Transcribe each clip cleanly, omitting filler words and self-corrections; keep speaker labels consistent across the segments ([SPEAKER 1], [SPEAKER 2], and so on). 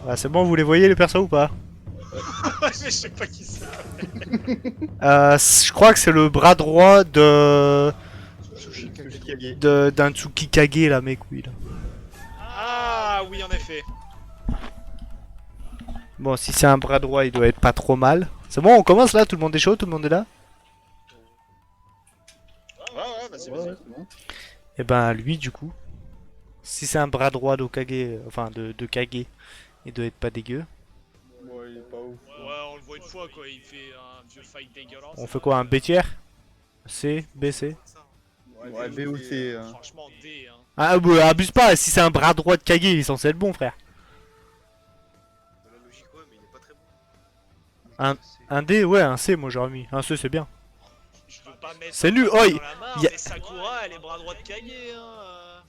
[SPEAKER 1] Ah, c'est bon, vous les voyez les persos ou pas?
[SPEAKER 2] Mais je sais pas qui c'est.
[SPEAKER 1] Je crois que c'est le bras droit de...
[SPEAKER 3] Tsushikage.
[SPEAKER 1] d'un Tsukikage là, mec, oui là.
[SPEAKER 2] Ah oui, en effet.
[SPEAKER 1] Bon, si c'est un bras droit, il doit être pas trop mal. C'est bon, on commence là, tout le monde est chaud, tout le monde est là?
[SPEAKER 2] Ouais, vas-y,
[SPEAKER 3] Ouais,
[SPEAKER 2] vas-y.
[SPEAKER 3] c'est bon.
[SPEAKER 1] Et ben lui du coup, si c'est un bras droit d'Okage, enfin de Kage, il doit être pas dégueu.
[SPEAKER 3] Ouais, il est pas ouf.
[SPEAKER 2] Ouais, on le voit une fois quoi, il fait un vieux fight dégueulasse.
[SPEAKER 1] On fait quoi, un B tiers? C, B, C?
[SPEAKER 3] Ouais, B ou C. Hein.
[SPEAKER 2] Franchement, D. Hein.
[SPEAKER 1] Ah bah, abuse pas, si c'est un bras droit de Kage, il est censé être bon frère.
[SPEAKER 4] Dans la logique, ouais, mais il est pas très bon.
[SPEAKER 1] Un D, ouais, un C moi j'aurais mis. Un C c'est bien.
[SPEAKER 2] Je veux pas mettre.
[SPEAKER 1] C'est nul,
[SPEAKER 2] dans
[SPEAKER 1] oi,
[SPEAKER 2] la mare,
[SPEAKER 1] y a-
[SPEAKER 2] mais Sakura, elle est bras droit de Kage. Hein.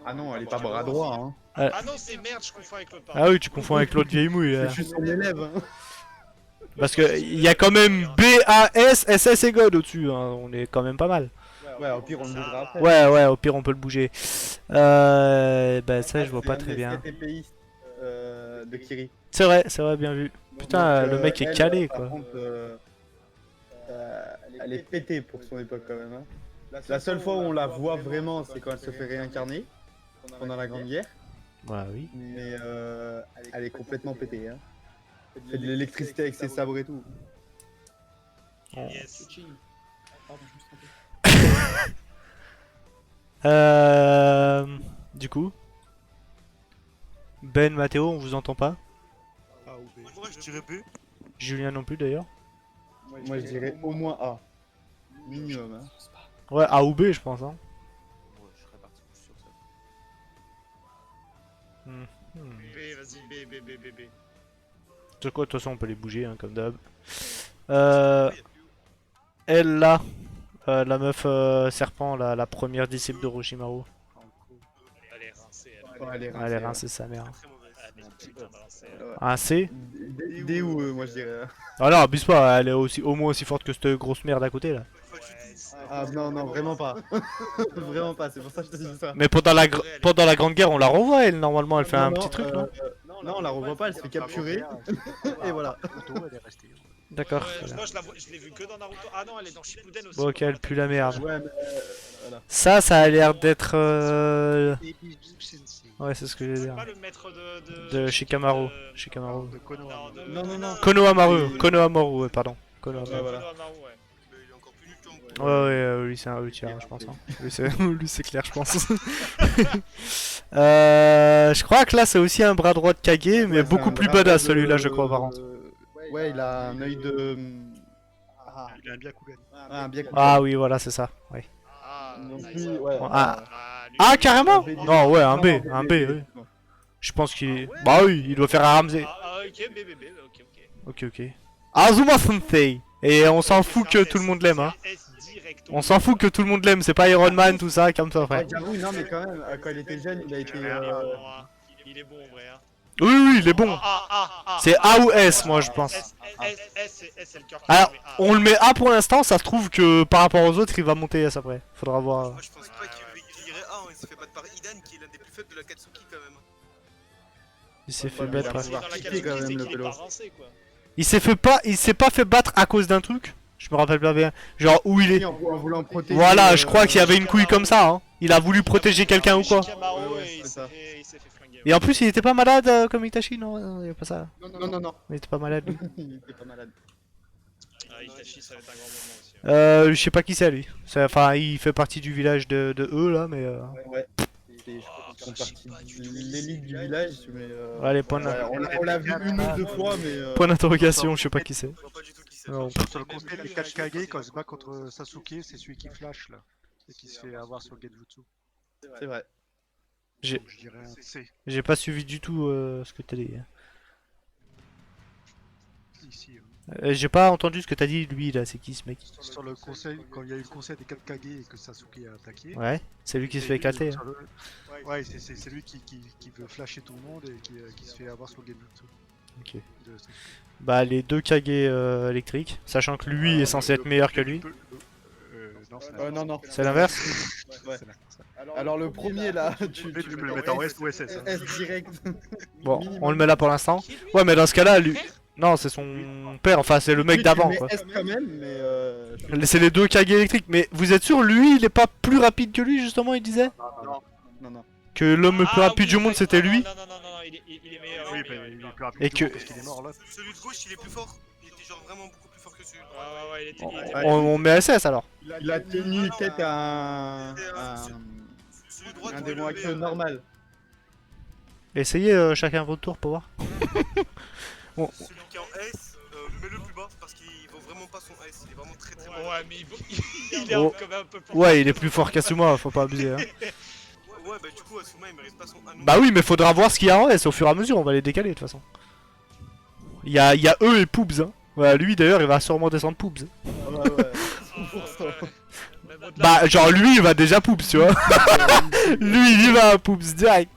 [SPEAKER 3] Ah non, elle est pas bras droit. Hein.
[SPEAKER 2] Ah non, c'est merde, je confonds avec le parent.
[SPEAKER 1] Ah oui, tu confonds avec l'autre vieille mouille là.
[SPEAKER 3] Je suis son élève. Hein.
[SPEAKER 1] Parce que il y a quand même B, A, S, S, S et God au-dessus, hein. On est quand même pas mal.
[SPEAKER 3] Ouais, au pire, on le bougera après.
[SPEAKER 1] Ouais, ouais, au pire on peut le bouger. Bah ça je vois pas très bien.
[SPEAKER 3] De Kiri.
[SPEAKER 1] C'est vrai, bien vu. Putain, le mec est
[SPEAKER 3] elle,
[SPEAKER 1] calé
[SPEAKER 3] par
[SPEAKER 1] quoi.
[SPEAKER 3] contre, elle est pétée pour son époque quand même. Hein. La seule fois où on la voit vraiment, c'est quand elle se fait réincarner pendant la Grande Guerre.
[SPEAKER 1] Ouais, oui.
[SPEAKER 3] Mais elle est complètement pétée. Hein. Elle fait de l'électricité avec ses sabres et tout.
[SPEAKER 2] Yes.
[SPEAKER 1] Du coup, Ben, Mathéo, on vous entend pas.
[SPEAKER 4] Moi, je dirais B.
[SPEAKER 1] Julien non plus d'ailleurs.
[SPEAKER 3] Moi je dirais au moins A. Minimum. Hein.
[SPEAKER 1] Ouais, A ou B je pense. Hein.
[SPEAKER 4] Ouais, je serais parti sur ça.
[SPEAKER 2] B, vas-y, B, B, B, B, B.
[SPEAKER 1] De quoi, de toute façon on peut les bouger hein, comme d'hab. Elle là, la meuf serpent, la première disciple de Orochimaru.
[SPEAKER 2] Elle est rincée, elle.
[SPEAKER 3] Ouais, elle est
[SPEAKER 1] Elle est
[SPEAKER 3] rincée,
[SPEAKER 1] rincée sa mère.
[SPEAKER 4] Très mauvaise.
[SPEAKER 2] Elle est putain de rincée.
[SPEAKER 3] ouais.
[SPEAKER 1] Un C?
[SPEAKER 3] D ou E, moi je dirais.
[SPEAKER 1] Ah non, abuse pas, elle est aussi, au moins aussi forte que cette grosse merde à côté là.
[SPEAKER 3] Ah non, non, vraiment pas. Vraiment pas, c'est pour ça que je te dis ça.
[SPEAKER 1] Mais pendant la Grande Guerre, on la revoit elle, normalement, elle fait un petit truc, non?
[SPEAKER 3] Non, on la revoit pas, elle se fait capturer. Et voilà.
[SPEAKER 1] D'accord.
[SPEAKER 2] Ouais,
[SPEAKER 1] voilà.
[SPEAKER 2] moi je l'ai vu que dans Naruto. Ah non, elle est dans Shippuden aussi.
[SPEAKER 1] Bon, ok, elle pue la merde.
[SPEAKER 3] Ouais, mais voilà.
[SPEAKER 1] Ça a l'air d'être... Ouais, c'est ce que je veux
[SPEAKER 2] C'est
[SPEAKER 1] dire.
[SPEAKER 2] pas le maître
[SPEAKER 1] De Shikamaru. Shikamaru.
[SPEAKER 3] Non, non, non.
[SPEAKER 1] Konohamaru. Konohamaru, ouais, pardon. Konohamaru.
[SPEAKER 3] Ouais, voilà.
[SPEAKER 2] Konohamaru, ouais.
[SPEAKER 4] Mais il est encore plus nul que
[SPEAKER 1] Ouais, ouais, lui c'est un E tiers, je pense. Hein. Lui c'est clair, je pense. Je crois que là c'est aussi un bras droit de Kage, mais
[SPEAKER 3] Ouais,
[SPEAKER 1] beaucoup
[SPEAKER 3] c'est un
[SPEAKER 1] plus
[SPEAKER 3] bras
[SPEAKER 1] badass
[SPEAKER 3] de-
[SPEAKER 1] celui-là, je crois, par contre.
[SPEAKER 3] Ouais, il a un œil de. Ah,
[SPEAKER 4] Il a un Byakugan.
[SPEAKER 3] un bien
[SPEAKER 1] Ah oui, voilà, c'est ça. Oui.
[SPEAKER 2] Ah,
[SPEAKER 3] Donc
[SPEAKER 2] nice.
[SPEAKER 3] lui, ouais.
[SPEAKER 1] Ah.
[SPEAKER 2] Lui,
[SPEAKER 1] Ah, carrément?
[SPEAKER 3] B,
[SPEAKER 1] Non, ouais, un B,
[SPEAKER 3] non,
[SPEAKER 1] un B,
[SPEAKER 3] B,
[SPEAKER 1] oui.
[SPEAKER 3] non.
[SPEAKER 1] Je pense qu'il... Bah oui, il doit faire un Ramsey.
[SPEAKER 2] Ok, B, B, B, ok, ok.
[SPEAKER 1] Ok, ok. Azuma Sensei. Et on s'en fout que tout le monde l'aime, hein. On s'en fout que tout le monde l'aime, c'est pas Iron Man, tout ça, comme ça, frère.
[SPEAKER 3] Ouais, j'avoue, non, mais quand même, quand il était jeune, il a été.
[SPEAKER 2] Il est bon en vrai. Hein.
[SPEAKER 1] Oui, oui, il est bon. C'est A ou S, moi, je pense.
[SPEAKER 2] S, c'est le cœur qui
[SPEAKER 1] Alors,
[SPEAKER 2] met A.
[SPEAKER 1] on le met A pour l'instant, ça se trouve que par rapport aux autres, il va monter S après. Faudra voir.
[SPEAKER 4] Moi, je pense pas qu'il irait A. Il se fait battre par Idan, qui est l'un des plus faibles de la Katsuki quand même.
[SPEAKER 1] Il s'est fait
[SPEAKER 3] Ouais,
[SPEAKER 1] battre.
[SPEAKER 3] mais
[SPEAKER 2] C'est dans la
[SPEAKER 3] Kicker,
[SPEAKER 2] Katsuki,
[SPEAKER 3] quand même,
[SPEAKER 2] c'est
[SPEAKER 3] le
[SPEAKER 2] qu'il est
[SPEAKER 3] pélo.
[SPEAKER 2] pas rincé, quoi.
[SPEAKER 1] Il s'est pas fait battre à cause d'un truc. Je me rappelle pas bien. Genre où il est.
[SPEAKER 3] En voulant protéger.
[SPEAKER 1] Voilà, je crois qu'il y avait une couille comme ça. Hein. Il a voulu protéger quelqu'un ou quoi.
[SPEAKER 2] Shikamaru,
[SPEAKER 3] Ouais, ouais,
[SPEAKER 2] et
[SPEAKER 3] c'est ça.
[SPEAKER 2] il s'est fait flinguer.
[SPEAKER 1] Et en plus, il était pas malade comme Itachi, non, non, il y a pas ça.
[SPEAKER 3] Non, non, non.
[SPEAKER 1] Il était pas malade. Lui.
[SPEAKER 3] Il était pas malade.
[SPEAKER 2] Ah, Itachi, ça va être un grand moment aussi.
[SPEAKER 1] Je sais pas qui c'est lui. Enfin, il fait partie du village de eux là, mais.
[SPEAKER 3] Ouais. Je crois qu'ils font partie de l'élite du village, mais.
[SPEAKER 1] Allez, point
[SPEAKER 3] Ouais, on l'a vu une ou deux fois, mais.
[SPEAKER 1] Point d'interrogation, je sais pas qui c'est.
[SPEAKER 4] Je vois pas du tout qui c'est.
[SPEAKER 1] Non.
[SPEAKER 5] Sur le conseil des 4 Kage, quand il se bat contre Sasuke, c'est celui qui flash là. Et qui se fait avoir sur le Genjutsu.
[SPEAKER 3] C'est vrai.
[SPEAKER 1] J'ai-
[SPEAKER 5] Donc, je dirais un C.
[SPEAKER 1] J'ai pas suivi du tout ce que t'as dit.
[SPEAKER 5] Ici.
[SPEAKER 1] J'ai pas entendu ce que t'as dit, lui là, c'est qui ce mec?
[SPEAKER 5] Sur le conseil, quand il y a eu le conseil des 4 Kage et que Sasuke a attaqué.
[SPEAKER 1] Ouais, c'est lui qui se
[SPEAKER 5] et
[SPEAKER 1] fait
[SPEAKER 5] lui,
[SPEAKER 1] éclater.
[SPEAKER 5] sur le- Ouais, c'est lui qui veut flasher tout le monde et qui se fait avoir sur le Genjutsu.
[SPEAKER 1] Ok.
[SPEAKER 5] de Sasuke.
[SPEAKER 1] Bah, les deux Kage électriques, sachant que lui est censé être meilleur que lui.
[SPEAKER 5] Non, c'est
[SPEAKER 3] Non, non.
[SPEAKER 1] C'est l'inverse.
[SPEAKER 3] Ouais. Alors le premier là,
[SPEAKER 5] tu peux le mettre en S ou SS. Hein.
[SPEAKER 3] S direct.
[SPEAKER 1] Bon,
[SPEAKER 3] Minimum.
[SPEAKER 1] on le met là pour l'instant. Ouais, mais dans ce cas-là, lui. Non, c'est son père, enfin, c'est le mec
[SPEAKER 3] Lui, tu
[SPEAKER 1] d'avant
[SPEAKER 3] mets
[SPEAKER 1] quoi.
[SPEAKER 3] S quand même, mais
[SPEAKER 1] C'est les deux Kage électriques. Mais vous êtes sûr, lui, il est pas plus rapide que lui, justement, il disait
[SPEAKER 3] non.
[SPEAKER 1] que l'homme le plus rapide du monde c'était lui.
[SPEAKER 2] Non, il est meilleur.
[SPEAKER 5] Oui,
[SPEAKER 2] il est meilleur,
[SPEAKER 5] il
[SPEAKER 2] il est
[SPEAKER 5] est
[SPEAKER 2] meilleur.
[SPEAKER 5] plus rapide
[SPEAKER 1] Et
[SPEAKER 5] du
[SPEAKER 1] que-
[SPEAKER 5] monde parce qu'il est mort là.
[SPEAKER 4] Celui de gauche, il est plus fort. Il était genre vraiment beaucoup plus fort que celui de
[SPEAKER 2] Ouais, il était.
[SPEAKER 3] Ouais.
[SPEAKER 1] On met SS alors.
[SPEAKER 3] Il a tenu tête à
[SPEAKER 4] Celui de droite,
[SPEAKER 3] un
[SPEAKER 4] tu
[SPEAKER 3] démon
[SPEAKER 4] le
[SPEAKER 3] actuel
[SPEAKER 4] mets,
[SPEAKER 3] normal.
[SPEAKER 1] Essayez chacun votre tour pour voir.
[SPEAKER 4] celui qui est en S, mets-le plus bas parce qu'il vaut vraiment pas son S. Il est vraiment très très bon.
[SPEAKER 2] Ouais, mais il est
[SPEAKER 1] Oh.
[SPEAKER 2] quand même un peu plus.
[SPEAKER 1] Ouais, il est plus fort qu'Asuma, faut pas abuser. Hein.
[SPEAKER 4] Ouais, bah du coup, Asuma il mérite pas son A.
[SPEAKER 1] Bah oui, mais faudra voir ce qu'il y a en S au fur et à mesure, on va les décaler de toute façon. Il y a eux et Poobs. Hein. Ouais, lui d'ailleurs, il va sûrement descendre Poobs.
[SPEAKER 3] Ouais.
[SPEAKER 2] Même au-delà,
[SPEAKER 1] Bah, genre lui, il va déjà Poobs, tu vois. Lui, il y va à Poobs direct.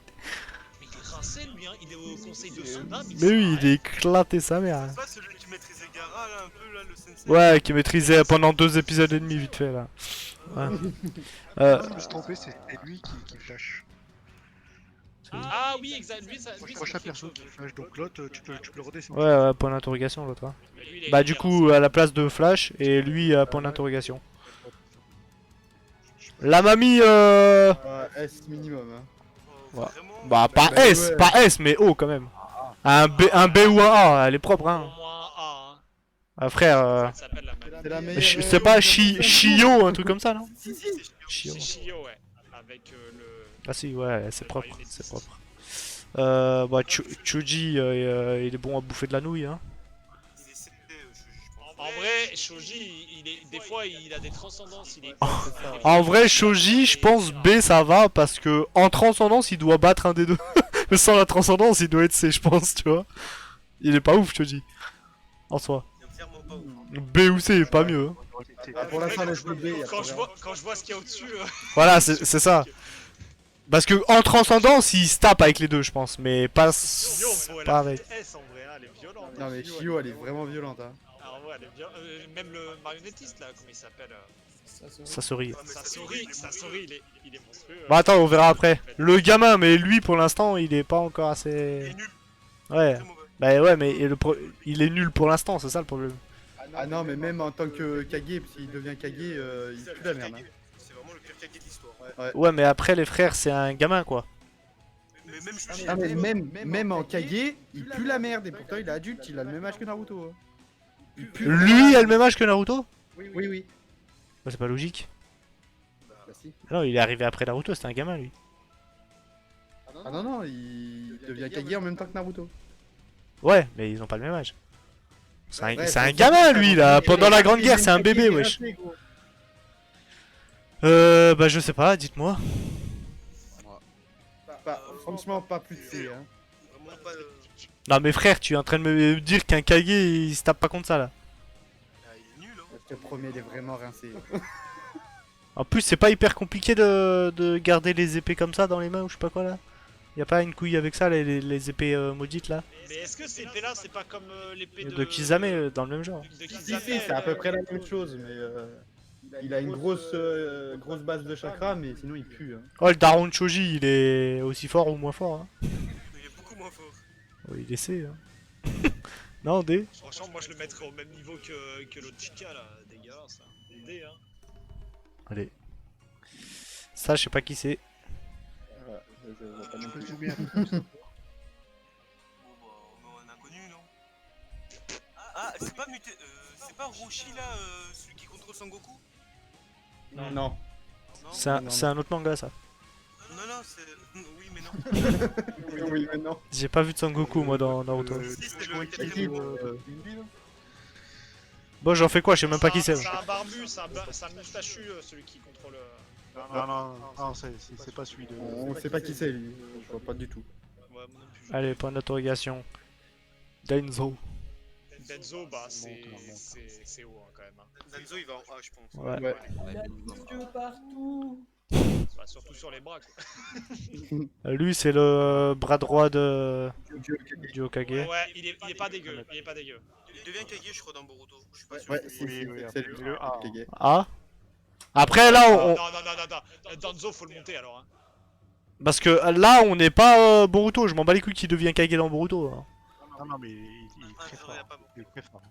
[SPEAKER 2] mais il est rincé lui, hein. Il est au conseil de Soda.
[SPEAKER 1] Mais oui, il est éclaté sa mère. Hein.
[SPEAKER 4] C'est pas celui qui maîtrisait Gaara là, un peu là, le sensei.
[SPEAKER 1] Ouais, qui maîtrisait pendant 2 épisodes et demi vite fait là. Ouais.
[SPEAKER 5] Je me suis trompé, c'était lui qui flash.
[SPEAKER 2] Ah oui, exact. Lui, ça. lui,
[SPEAKER 5] Prochain
[SPEAKER 2] c'est quelque
[SPEAKER 5] perso
[SPEAKER 2] chose.
[SPEAKER 5] qui flash, donc l'autre tu peux le redescendre.
[SPEAKER 1] Ouais, point d'interrogation l'autre. Hein.
[SPEAKER 2] Mais lui, il est-
[SPEAKER 1] Bah
[SPEAKER 2] il
[SPEAKER 1] du
[SPEAKER 2] est
[SPEAKER 1] coup, à la place de Flash, et lui, point d'interrogation. La mamie,
[SPEAKER 3] S minimum. Hein.
[SPEAKER 1] Ouais.
[SPEAKER 4] Vraiment,
[SPEAKER 1] bah pas
[SPEAKER 3] Bah,
[SPEAKER 1] S,
[SPEAKER 3] ouais.
[SPEAKER 1] pas S, mais O quand même. Un B ou un A, elle est propre
[SPEAKER 2] Au
[SPEAKER 1] hein.
[SPEAKER 2] moins A. Hein.
[SPEAKER 1] Ah, frère,
[SPEAKER 2] Ça s'appelle la même.
[SPEAKER 3] C'est la meilleure.
[SPEAKER 1] c'est pas Shio, un truc comme ça non
[SPEAKER 3] Si.
[SPEAKER 1] Shio.
[SPEAKER 2] C'est Shio, ouais. Avec le.
[SPEAKER 1] Ah si, ouais, c'est
[SPEAKER 2] le
[SPEAKER 1] propre,
[SPEAKER 2] marionnettiste.
[SPEAKER 1] c'est propre. Bah Chuji, il est bon à bouffer de la nouille hein.
[SPEAKER 4] il est CP, je pense.
[SPEAKER 2] En vrai, Shoji, des fois, il a des transcendances. Il est.
[SPEAKER 1] En vrai, Shoji, je pense B ça va parce que en transcendance, il doit battre un des deux. Mais sans la transcendance, il doit être C, je pense, tu vois. Il est pas ouf, Shoji. En soi.
[SPEAKER 4] Il est clairement pas ouf.
[SPEAKER 1] B ou C, pas mieux. Hein.
[SPEAKER 3] Ah, pour l'instant, laisse le B. y a
[SPEAKER 2] Quand
[SPEAKER 3] pas
[SPEAKER 2] je
[SPEAKER 3] grave.
[SPEAKER 2] vois ce qu'il y a au-dessus.
[SPEAKER 1] Voilà, c'est ça. Parce que en transcendance, il se tape avec les deux, je pense, mais pas pas avec.
[SPEAKER 2] S en vrai, elle est violente.
[SPEAKER 3] Non, mais Shio, elle est vraiment violente. Hein.
[SPEAKER 2] Ah ouais, elle est violente. Même le marionnettiste là, comment il s'appelle
[SPEAKER 1] Ça sourit.
[SPEAKER 4] Ouais, mais
[SPEAKER 2] Sasori, il est monstrueux.
[SPEAKER 1] Bon attends, on verra après. Le gamin, mais lui pour l'instant, il est pas encore
[SPEAKER 4] Il
[SPEAKER 1] assez.
[SPEAKER 4] est nul,
[SPEAKER 1] Ouais.
[SPEAKER 4] très mauvais.
[SPEAKER 1] Bah ouais, mais il est nul pour l'instant, c'est ça le problème.
[SPEAKER 3] Ah non, mais même en tant que Kage, s'il devient Kage, il pue la merde. Hein.
[SPEAKER 4] C'est vraiment le pire Kage de l'histoire.
[SPEAKER 1] Ouais, mais après les frères, c'est un gamin quoi.
[SPEAKER 4] Mais même Shoji,
[SPEAKER 3] Ah, mais même en Kage, il pue la merde et pourtant il est adulte, il a le même âge que Naruto. Hein. Il pue la
[SPEAKER 1] Lui
[SPEAKER 3] merde.
[SPEAKER 1] a le même âge que Naruto?
[SPEAKER 3] Oui.
[SPEAKER 1] Bah c'est pas logique.
[SPEAKER 3] Bah si.
[SPEAKER 1] Non, il est arrivé après Naruto, c'était un gamin lui.
[SPEAKER 3] Ah non, il devient Kage en même temps que Naruto.
[SPEAKER 1] Ouais, mais ils ont pas le même âge. C'est
[SPEAKER 3] Ouais,
[SPEAKER 1] un gamin lui là, pendant la grande guerre, c'est un bébé wesh. Bah je sais pas, dites-moi.
[SPEAKER 3] Franchement, pas plus de C. Hein.
[SPEAKER 4] vraiment pas.
[SPEAKER 1] Non mais frère, tu es en train de me dire qu'un Kage il se tape pas contre ça là.
[SPEAKER 4] Ah, il est nul, hein.
[SPEAKER 3] Je te promets, il est vraiment rincé.
[SPEAKER 1] En plus, c'est pas hyper compliqué de garder les épées comme ça dans les mains ou je sais pas quoi là. Y a pas une couille avec ça, les épées maudites là?
[SPEAKER 2] Mais est-ce que cette épée là, c'est pas comme l'épée
[SPEAKER 1] De Kisame dans le même genre.
[SPEAKER 2] de
[SPEAKER 3] Si,
[SPEAKER 2] Kisame,
[SPEAKER 3] c'est à peu près la même chose, mais il a une grosse base de chakra, mais sinon il pue. Hein.
[SPEAKER 1] Oh, le Daron de Choji, il est aussi fort ou moins fort hein.
[SPEAKER 4] Mais il est beaucoup moins fort.
[SPEAKER 1] Oh, il essaie hein. Non, D.
[SPEAKER 2] Franchement, moi je le mettrais au même niveau que l'autre Chica là, dégueulasse. Hein. D, hein.
[SPEAKER 1] Allez. Ça, je sais pas qui c'est.
[SPEAKER 3] Je vois pas non
[SPEAKER 5] Je peux
[SPEAKER 3] plus.
[SPEAKER 5] zoomer un peu.
[SPEAKER 4] Bon, bah, on a connu, non? Ah, c'est pas muté. C'est pas Roshi là, celui qui contrôle Son Goku?
[SPEAKER 3] Non.
[SPEAKER 4] Non?
[SPEAKER 1] C'est un autre manga ça.
[SPEAKER 4] Non, c'est. Oui, mais non.
[SPEAKER 3] Oui, mais non.
[SPEAKER 1] J'ai pas vu de Sangoku moi dans Naruto.
[SPEAKER 4] Si, c'était le
[SPEAKER 3] Si,
[SPEAKER 4] quatrième.
[SPEAKER 1] Bon, j'en fais quoi? Je sais même pas qui c'est.
[SPEAKER 2] C'est un barbu, c'est un moustachu, celui qui contrôle.
[SPEAKER 5] Non, c'est pas celui de.
[SPEAKER 3] On sait pas qui c'est lui, je vois pas du tout.
[SPEAKER 2] Ouais, moi non plus.
[SPEAKER 1] Allez, point d'interrogation. Denzo.
[SPEAKER 2] Denzo, bah
[SPEAKER 5] Monte, monte.
[SPEAKER 2] c'est haut hein, quand même. Hein.
[SPEAKER 4] Danzo il va en A, je pense.
[SPEAKER 1] Ouais.
[SPEAKER 3] Ouais.
[SPEAKER 2] Bah, surtout sur les bras quoi.
[SPEAKER 1] Lui, c'est le bras droit de du Hokage.
[SPEAKER 2] Ouais, il est pas dégueu, il est pas dégueu.
[SPEAKER 4] Il devient Kage, je crois, dans Boruto. Je suis pas sûr.
[SPEAKER 3] Ouais, si,
[SPEAKER 5] Oui, oui,
[SPEAKER 3] c'est lui.
[SPEAKER 5] le A.
[SPEAKER 3] Kage.
[SPEAKER 1] A. Après là,
[SPEAKER 2] Non, non, non. Danzo, faut le monter alors. Hein.
[SPEAKER 1] parce que là, on n'est pas Boruto. Je m'en bats les couilles qui devient Kage dans Boruto. Hein.
[SPEAKER 5] Non, mais il est très
[SPEAKER 4] Ah,
[SPEAKER 5] fort.
[SPEAKER 4] y a pas bon.
[SPEAKER 5] Il est très fort.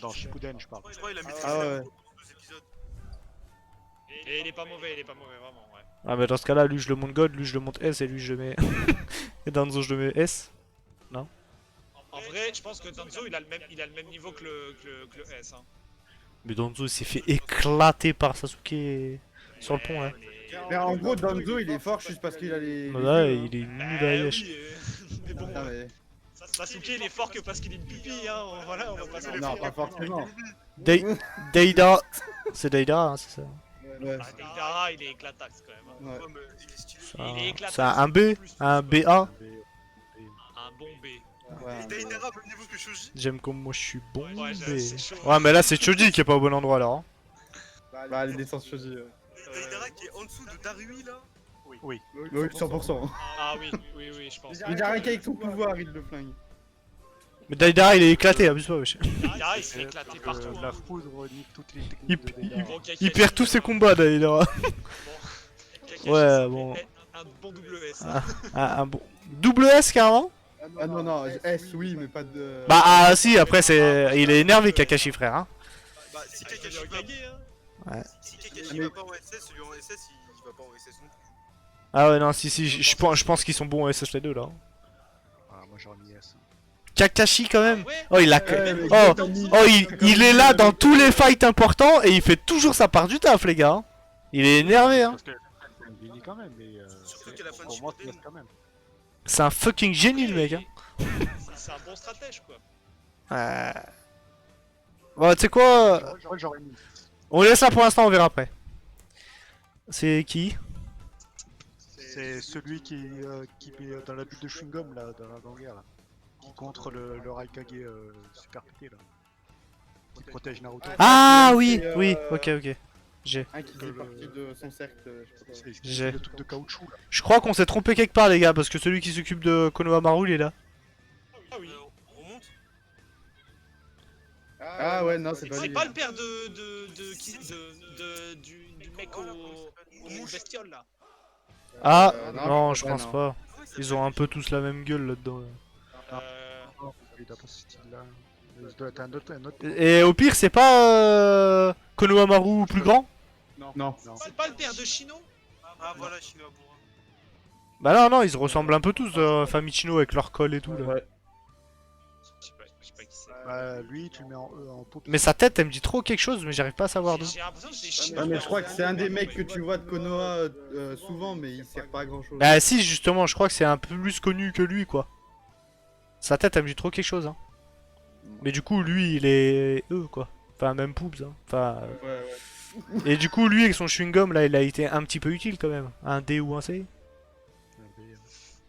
[SPEAKER 5] Dans Shippuden, je parle.
[SPEAKER 4] Je crois qu'il a maîtrisé
[SPEAKER 3] Ah ouais.
[SPEAKER 4] la Boruto dans 2 épisodes.
[SPEAKER 2] Et il est pas mauvais, vraiment, ouais.
[SPEAKER 1] Ah, mais dans ce cas-là, lui je le monte God, lui je le monte S et lui je le mets. Et Danzo, je le mets S.
[SPEAKER 2] En vrai, je pense que Danzo, il a le même niveau que le S. Hein.
[SPEAKER 1] Mais Danzo il s'est fait éclater par Sasuke sur le pont, hein.
[SPEAKER 3] Mais en gros, Danzo il est fort juste parce qu'il a les.
[SPEAKER 1] Là,
[SPEAKER 3] les yeux,
[SPEAKER 1] il est
[SPEAKER 2] Bah,
[SPEAKER 1] nul à Yesh.
[SPEAKER 2] oui, mais bon,
[SPEAKER 3] hein. Ah, mais-
[SPEAKER 2] Sasuke, il est fort que parce qu'il est une pupille, hein. Voilà, on va pas se le
[SPEAKER 3] Non,
[SPEAKER 2] faire.
[SPEAKER 3] pas forcément.
[SPEAKER 1] Deidara. C'est Deidara, hein, c'est ça.
[SPEAKER 3] Ouais.
[SPEAKER 2] Ah, Deidara, il est éclatax quand même. Hein.
[SPEAKER 3] Ouais.
[SPEAKER 4] Ouais, mais il est stylé.
[SPEAKER 1] C'est
[SPEAKER 2] Il est
[SPEAKER 1] un-
[SPEAKER 2] éclatant.
[SPEAKER 1] c'est un B, un BA.
[SPEAKER 2] Un bon B.
[SPEAKER 3] Ouais.
[SPEAKER 4] Et Deidara au même niveau que Shoji.
[SPEAKER 1] J'aime comme moi je suis bon
[SPEAKER 2] Ouais,
[SPEAKER 1] B.
[SPEAKER 2] c'est chaud.
[SPEAKER 1] Ouais, mais là c'est Choji qui est pas au bon endroit là. Hein.
[SPEAKER 3] Bah, les descentes choisies.
[SPEAKER 4] Deidara qui est en dessous de Darui là.
[SPEAKER 5] Oui.
[SPEAKER 3] Oui, 100%.
[SPEAKER 2] Ah oui, je pense.
[SPEAKER 3] Il a rien qu'avec son pouvoir, il le flingue.
[SPEAKER 1] Mais Deidara il est éclaté, abuse pas, wesh.
[SPEAKER 2] Deidara, il se fait éclater partout.
[SPEAKER 5] La
[SPEAKER 2] Hein.
[SPEAKER 5] foudre nique toutes les
[SPEAKER 1] Il-
[SPEAKER 5] techniques de Deidara.
[SPEAKER 2] Bon, Kakashi,
[SPEAKER 1] Il perd tous ses combats Deidara.
[SPEAKER 2] Kakashi,
[SPEAKER 1] Ouais,
[SPEAKER 2] ça
[SPEAKER 1] bon.
[SPEAKER 2] fait un bon double S.
[SPEAKER 1] Un bon. Double S carrément.
[SPEAKER 3] Ah non, non, S oui, mais pas de.
[SPEAKER 1] Bah ah si, après c'est. Il est énervé Kakashi frère. Hein.
[SPEAKER 4] Bah si
[SPEAKER 2] Kakashi
[SPEAKER 4] Kakashi va,
[SPEAKER 2] Hokage, hein.
[SPEAKER 4] si Kakashi va pas en SS, lui en SS il va pas en SS non plus.
[SPEAKER 1] Ah ouais non si je pense qu'ils sont bons en SS les deux là.
[SPEAKER 5] Ah, moi j'aurais mis S.
[SPEAKER 1] Kakashi quand même.
[SPEAKER 2] Ouais.
[SPEAKER 1] Oh il a.
[SPEAKER 3] Ouais, mais
[SPEAKER 1] Oh,
[SPEAKER 3] Kakashi-
[SPEAKER 1] oh il est là dans tous les fights importants et il fait toujours sa part du taf les gars. Hein. Il est énervé hein.
[SPEAKER 5] Parce que c'est un génie quand même, mais
[SPEAKER 4] Surtout qu'à la fin de
[SPEAKER 5] pour moi
[SPEAKER 4] Shippuden.
[SPEAKER 5] c'est quand même.
[SPEAKER 1] C'est un fucking génie le mec hein.
[SPEAKER 2] C'est un bon stratège quoi.
[SPEAKER 1] Bon tu sais quoi.
[SPEAKER 5] J'aurais mis.
[SPEAKER 1] On laisse ça pour l'instant, on verra après. C'est qui?
[SPEAKER 5] C'est celui qui est dans la bulle de chewing-gum là, dans la guerre là. Qui contre le Raikage super pété là. Qui protège Naruto.
[SPEAKER 1] Ah oui,
[SPEAKER 3] c'est,
[SPEAKER 1] oui, ok. J'ai.
[SPEAKER 3] Un qui fait partie de son cercle. Je sais pas.
[SPEAKER 5] C'est
[SPEAKER 1] J'ai.
[SPEAKER 5] le truc de caoutchouc là.
[SPEAKER 1] Je crois qu'on s'est trompé quelque part les gars, parce que celui qui s'occupe de Konohamaru il est là.
[SPEAKER 2] Ah oui.
[SPEAKER 4] On remonte.
[SPEAKER 3] Ah ouais, non, c'est pas
[SPEAKER 2] C'est
[SPEAKER 3] lui.
[SPEAKER 2] pas le père du mec au bestiole là.
[SPEAKER 1] Ah,
[SPEAKER 3] non,
[SPEAKER 1] non,
[SPEAKER 3] je
[SPEAKER 1] je
[SPEAKER 3] crois
[SPEAKER 1] pense
[SPEAKER 3] pas,
[SPEAKER 1] pas. Ils ont un peu tous la même gueule là-dedans.
[SPEAKER 5] Il a pas ce style là. Il doit être un autre.
[SPEAKER 1] Et au pire, c'est pas Konohamaru plus grand?
[SPEAKER 3] Non.
[SPEAKER 5] Non.
[SPEAKER 2] C'est pas le père de Shino?
[SPEAKER 4] Ah voilà Shinoabura.
[SPEAKER 1] Bah non, ils se ressemblent un peu tous, famille Chino avec leur col et tout là.
[SPEAKER 3] Ouais.
[SPEAKER 2] Je sais pas qui c'est.
[SPEAKER 5] Lui, tu le mets en E en poupe.
[SPEAKER 1] Mais sa tête, elle me dit trop quelque chose, mais j'arrive pas à savoir d'où.
[SPEAKER 2] J'ai l'impression que c'est Shino.
[SPEAKER 3] Ah, mais je crois que c'est un des mecs que tu vois de Konoha souvent, mais il sert pas à grand chose.
[SPEAKER 1] Bah si, justement, je crois que c'est un peu plus connu que lui quoi. Sa tête, elle me dit trop quelque chose. Hein. Mais du coup, lui, il est eux quoi. Enfin, même Poops. Hein. Enfin,
[SPEAKER 3] Ouais.
[SPEAKER 1] Et du coup, lui, avec son chewing-gum, là, il a été un petit peu utile quand même. Un D ou un C?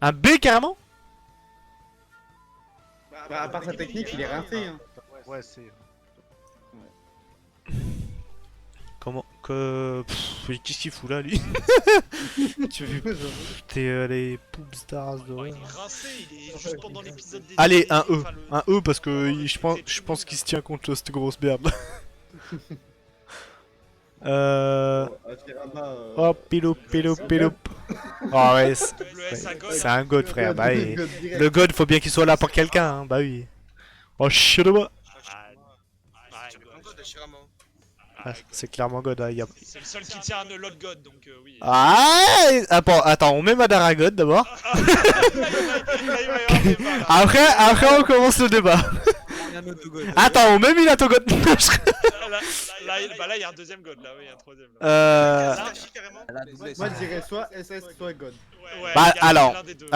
[SPEAKER 1] Un B carrément?
[SPEAKER 3] Bah, à part sa technique, il est rincé. Hein.
[SPEAKER 5] Ouais, c'est.
[SPEAKER 1] Comment que... Pff, qu'est-ce qu'il fout là, lui? Tu as vu t'es les Poops stars de...
[SPEAKER 2] Il est rincé, il est juste pendant l'épisode des.
[SPEAKER 1] Allez, un E.
[SPEAKER 2] enfin, le-
[SPEAKER 1] Un E parce que je pense qu'il se tient contre cette grosse merde.
[SPEAKER 3] Hashirama,
[SPEAKER 1] Oh, pilou. Oh ouais,
[SPEAKER 2] Double S à gauche.
[SPEAKER 1] c'est un god frère, bah oui.
[SPEAKER 3] God direct.
[SPEAKER 1] Le god, faut bien qu'il soit là pour quelqu'un, hein, bah oui. Oh, Shirama.
[SPEAKER 4] C'est un god Hashirama.
[SPEAKER 1] Ah, c'est clairement god, hein, y a...
[SPEAKER 2] C'est le seul qui tient un lot god donc oui.
[SPEAKER 1] Ah, attends, on met Madara god d'abord.
[SPEAKER 2] Là, il va y avoir un débat, là.
[SPEAKER 1] Après on commence le débat. Attends, on met Minato god.
[SPEAKER 2] Là, il y a un deuxième god, là, oui, il y a un troisième. Là.
[SPEAKER 4] Kakashi carrément.
[SPEAKER 3] Moi, je dirais soit SS, soit God.
[SPEAKER 2] Ouais,
[SPEAKER 1] Bah,
[SPEAKER 2] il y a
[SPEAKER 1] alors,
[SPEAKER 2] l'un des deux.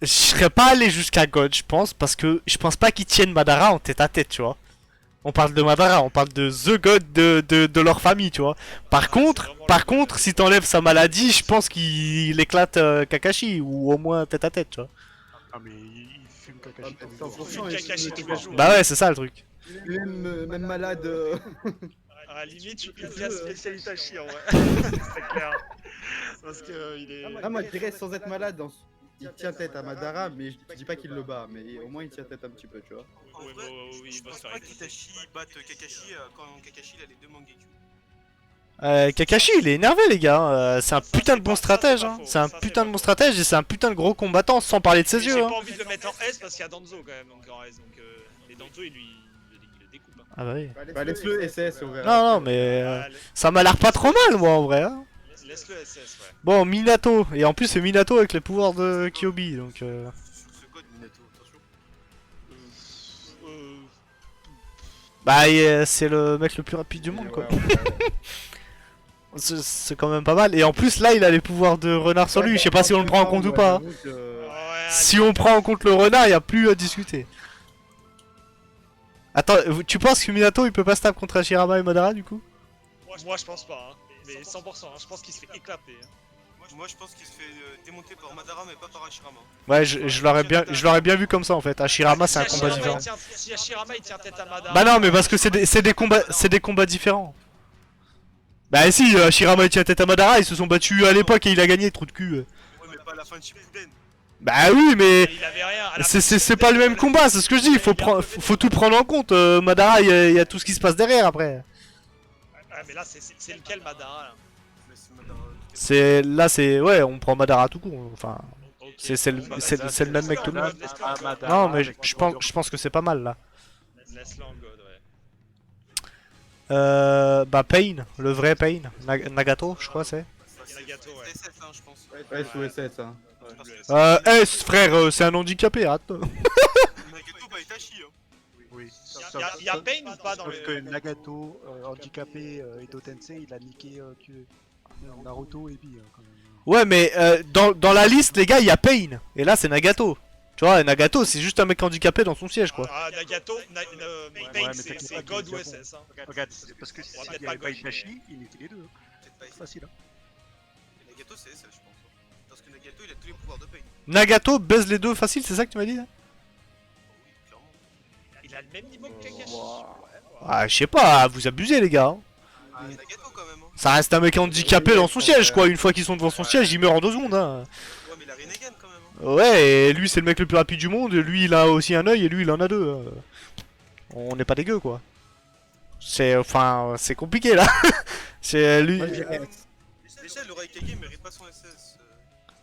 [SPEAKER 1] je serais pas allé jusqu'à god, je pense, parce que je pense pas qu'ils tiennent Madara en tête à tête, tu vois. On parle de Madara, on parle de The God de leur famille, tu vois. Par contre, si t'enlèves sa maladie, je pense qu'il éclate Kakashi, ou au moins tête à tête, tu vois.
[SPEAKER 5] Ah, mais il fume Kakashi tous les
[SPEAKER 3] Sans
[SPEAKER 5] jours.
[SPEAKER 3] franchement,
[SPEAKER 2] Kakashi
[SPEAKER 3] il-
[SPEAKER 2] tous les jours.
[SPEAKER 1] Bah ouais, c'est ça le truc.
[SPEAKER 3] Même malade.
[SPEAKER 2] À la limite, je suis bien spécialiste à chier en vrai. C'est clair. Parce que il est.
[SPEAKER 3] Ah, moi, je dirais sans être malade. Il tient tête à Madara, mais je dis pas qu'il le bat, mais au moins il tient tête un petit peu, tu vois.
[SPEAKER 4] En
[SPEAKER 2] Ouais,
[SPEAKER 4] vrai,
[SPEAKER 2] oui, il
[SPEAKER 4] je
[SPEAKER 2] va
[SPEAKER 4] pense
[SPEAKER 2] se faire
[SPEAKER 4] pas
[SPEAKER 2] écouter.
[SPEAKER 4] qu'Itachi batte Kakashi quand Kakashi il a les deux Mangekyou.
[SPEAKER 1] Kakashi il est énervé les gars, c'est un
[SPEAKER 2] Ça,
[SPEAKER 1] putain de
[SPEAKER 2] c'est
[SPEAKER 1] bon
[SPEAKER 2] pas-
[SPEAKER 1] stratège,
[SPEAKER 2] ça, c'est
[SPEAKER 1] hein.
[SPEAKER 2] pas faux.
[SPEAKER 1] C'est un
[SPEAKER 2] Ça, c'est
[SPEAKER 1] putain
[SPEAKER 2] pas
[SPEAKER 1] de bon
[SPEAKER 2] faux.
[SPEAKER 1] stratège et c'est un putain de gros combattant sans parler de ses
[SPEAKER 2] Mais
[SPEAKER 1] yeux.
[SPEAKER 2] j'ai
[SPEAKER 1] Hein.
[SPEAKER 2] pas envie de le mettre en S parce qu'il y a Danzo quand même donc en S donc et Danzo il le découpe. Hein.
[SPEAKER 1] Ah bah oui.
[SPEAKER 3] Bah laisse-le SS, on verra.
[SPEAKER 1] Non non mais
[SPEAKER 2] Ah,
[SPEAKER 1] ça m'a l'air pas trop mal moi en vrai. Hein.
[SPEAKER 2] laisse-le SS ouais.
[SPEAKER 1] Bon Minato, et en plus c'est Minato avec les pouvoirs de Kyobi donc...
[SPEAKER 4] Sur ce code Minato, attention.
[SPEAKER 2] Euh,
[SPEAKER 1] Bah c'est le mec le plus rapide du monde quoi. C'est quand même pas mal. Et en plus là il a les pouvoirs de renard sur lui, je sais pas si on le prend en compte ou pas. Hein.
[SPEAKER 2] ouais,
[SPEAKER 1] Si on prend en compte le renard, y a plus à discuter. Attends, tu penses que Minato il peut pas se taper contre Hashirama et Madara du coup?
[SPEAKER 2] moi je pense pas hein. Mais 100% hein. Je pense qu'il se fait éclater. Hein.
[SPEAKER 4] Moi je pense qu'il se fait démonter par Madara mais pas par Hashirama.
[SPEAKER 1] Ouais, je l'aurais bien vu comme ça en fait. Hashirama c'est un
[SPEAKER 2] Si
[SPEAKER 1] combat
[SPEAKER 2] Hashirama,
[SPEAKER 1] différent.
[SPEAKER 2] si Hashirama il tient tête à Madara.
[SPEAKER 1] Bah non, mais parce que c'est des combats différents. Bah si, Hashirama et tient tête à Madara, ils se sont battus à l'époque et il a gagné, trou de cul.
[SPEAKER 4] Ouais mais pas à la fin de Shippuden.
[SPEAKER 1] Bah oui, mais
[SPEAKER 2] Il avait rien. à la
[SPEAKER 1] c'est pas le même combat, c'est ce que je dis. Faut tout prendre en compte. Madara, il y a tout ce qui se passe derrière après.
[SPEAKER 2] Ah mais là c'est lequel Madara là?
[SPEAKER 4] Mais c'est Madara.
[SPEAKER 1] C'est ouais, on prend Madara tout court. Enfin,
[SPEAKER 2] Ok.
[SPEAKER 1] c'est le même mec tout le monde.
[SPEAKER 2] Laisse-le en God.
[SPEAKER 1] Non, mais je pense que c'est pas mal là.
[SPEAKER 2] Laisse-le en God ouais.
[SPEAKER 1] Bah Pain, le vrai Pain, Nagato, je crois c'est.
[SPEAKER 2] Nagato ouais.
[SPEAKER 4] C'est 7 hein je pense.
[SPEAKER 3] Ouais, sous SS, hein.
[SPEAKER 1] S frère, c'est un handicapé, arrête.
[SPEAKER 4] Nagato bah Itachi hein.
[SPEAKER 5] Oui.
[SPEAKER 2] Y a Pain ou pas dans
[SPEAKER 5] Sauf
[SPEAKER 2] le.
[SPEAKER 5] que Nagato, handicapé, Edo Tensei, il a niqué Naruto et Bi hein, quand même.
[SPEAKER 1] Ouais, mais dans la liste, les gars, il y a Pain. Et là, c'est Nagato. Tu vois, Nagato, c'est juste un mec handicapé dans son siège, quoi.
[SPEAKER 2] Ah Nagato, Pain
[SPEAKER 5] mais
[SPEAKER 2] c'est
[SPEAKER 5] t'inquiète pas,
[SPEAKER 2] God
[SPEAKER 5] qu'il
[SPEAKER 2] ou
[SPEAKER 5] y a bon.
[SPEAKER 2] SS hein.
[SPEAKER 5] Regarde, c'est parce que s'il
[SPEAKER 2] On va
[SPEAKER 5] n'y
[SPEAKER 2] peut-être pas
[SPEAKER 5] avait pas
[SPEAKER 2] gauche,
[SPEAKER 5] Itachi, il niquait les deux. Hein.
[SPEAKER 4] Peut-être pas Itachi.
[SPEAKER 5] Facile hein.
[SPEAKER 4] Nagato c'est SS je pense. Parce que Nagato il a tous les pouvoirs de Pain.
[SPEAKER 1] Nagato baise les deux facile, c'est ça que tu m'as dit là?
[SPEAKER 4] Oui clairement.
[SPEAKER 2] Il a le même niveau que Kakashi.
[SPEAKER 1] Ah, je sais pas, vous abusez, les gars. Hein.
[SPEAKER 4] Ah Nagato quand même hein.
[SPEAKER 1] Ça reste un mec handicapé dans son siège, quoi. Une fois qu'ils sont devant son siège, il meurt en 2 secondes, hein.
[SPEAKER 4] Ouais mais il a Rinnegan quand même hein.
[SPEAKER 1] Ouais, et lui, c'est le mec le plus rapide du monde. Lui, il a aussi un œil, et lui, il en a 2. On n'est pas dégueu, quoi. Enfin, c'est compliqué, là. C'est lui.
[SPEAKER 3] Moi, je dirais
[SPEAKER 4] Déjà le Raikage mérite pas son SS.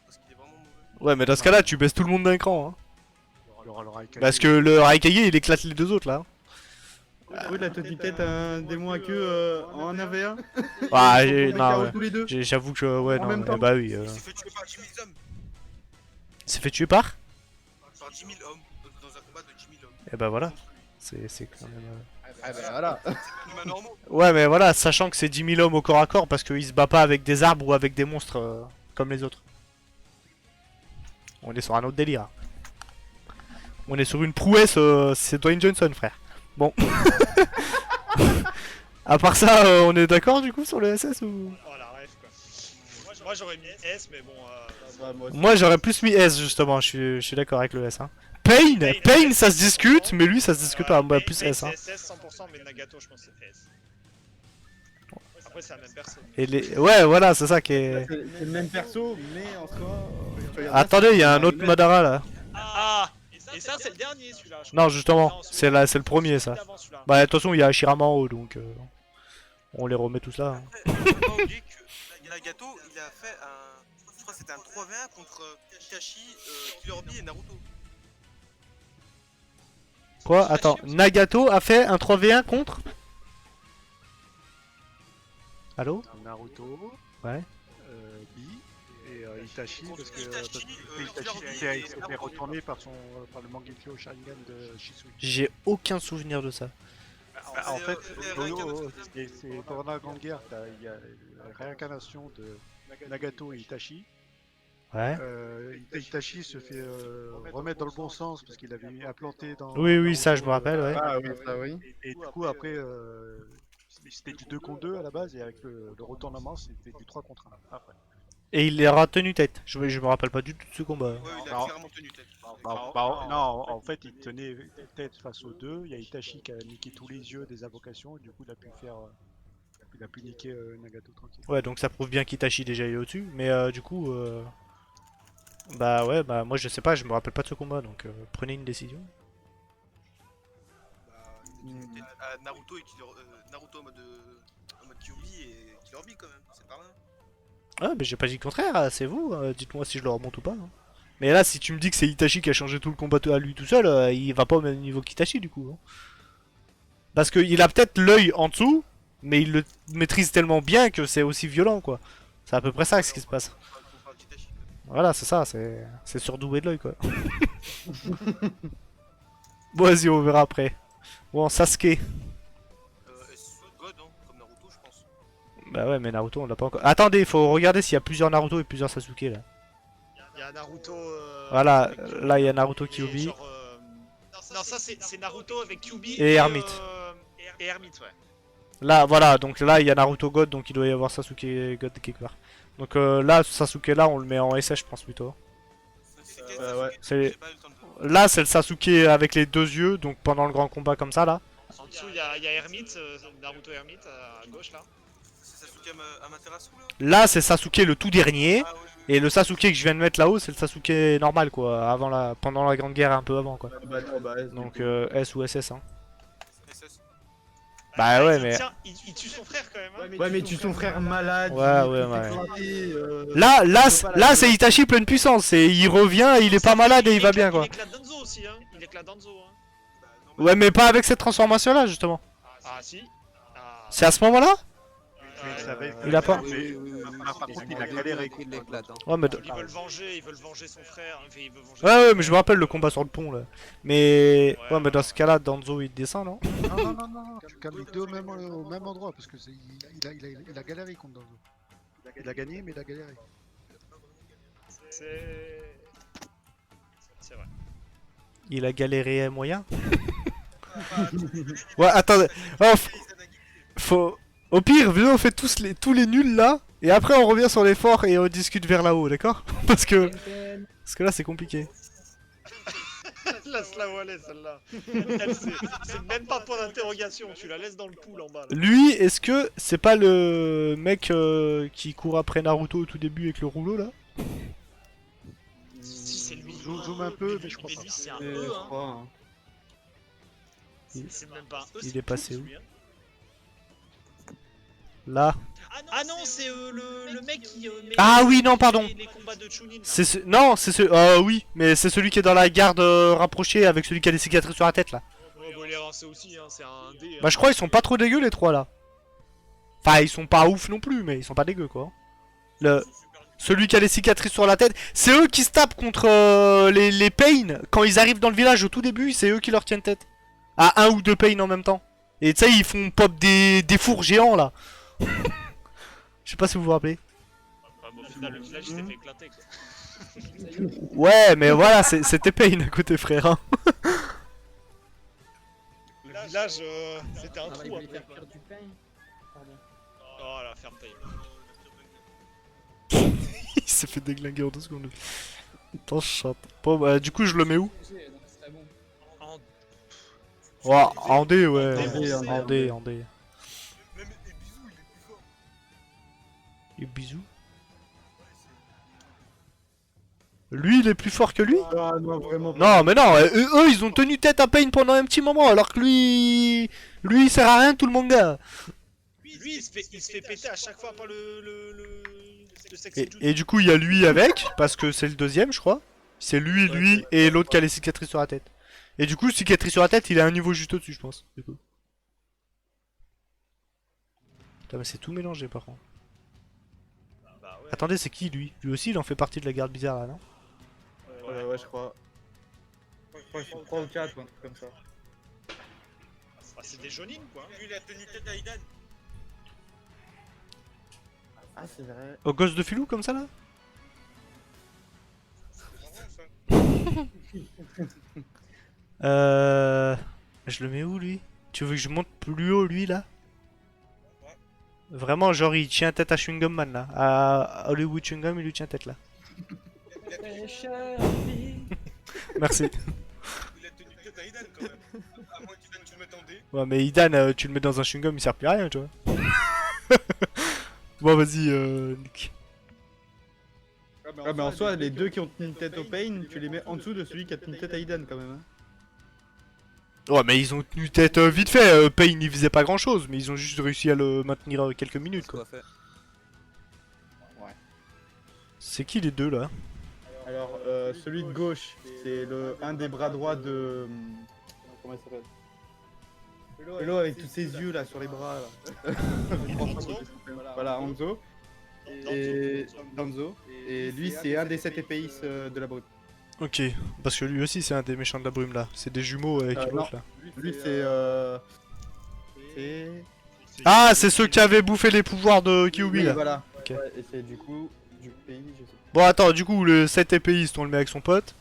[SPEAKER 4] Parce qu'il est vraiment mauvais.
[SPEAKER 1] Ouais, mais dans ce cas-là, tu baisses tout le monde d'un cran, hein.
[SPEAKER 5] Il y aura le Raikage.
[SPEAKER 1] Parce que le Raikage, il éclate les 2 autres, là.
[SPEAKER 3] Oui, la petite tête, un démon à queue en 1v1.
[SPEAKER 1] Ah,
[SPEAKER 3] Ils sont
[SPEAKER 1] non,
[SPEAKER 3] KO
[SPEAKER 1] ouais.
[SPEAKER 3] tous les deux.
[SPEAKER 1] J'avoue que, ouais,
[SPEAKER 3] En
[SPEAKER 1] non,
[SPEAKER 3] même
[SPEAKER 1] mais
[SPEAKER 3] temps.
[SPEAKER 1] bah oui.
[SPEAKER 4] Il s'est fait tuer par 10 000 hommes.
[SPEAKER 1] Il s'est fait tuer par?
[SPEAKER 4] Par 10 000 hommes. Dans un combat de 10 000 hommes.
[SPEAKER 1] Et bah voilà. C'est quand même...
[SPEAKER 3] Ah bah voilà.
[SPEAKER 4] C'est des humains normaux.
[SPEAKER 1] Ouais, mais voilà, sachant que c'est 10 000 hommes au corps à corps parce qu'il se bat pas avec des arbres ou avec des monstres comme les autres. On est sur un autre délire. On est sur une prouesse, c'est Dwayne Johnson, frère. Bon. À part ça, on est d'accord du coup sur le SS ou...
[SPEAKER 2] Oh la ref quoi. Moi j'aurais mis S mais bon.
[SPEAKER 1] Moi j'aurais plus mis S justement, je suis d'accord avec le S. Hein. Pain, ça se discute, mais lui ça se discute pas, bah, plus S. Hein.
[SPEAKER 2] C'est SS 100% mais Nagato je pense que c'est S. Après c'est la même personne.
[SPEAKER 1] Et les... Ouais, voilà, c'est ça qui est...
[SPEAKER 3] C'est le même perso, mais en soi.
[SPEAKER 1] Attendez, il y a un autre Madara là.
[SPEAKER 2] Ah et ça c'est le dernier celui-là. je
[SPEAKER 1] Non,
[SPEAKER 2] crois.
[SPEAKER 1] justement,
[SPEAKER 2] Non,
[SPEAKER 1] c'est le premier ça.
[SPEAKER 2] celui d'avant, celui-là.
[SPEAKER 1] Bah, de toute façon, il y a Hashirama en haut donc. On les remet tous là. Hein.
[SPEAKER 4] Après, faut pas oublier que Nagato il a fait un. Je crois que c'était un 3v1 contre Itachi, Killer Bee et Naruto.
[SPEAKER 1] Quoi? Attends, Nagato a fait un 3v1 contre? Allo?
[SPEAKER 5] Naruto,
[SPEAKER 1] Ouais.
[SPEAKER 5] Bi et Itachi parce que
[SPEAKER 4] Itachi,
[SPEAKER 5] Itachi s'est fait retourner par le Mangekyo Sharingan de Shisui.
[SPEAKER 1] J'ai aucun souvenir de ça.
[SPEAKER 5] En fait,
[SPEAKER 4] Raikage.
[SPEAKER 5] c'est pendant la Grande Guerre, il y a la réincarnation de Nagato et Itachi.
[SPEAKER 1] Ouais.
[SPEAKER 5] Itachi se fait remettre dans le bon sens parce qu'il avait implanté dans.
[SPEAKER 1] Oui, ça je me rappelle, ouais.
[SPEAKER 3] Ah oui, ça oui.
[SPEAKER 5] Et du coup, après, c'était du 2 contre 2 à la base, et avec le retournement, c'était du 3 contre 1 après.
[SPEAKER 1] Et il aura tenu tête. Je me rappelle pas du tout de ce combat.
[SPEAKER 4] Ouais, il a
[SPEAKER 5] Alors-
[SPEAKER 4] clairement tenu tête.
[SPEAKER 5] Non, en fait, il tenait tête face aux deux. Il y a Itachi qui a niqué tous les yeux des invocations, et du coup, il a pu faire. Il a pu niquer Nagato tranquille.
[SPEAKER 1] Ouais, donc ça prouve bien qu'Itachi déjà est au-dessus. Mais du coup. Bah ouais, bah moi je sais pas, je me rappelle pas de ce combat donc prenez une décision.
[SPEAKER 4] À Naruto et Naruto en mode Kyuubi et Kirby quand même, c'est pas rien.
[SPEAKER 1] Ah, mais j'ai pas dit le contraire, c'est vous, dites-moi si je le remonte ou pas. Hein. Mais là, si tu me dis que c'est Itachi qui a changé tout le combat à lui tout seul, il va pas au même niveau qu'Itachi du coup. Hein. Parce qu'il a peut-être l'œil en dessous, mais il le maîtrise tellement bien que c'est aussi violent quoi. C'est à peu près ça ce qui se passe.
[SPEAKER 4] On parle d'Itachi, quoi.
[SPEAKER 1] Voilà, c'est ça, c'est surdoué de l'œil quoi. Bon, vas-y, on verra après. Bon, Sasuke.
[SPEAKER 4] Et God, hein, comme Naruto, je pense.
[SPEAKER 1] Bah ouais, mais Naruto, on l'a pas encore. Attendez, il faut regarder s'il y a plusieurs Naruto et plusieurs Sasuke là.
[SPEAKER 2] Il y a Naruto.
[SPEAKER 1] Voilà,
[SPEAKER 2] avec,
[SPEAKER 1] là il y a Naruto
[SPEAKER 2] et
[SPEAKER 1] Kyuubi.
[SPEAKER 2] genre, non, ça c'est Naruto avec Kyuubi
[SPEAKER 1] Et Hermite.
[SPEAKER 2] Et Hermite, ouais.
[SPEAKER 1] Là, voilà, donc là il y a Naruto God, donc il doit y avoir Sasuke God quelque part. Donc là, Sasuke là, on le met en SS, je pense plutôt.
[SPEAKER 4] C'est quel
[SPEAKER 3] ouais.
[SPEAKER 4] Sasuke
[SPEAKER 1] C'est-
[SPEAKER 4] J'ai pas eu le temps de voir.
[SPEAKER 1] Là, c'est le Sasuke avec les deux yeux, donc pendant le grand combat comme ça là.
[SPEAKER 2] En dessous, il y a Hermite, Naruto Hermite à gauche là.
[SPEAKER 4] C'est Sasuke Amaterasu là
[SPEAKER 1] Là, c'est Sasuke le tout dernier.
[SPEAKER 4] Ah oui, oui.
[SPEAKER 1] Et le Sasuke que je viens de mettre là-haut, c'est le Sasuke normal quoi, pendant la grande guerre un peu avant quoi.
[SPEAKER 3] Bah, non, bah, S,
[SPEAKER 1] Donc
[SPEAKER 3] du coup.
[SPEAKER 1] S ou SS hein.
[SPEAKER 4] SS.
[SPEAKER 1] Bah ouais,
[SPEAKER 2] il,
[SPEAKER 1] mais-
[SPEAKER 2] tiens, il tue son frère quand même. Hein.
[SPEAKER 3] Ouais, mais tu ton frère malade.
[SPEAKER 1] Ouais,
[SPEAKER 3] il
[SPEAKER 1] ouais,
[SPEAKER 3] est
[SPEAKER 1] ouais.
[SPEAKER 3] éclaté,
[SPEAKER 1] Là,
[SPEAKER 3] pas la
[SPEAKER 1] là
[SPEAKER 3] gueule.
[SPEAKER 1] c'est Itachi pleine puissance, et il revient, il est pas malade et il va bien quoi.
[SPEAKER 2] Il éclate Danzo aussi, hein. Il éclate Danzo. Hein.
[SPEAKER 4] Bah, non,
[SPEAKER 1] Ouais, mais pas avec cette transformation là justement.
[SPEAKER 2] Ah si. Ah,
[SPEAKER 1] C'est à ce moment-là?
[SPEAKER 5] Mais ça va être-
[SPEAKER 1] Il a pas-
[SPEAKER 5] Par contre, il a galéré.
[SPEAKER 6] Il l'éclate.
[SPEAKER 1] Ouais, mais.
[SPEAKER 2] ils veulent venger son frère. Enfin, ils veulent venger
[SPEAKER 1] Ouais,
[SPEAKER 2] son
[SPEAKER 1] ouais,
[SPEAKER 2] frère.
[SPEAKER 1] mais je me rappelle le combat sur le pont là. Mais.
[SPEAKER 2] Ouais,
[SPEAKER 1] Ouais, mais dans ce cas là, Danzo il descend non?
[SPEAKER 5] Non, tu calmes les deux au même endroit parce que il a galéré contre Danzo. Il a gagné, mais il a galéré.
[SPEAKER 2] C'est vrai.
[SPEAKER 1] Il a galéré moyen? Ouais, attendez. Oh, faut. Au pire, venez, on fait tous les nuls là. Et après, on revient sur les forts et on discute vers là-haut, d'accord? Parce que là, c'est compliqué.
[SPEAKER 2] Laisse-la où elle est, celle-là. C'est même pas point d'interrogation, tu la laisses dans le pool en bas. Là.
[SPEAKER 1] Lui, est-ce que c'est pas le mec qui court après Naruto au tout début avec le rouleau là?
[SPEAKER 2] Si c'est lui.
[SPEAKER 5] Zoom un peu, mais je crois
[SPEAKER 2] Mais
[SPEAKER 5] pas.
[SPEAKER 2] lui, c'est un
[SPEAKER 3] Je
[SPEAKER 2] E, hein.
[SPEAKER 3] crois. Hein.
[SPEAKER 2] C'est même pas un E.
[SPEAKER 1] Il
[SPEAKER 2] c'est
[SPEAKER 1] est passé
[SPEAKER 2] tout,
[SPEAKER 1] où?
[SPEAKER 2] celui, hein.
[SPEAKER 1] Là.
[SPEAKER 2] Ah non, c'est le mec qui. met
[SPEAKER 1] Ah oui, non, pardon.
[SPEAKER 2] Les combats de Chunin. là.
[SPEAKER 1] Non, c'est ce. Oui, mais c'est celui qui est dans la garde rapprochée avec celui qui a des cicatrices sur la tête là.
[SPEAKER 2] Ouais, bon, il est lancé aussi, hein, c'est un D. Hein.
[SPEAKER 1] Bah, je crois ils sont pas trop dégueux les trois là. Enfin, ils sont pas ouf non plus, mais ils sont pas dégueux quoi. Celui qui a les cicatrices sur la tête, c'est eux qui se tapent contre les Pain quand ils arrivent dans le village au tout début, c'est eux qui leur tiennent tête. À un ou deux Pain en même temps. Et tu sais, ils font pop des fours géants là. Je sais pas si vous vous rappelez.
[SPEAKER 2] Ah, bon, au final, le village s'était fait éclater. Quoi.
[SPEAKER 1] Ouais, mais voilà, c'était Pain à côté frère. Hein.
[SPEAKER 2] Le village, c'était un
[SPEAKER 6] Ah,
[SPEAKER 2] trou
[SPEAKER 6] il
[SPEAKER 2] un
[SPEAKER 6] voulait
[SPEAKER 2] peu.
[SPEAKER 6] faire
[SPEAKER 2] Quoi.
[SPEAKER 6] cuire du pain. Pardon.
[SPEAKER 2] Oh la ferme taille.
[SPEAKER 1] Il s'est fait déglinguer en 2 secondes. Putain, chante. Bon, bah, du coup, je le mets où?
[SPEAKER 6] Excusez, donc c'est très bon.
[SPEAKER 2] En...
[SPEAKER 1] Ouais, en D, ouais.
[SPEAKER 2] Défoncé,
[SPEAKER 1] En D, en D.
[SPEAKER 4] Même et bisous, il est plus fort.
[SPEAKER 1] Et bisous. Lui, il est plus fort que lui?
[SPEAKER 3] Ah non, vraiment.
[SPEAKER 1] Non, mais non, eux, ils ont tenu tête à Pain pendant un petit moment, alors que lui, il sert à rien tout le manga.
[SPEAKER 2] Lui, il se fait péter à chaque fois par le sexy
[SPEAKER 1] Et du coup, il y a lui avec, parce que c'est le deuxième, je crois. C'est lui, et l'autre qui a les cicatrices sur la tête. Et du coup, cicatrices sur la tête, il est à un niveau juste au-dessus, je pense. Du coup. Putain, mais c'est tout mélangé par contre.
[SPEAKER 2] Bah ouais.
[SPEAKER 1] Attendez, c'est qui lui? Lui aussi, il en fait partie de la garde bizarre là, non?
[SPEAKER 3] Ouais, je crois. Je crois qu'ils sont 3 ou 4 ou un truc comme ça.
[SPEAKER 2] Ah, c'est des Jonin quoi.
[SPEAKER 4] Lui, il a tenu tête à Idan.
[SPEAKER 3] Ah, c'est vrai.
[SPEAKER 1] Au gosse de filou comme ça là? Je le mets où lui? Tu veux que je monte plus haut lui là? Vraiment, genre il tient tête à Chewing Gum Man là. À Hollywood Chewing Gum, il lui tient tête là. Merci.
[SPEAKER 4] Il a tenu tête à Idan quand même. À moins qu'Idan tu le mettes en D.
[SPEAKER 1] Ouais, mais Idan, tu le mets dans un chewing gum, il sert plus à rien, tu vois. Bon, vas-y, Nick.
[SPEAKER 3] Ouais, mais en soi, les deux qui ont tenu une tête au Pain, tu les mets en dessous de celui qui a tenu tête à Idan quand même. Hein.
[SPEAKER 1] Ouais, mais ils ont tenu tête vite fait. Pain, il faisait pas grand chose, mais ils ont juste réussi à le maintenir quelques minutes, quoi. C'est qui les deux là?
[SPEAKER 3] Alors, celui de gauche, c'est un des bras droits de. Comment il s'appelle? Hello avec tous ses yeux là sur les bras là.
[SPEAKER 2] Hanzo.
[SPEAKER 3] Voilà, Hanzo. Et Danzo. Et lui, c'est un des 7 épéistes de la brute.
[SPEAKER 1] Ok, parce que lui aussi c'est un des méchants de la brume là. C'est des jumeaux avec l'autre là.
[SPEAKER 3] Lui, c'est.
[SPEAKER 1] Ah, c'est ceux qui avaient bouffé les pouvoirs de Kyuubi
[SPEAKER 3] Oui,
[SPEAKER 1] là.
[SPEAKER 3] voilà.
[SPEAKER 1] Ok.
[SPEAKER 3] Ouais, et c'est du coup du pays, je sais
[SPEAKER 1] Bon, attends, du coup, le 7 épéiste, on le met avec son pote.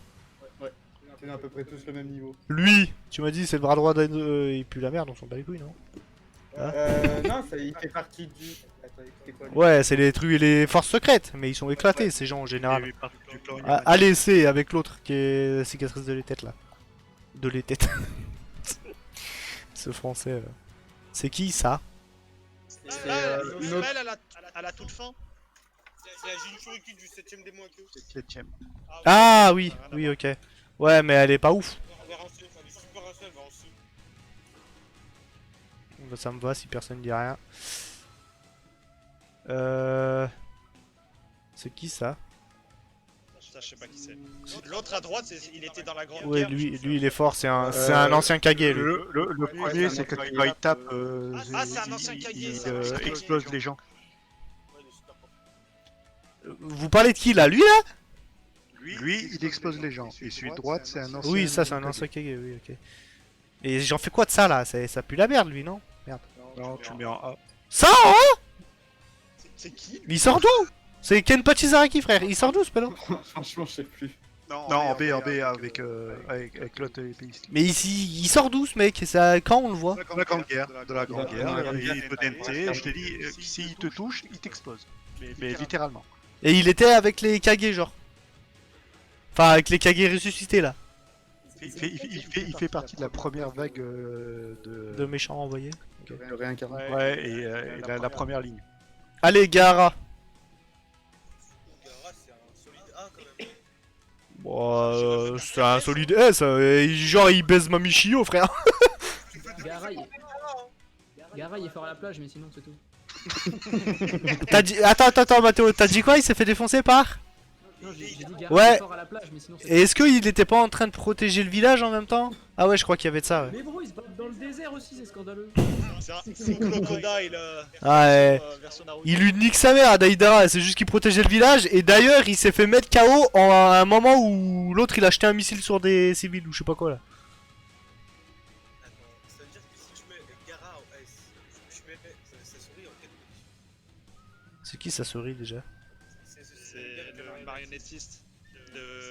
[SPEAKER 3] pas. C'est à peu près tous le même niveau.
[SPEAKER 1] Lui, tu m'as dit, c'est le bras droit il pue la merde, on s'en bat les couilles, non?
[SPEAKER 3] Non, il fait partie du. Attends, c'était quoi lui
[SPEAKER 1] Ouais, c'est les trucs, les forces secrètes, mais ils sont éclatés ces gens en général.
[SPEAKER 5] Il est parti du clan
[SPEAKER 1] Ah, allez, c'est avec l'autre qui est la cicatrice de les têtes là. De les têtes. Ce français. C'est qui ça?
[SPEAKER 3] C'est,
[SPEAKER 2] Une
[SPEAKER 3] une autre-
[SPEAKER 2] à la toute fin.
[SPEAKER 4] C'est la Jinchuriki du 7ème démon avec eux.
[SPEAKER 5] 7ème.
[SPEAKER 1] Ah oui, oui, ok. Ouais, mais elle est pas ouf.
[SPEAKER 4] Elle est rincée, elle est super rincée, elle va rincée.
[SPEAKER 1] Bah, ça me va si personne dit rien. C'est qui ça?
[SPEAKER 2] Ça, je sais pas qui c'est. L'autre à droite, il était dans la grande
[SPEAKER 1] Ouais,
[SPEAKER 2] guerre.
[SPEAKER 1] lui il est fort, c'est un ancien Kage lui.
[SPEAKER 5] Le premier, c'est que quand il tape,
[SPEAKER 2] c'est un ancien Kage,
[SPEAKER 5] il
[SPEAKER 2] c'est un ancien Kage.
[SPEAKER 5] explose les gens.
[SPEAKER 4] Ouais, il est super fort.
[SPEAKER 1] Vous parlez de qui là? Lui là?
[SPEAKER 5] Lui, il explose les gens. Et celui de droite, c'est un ancien.
[SPEAKER 1] Oui, ça c'est un ancien Kage, oui, ok. Et j'en fais quoi de ça là? Ça pue la merde lui, non? Merde.
[SPEAKER 5] Non, tu mets en A.
[SPEAKER 1] Ça hein?
[SPEAKER 2] C'est qui?
[SPEAKER 1] Il sort d'où? C'est Kenpachi Zaraki frère, il sort d'où ce pélo?
[SPEAKER 3] Franchement, je sais plus.
[SPEAKER 5] Non, en B avec l'autre épéiste.
[SPEAKER 1] Mais ici, il sort d'où ce mec? Ça, quand on le voit?
[SPEAKER 5] De la grande guerre, de la grande guerre.
[SPEAKER 3] Grande
[SPEAKER 5] Il
[SPEAKER 3] guerre.
[SPEAKER 5] peut t'entrer, je te dis, s'il te touche, il t'explose. Mais littéralement.
[SPEAKER 1] Et il était avec les Kage genre. Enfin avec les Kage ressuscités là.
[SPEAKER 5] Il fait partie de la première vague de...
[SPEAKER 1] De méchants envoyés.
[SPEAKER 3] Le réincarné.
[SPEAKER 5] Ouais, et la première ligne.
[SPEAKER 1] Allez Gaara.
[SPEAKER 4] Gaara, c'est un solide A quand même.
[SPEAKER 1] Bon, c'est un solide S, genre il baise Mamichio frère.
[SPEAKER 6] Gara il est fort à la plage, mais sinon c'est tout.
[SPEAKER 1] T'as dit... Attends Mathéo, t'as dit quoi? Il s'est fait défoncer par?
[SPEAKER 6] Non, j'ai dit Gara
[SPEAKER 1] Ouais.
[SPEAKER 6] il est fort à la plage, mais sinon c'est
[SPEAKER 1] Et est-ce qu'il était pas en train de protéger le village en même temps? Ah ouais, je crois qu'il y avait de ça, ouais.
[SPEAKER 6] Mais bro, ils se battent dans le désert aussi, c'est scandaleux.
[SPEAKER 2] C'est un crocodile
[SPEAKER 1] Ah ouais.
[SPEAKER 2] version Naruto.
[SPEAKER 1] Il lui nique sa mère à Daidara, c'est juste qu'il protégeait le village, et d'ailleurs il s'est fait mettre KO à un moment où l'autre il a acheté un missile sur des civils ou je sais pas quoi là.
[SPEAKER 4] Attends, ça veut dire que si je mets Gaara en S, je mets sa souris en quelle position?
[SPEAKER 1] C'est qui sa souris déjà?
[SPEAKER 2] C'est le marionnettiste.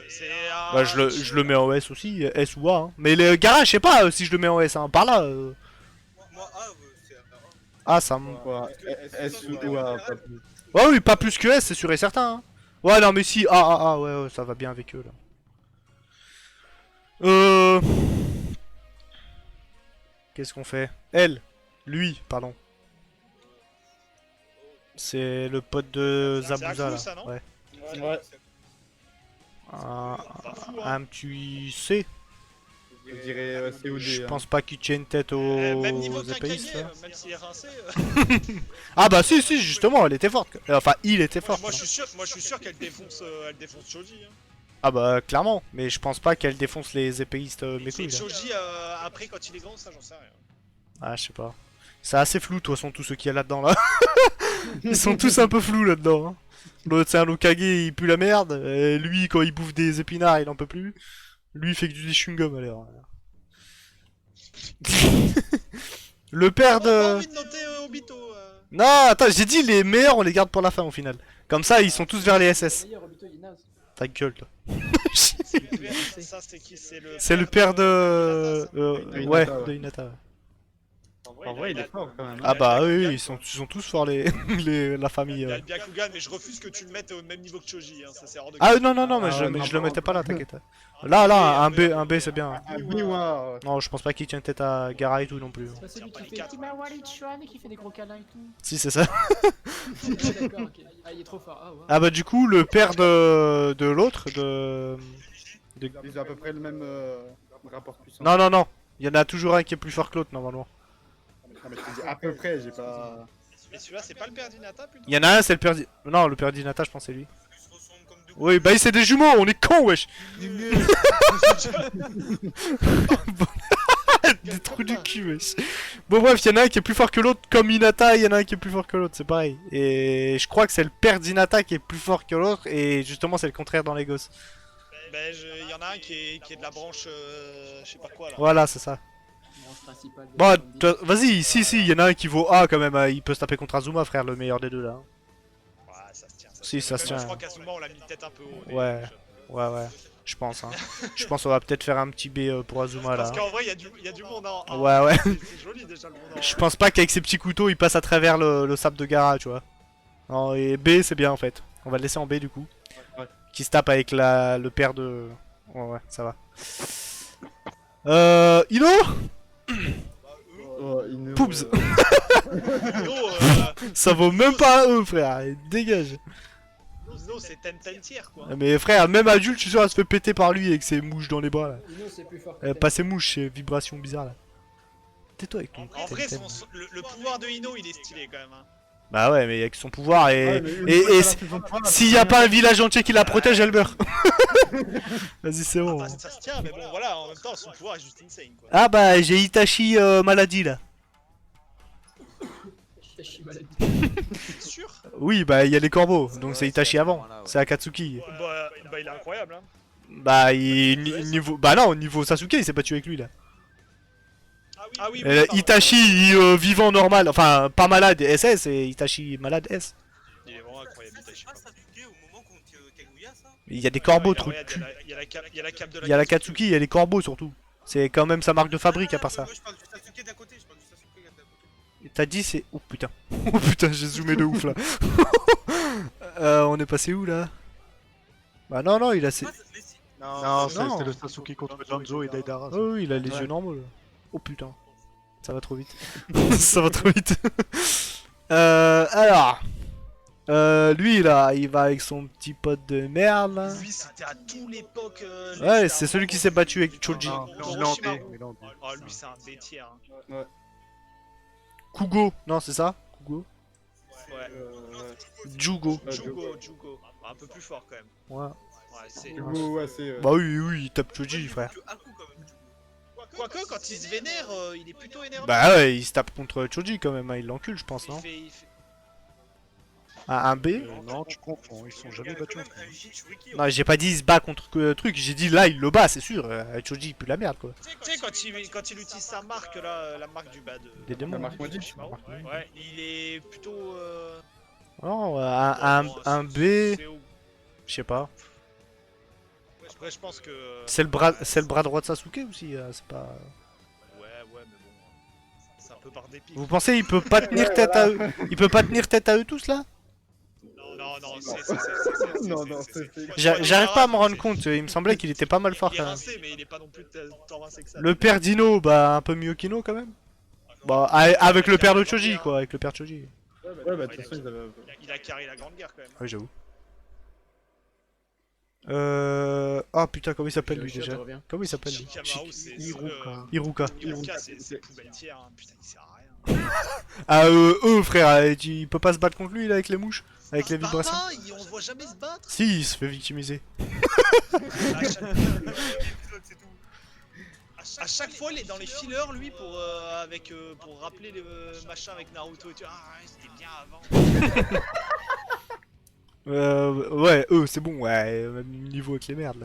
[SPEAKER 2] C'est un...
[SPEAKER 1] Bah je le mets en S aussi, S ou A hein. Mais le Gara je sais pas si je le mets en S hein, par là.
[SPEAKER 4] Moi A, c'est A.
[SPEAKER 1] Ah ça me...
[SPEAKER 3] Quoi, S ou A, pas plus.
[SPEAKER 1] Ouais oui, pas plus que S, c'est sûr et certain hein. Ouais non mais si, ouais, ça va bien avec eux là. Qu'est-ce qu'on fait? Elle, lui, pardon. C'est le pote de
[SPEAKER 2] C'est
[SPEAKER 1] Zabuza
[SPEAKER 2] Aku,
[SPEAKER 1] là.
[SPEAKER 2] ça, non
[SPEAKER 1] Ouais.
[SPEAKER 3] Ouais.
[SPEAKER 1] Un petit C.
[SPEAKER 3] Je dirais COD.
[SPEAKER 1] Je
[SPEAKER 3] hein.
[SPEAKER 1] pense pas qu'il tienne tête aux
[SPEAKER 2] Même niveau qu'un
[SPEAKER 1] épéistes
[SPEAKER 2] Kage,
[SPEAKER 1] là.
[SPEAKER 2] même s'il est rincé.
[SPEAKER 1] Ah bah si justement elle était forte. Enfin il était fort.
[SPEAKER 2] Moi je suis sûr qu'elle défonce Choji. Hein.
[SPEAKER 1] Ah bah clairement. Mais je pense pas qu'elle défonce les épéistes mes couilles là.
[SPEAKER 2] Choji après quand il est grand, ça j'en sais rien.
[SPEAKER 1] Ah je sais pas. C'est assez flou de toute façon tous ceux qu'il y a là-dedans là. Ils sont tous un peu flous là-dedans. Hein. L'autre c'est un Okage, il pue la merde. Et lui quand il bouffe des épinards il en peut plus. Lui il fait que du chewing-gum alors. Le père
[SPEAKER 2] J'ai pas
[SPEAKER 1] de...
[SPEAKER 2] envie de noter Obito.
[SPEAKER 1] Non attends j'ai dit les meilleurs on les garde pour la fin au final. Comme ça ils sont tous vers les SS.
[SPEAKER 6] D'ailleurs, Obito il est naze.
[SPEAKER 1] Ta gueule toi.
[SPEAKER 2] Ça c'est qui?
[SPEAKER 1] C'est le père de...
[SPEAKER 3] Hinata,
[SPEAKER 1] ouais,
[SPEAKER 3] ouais.
[SPEAKER 1] de Hinata. Ouais.
[SPEAKER 3] En vrai, il est fort quand même.
[SPEAKER 1] Ah bah oui, ils sont tous forts la
[SPEAKER 2] Il
[SPEAKER 1] famille.
[SPEAKER 2] y a le Byakugan, mais je refuse que tu le mettes au même niveau que Choji. Hein. Ça c'est hors de
[SPEAKER 1] Ah non, mais
[SPEAKER 3] Ah,
[SPEAKER 1] je,
[SPEAKER 3] ouais,
[SPEAKER 1] mais
[SPEAKER 3] non,
[SPEAKER 1] je le
[SPEAKER 3] par
[SPEAKER 1] mettais pas là,
[SPEAKER 3] contre.
[SPEAKER 1] t'inquiète. Là, un B c'est bien.
[SPEAKER 3] Un B ou un A.
[SPEAKER 1] Non, je pense pas qu'il tienne tête à Gaara et tout non plus.
[SPEAKER 6] C'est pas celui qui fait Kimawari Chuan et qui fait des gros câlins et tout.
[SPEAKER 1] Si, c'est ça.
[SPEAKER 6] Ouais, d'accord, ok. Ah, il est trop fort. Ah, ouais.
[SPEAKER 1] Ah bah du coup, le père de l'autre, de...
[SPEAKER 3] Ils ont à peu près le même rapport puissance.
[SPEAKER 1] Non. Il y en a toujours un qui est plus fort que l'autre normalement.
[SPEAKER 3] Non, mais je te dis à peu près, j'ai pas.
[SPEAKER 2] Mais celui-là c'est pas le père d'Hinata putain.
[SPEAKER 1] Il y en a un, c'est le père... Non, le père d'Hinata, je pense c'est lui.
[SPEAKER 4] Il se ressemble
[SPEAKER 1] Oui, bah c'est des jumeaux, on est cons, wesh. Des trous du cul, wesh. Bon bref, y'en a un qui est plus fort que l'autre, comme Hinata, y'en a un qui est plus fort que l'autre, c'est pareil. Et je crois que c'est le père d'Hinata qui est plus fort que l'autre, et justement c'est le contraire dans les gosses.
[SPEAKER 2] Ben, il y en a un qui est de la branche, je sais pas quoi là.
[SPEAKER 1] Voilà, c'est ça.
[SPEAKER 6] Branche principale de
[SPEAKER 1] Bon,
[SPEAKER 6] Sandy.
[SPEAKER 1] vas-y, si, y'en a un qui vaut A quand même, il peut se taper contre Azuma, frère, le meilleur des deux là.
[SPEAKER 2] Ouais, ça se tient.
[SPEAKER 1] Si, ça se
[SPEAKER 2] Même,
[SPEAKER 1] tient.
[SPEAKER 2] Je crois qu'Azuma on l'a mis peut-être un peu haut. mais
[SPEAKER 1] Ouais. Ouais, je pense, hein. Je pense qu'on va peut-être faire un petit B pour Azuma là.
[SPEAKER 2] Parce qu'en vrai, il y a du monde en.
[SPEAKER 1] Ouais, ouais.
[SPEAKER 2] C'est joli déjà le monde en.
[SPEAKER 1] Je pense pas qu'avec ses petits couteaux il passe à travers le sable de Gaara, tu vois. Non, et B c'est bien en fait. On va le laisser en B du coup.
[SPEAKER 3] Ouais.
[SPEAKER 1] Qui se tape avec le père de. Ouais, ça va. Ino
[SPEAKER 3] Oh, Ino,
[SPEAKER 1] Poubs.
[SPEAKER 2] Ino,
[SPEAKER 1] Ça vaut même pas un E, frère. Dégage.
[SPEAKER 2] Ino, c'est ten tier quoi.
[SPEAKER 1] Mais frère, même adulte, je suis sûr, elle se fait péter par lui avec ses mouches dans les bras là.
[SPEAKER 6] Ino, c'est plus fort que
[SPEAKER 1] Pas ses mouches, ses vibrations bizarres là. Tais-toi avec ton.
[SPEAKER 2] En vrai,
[SPEAKER 1] Ten.
[SPEAKER 2] le pouvoir de Ino il est stylé quand même. Hein.
[SPEAKER 1] Bah ouais, mais avec son pouvoir et.
[SPEAKER 3] Ouais, mais une
[SPEAKER 1] et-
[SPEAKER 3] fois
[SPEAKER 1] et
[SPEAKER 3] qu'elle a
[SPEAKER 1] si-
[SPEAKER 3] fait son pouvoir,
[SPEAKER 1] S'il y
[SPEAKER 3] elle
[SPEAKER 1] a
[SPEAKER 3] peut
[SPEAKER 1] pas un
[SPEAKER 3] rien
[SPEAKER 1] village entier qui la protège, elle meurt. Vas-y, c'est bon.
[SPEAKER 2] Bah, ça se tient, mais bon voilà, en même temps son pouvoir est juste insane quoi.
[SPEAKER 1] Ah bah j'ai Itachi maladie là.
[SPEAKER 6] Itachi maladie.
[SPEAKER 2] C'est sûr.
[SPEAKER 1] Oui bah il y a les corbeaux, donc c'est Itachi avant. C'est Akatsuki.
[SPEAKER 2] Bah il est incroyable hein.
[SPEAKER 1] Bah niveau. Bah non, au niveau Sasuke il s'est battu avec lui là.
[SPEAKER 2] Ah oui, pardon.
[SPEAKER 1] Itachi vivant normal, enfin pas malade SS et Itachi malade S.
[SPEAKER 2] Il est vraiment incroyable Itachi.
[SPEAKER 4] Ah, Sasuke au moment contre Kaguya, ça?
[SPEAKER 1] Il y a des corbeaux,
[SPEAKER 2] Ouais,
[SPEAKER 1] trou de
[SPEAKER 2] regarde,
[SPEAKER 1] cul.
[SPEAKER 2] il y a la cape de la
[SPEAKER 1] Il y a la Katsuki, il y a les corbeaux surtout. C'est quand même sa marque de fabrique à part ça.
[SPEAKER 4] Moi, je parle du Sasuke d'à côté, je parle du Sasuke d'à côté.
[SPEAKER 1] T'as dit c'est. Oh putain. Oh putain, j'ai zoomé de ouf là. On est passé où là? Bah non, il a ses.
[SPEAKER 4] Ah, mais si.
[SPEAKER 5] Non,
[SPEAKER 1] non.
[SPEAKER 5] c'était le Sasuke contre Danzo et Daidara. ça.
[SPEAKER 1] Oh oui, il a les
[SPEAKER 3] Ouais.
[SPEAKER 1] yeux normaux là. Oh putain. Ça va trop vite. Ça va trop vite. Alors. Lui là, il va avec son petit pote de merde là.
[SPEAKER 2] Lui c'était à tous l'époque.
[SPEAKER 1] Ouais, c'est celui qui s'est battu avec Choji.
[SPEAKER 5] Non,
[SPEAKER 2] Orochimaru.
[SPEAKER 5] Milandé, Milandé.
[SPEAKER 2] Oh lui c'est un détier. Hein.
[SPEAKER 1] Kugo, non c'est ça? Kugo?
[SPEAKER 2] Ouais.
[SPEAKER 1] Jugo.
[SPEAKER 2] Jugo. Un peu plus fort quand même.
[SPEAKER 1] Ouais.
[SPEAKER 2] Ouais, c'est.
[SPEAKER 3] Ouais, c'est.
[SPEAKER 1] Bah oui, il tape Choji frère.
[SPEAKER 4] Que Haku, quand même, du coup.
[SPEAKER 2] Quoique quand il se vénère, il est plutôt énervé.
[SPEAKER 1] Bah ouais, il se tape contre Choji quand même, hein, il l'encule je pense, non?
[SPEAKER 2] il fait...
[SPEAKER 1] Un B?
[SPEAKER 5] Non, tu confonds, ils sont
[SPEAKER 4] Il y
[SPEAKER 5] jamais
[SPEAKER 4] a quand
[SPEAKER 5] battus.
[SPEAKER 4] même un Jinchuriki.
[SPEAKER 1] Non, j'ai pas dit il se bat contre truc, j'ai dit là il le bat, c'est sûr. Choji il pue la merde quoi.
[SPEAKER 2] Tu sais quand il utilise sa marque là, la marque du bas de...
[SPEAKER 1] Des démons.
[SPEAKER 3] La marque maudite.
[SPEAKER 2] Orochimaru, ouais, il est plutôt...
[SPEAKER 1] Non, un B, je
[SPEAKER 2] c'est au-
[SPEAKER 1] sais pas.
[SPEAKER 2] Après je pense que...
[SPEAKER 1] C'est le bras droit de Sasuke aussi, c'est pas.
[SPEAKER 2] Ouais, mais bon... C'est un peu par dépit.
[SPEAKER 1] Vous pensez il peut pas tenir tête à eux? Il peut pas tenir tête à eux tous là?
[SPEAKER 2] Non,
[SPEAKER 3] Non,
[SPEAKER 2] c'est...
[SPEAKER 1] J'arrive pas à me rendre compte, il me semblait qu'il était pas mal fort
[SPEAKER 2] Il est
[SPEAKER 1] quand même.
[SPEAKER 2] rincé, mais il est pas non plus tant rincé que ça.
[SPEAKER 1] Le père d'Ino, bah un peu mieux qu'Ino quand même. Bah avec le père de Choji quoi, avec le père de Choji.
[SPEAKER 3] Ouais, bah de toute façon, ils avaient.
[SPEAKER 2] Il a carré la grande guerre quand même.
[SPEAKER 1] Ouais j'avoue. Ah putain comment il s'appelle lui déjà? Comment il s'appelle lui?
[SPEAKER 2] Shikamaru, c'est...
[SPEAKER 1] Iruka.
[SPEAKER 2] Iruka, c'est poubelle tiers, hein. Putain, il sert à rien.
[SPEAKER 1] Ah frère, il peut pas se battre contre lui là avec les mouches, avec les vibrations.
[SPEAKER 2] On le voit jamais se battre.
[SPEAKER 1] Si, il se fait victimiser.
[SPEAKER 2] À chaque fois, il est dans les fillers, lui, pour rappeler le machin avec Naruto et tout. Ah, ouais, c'était bien avant.
[SPEAKER 1] Ouais, c'est bon, ouais, même niveau avec les merdes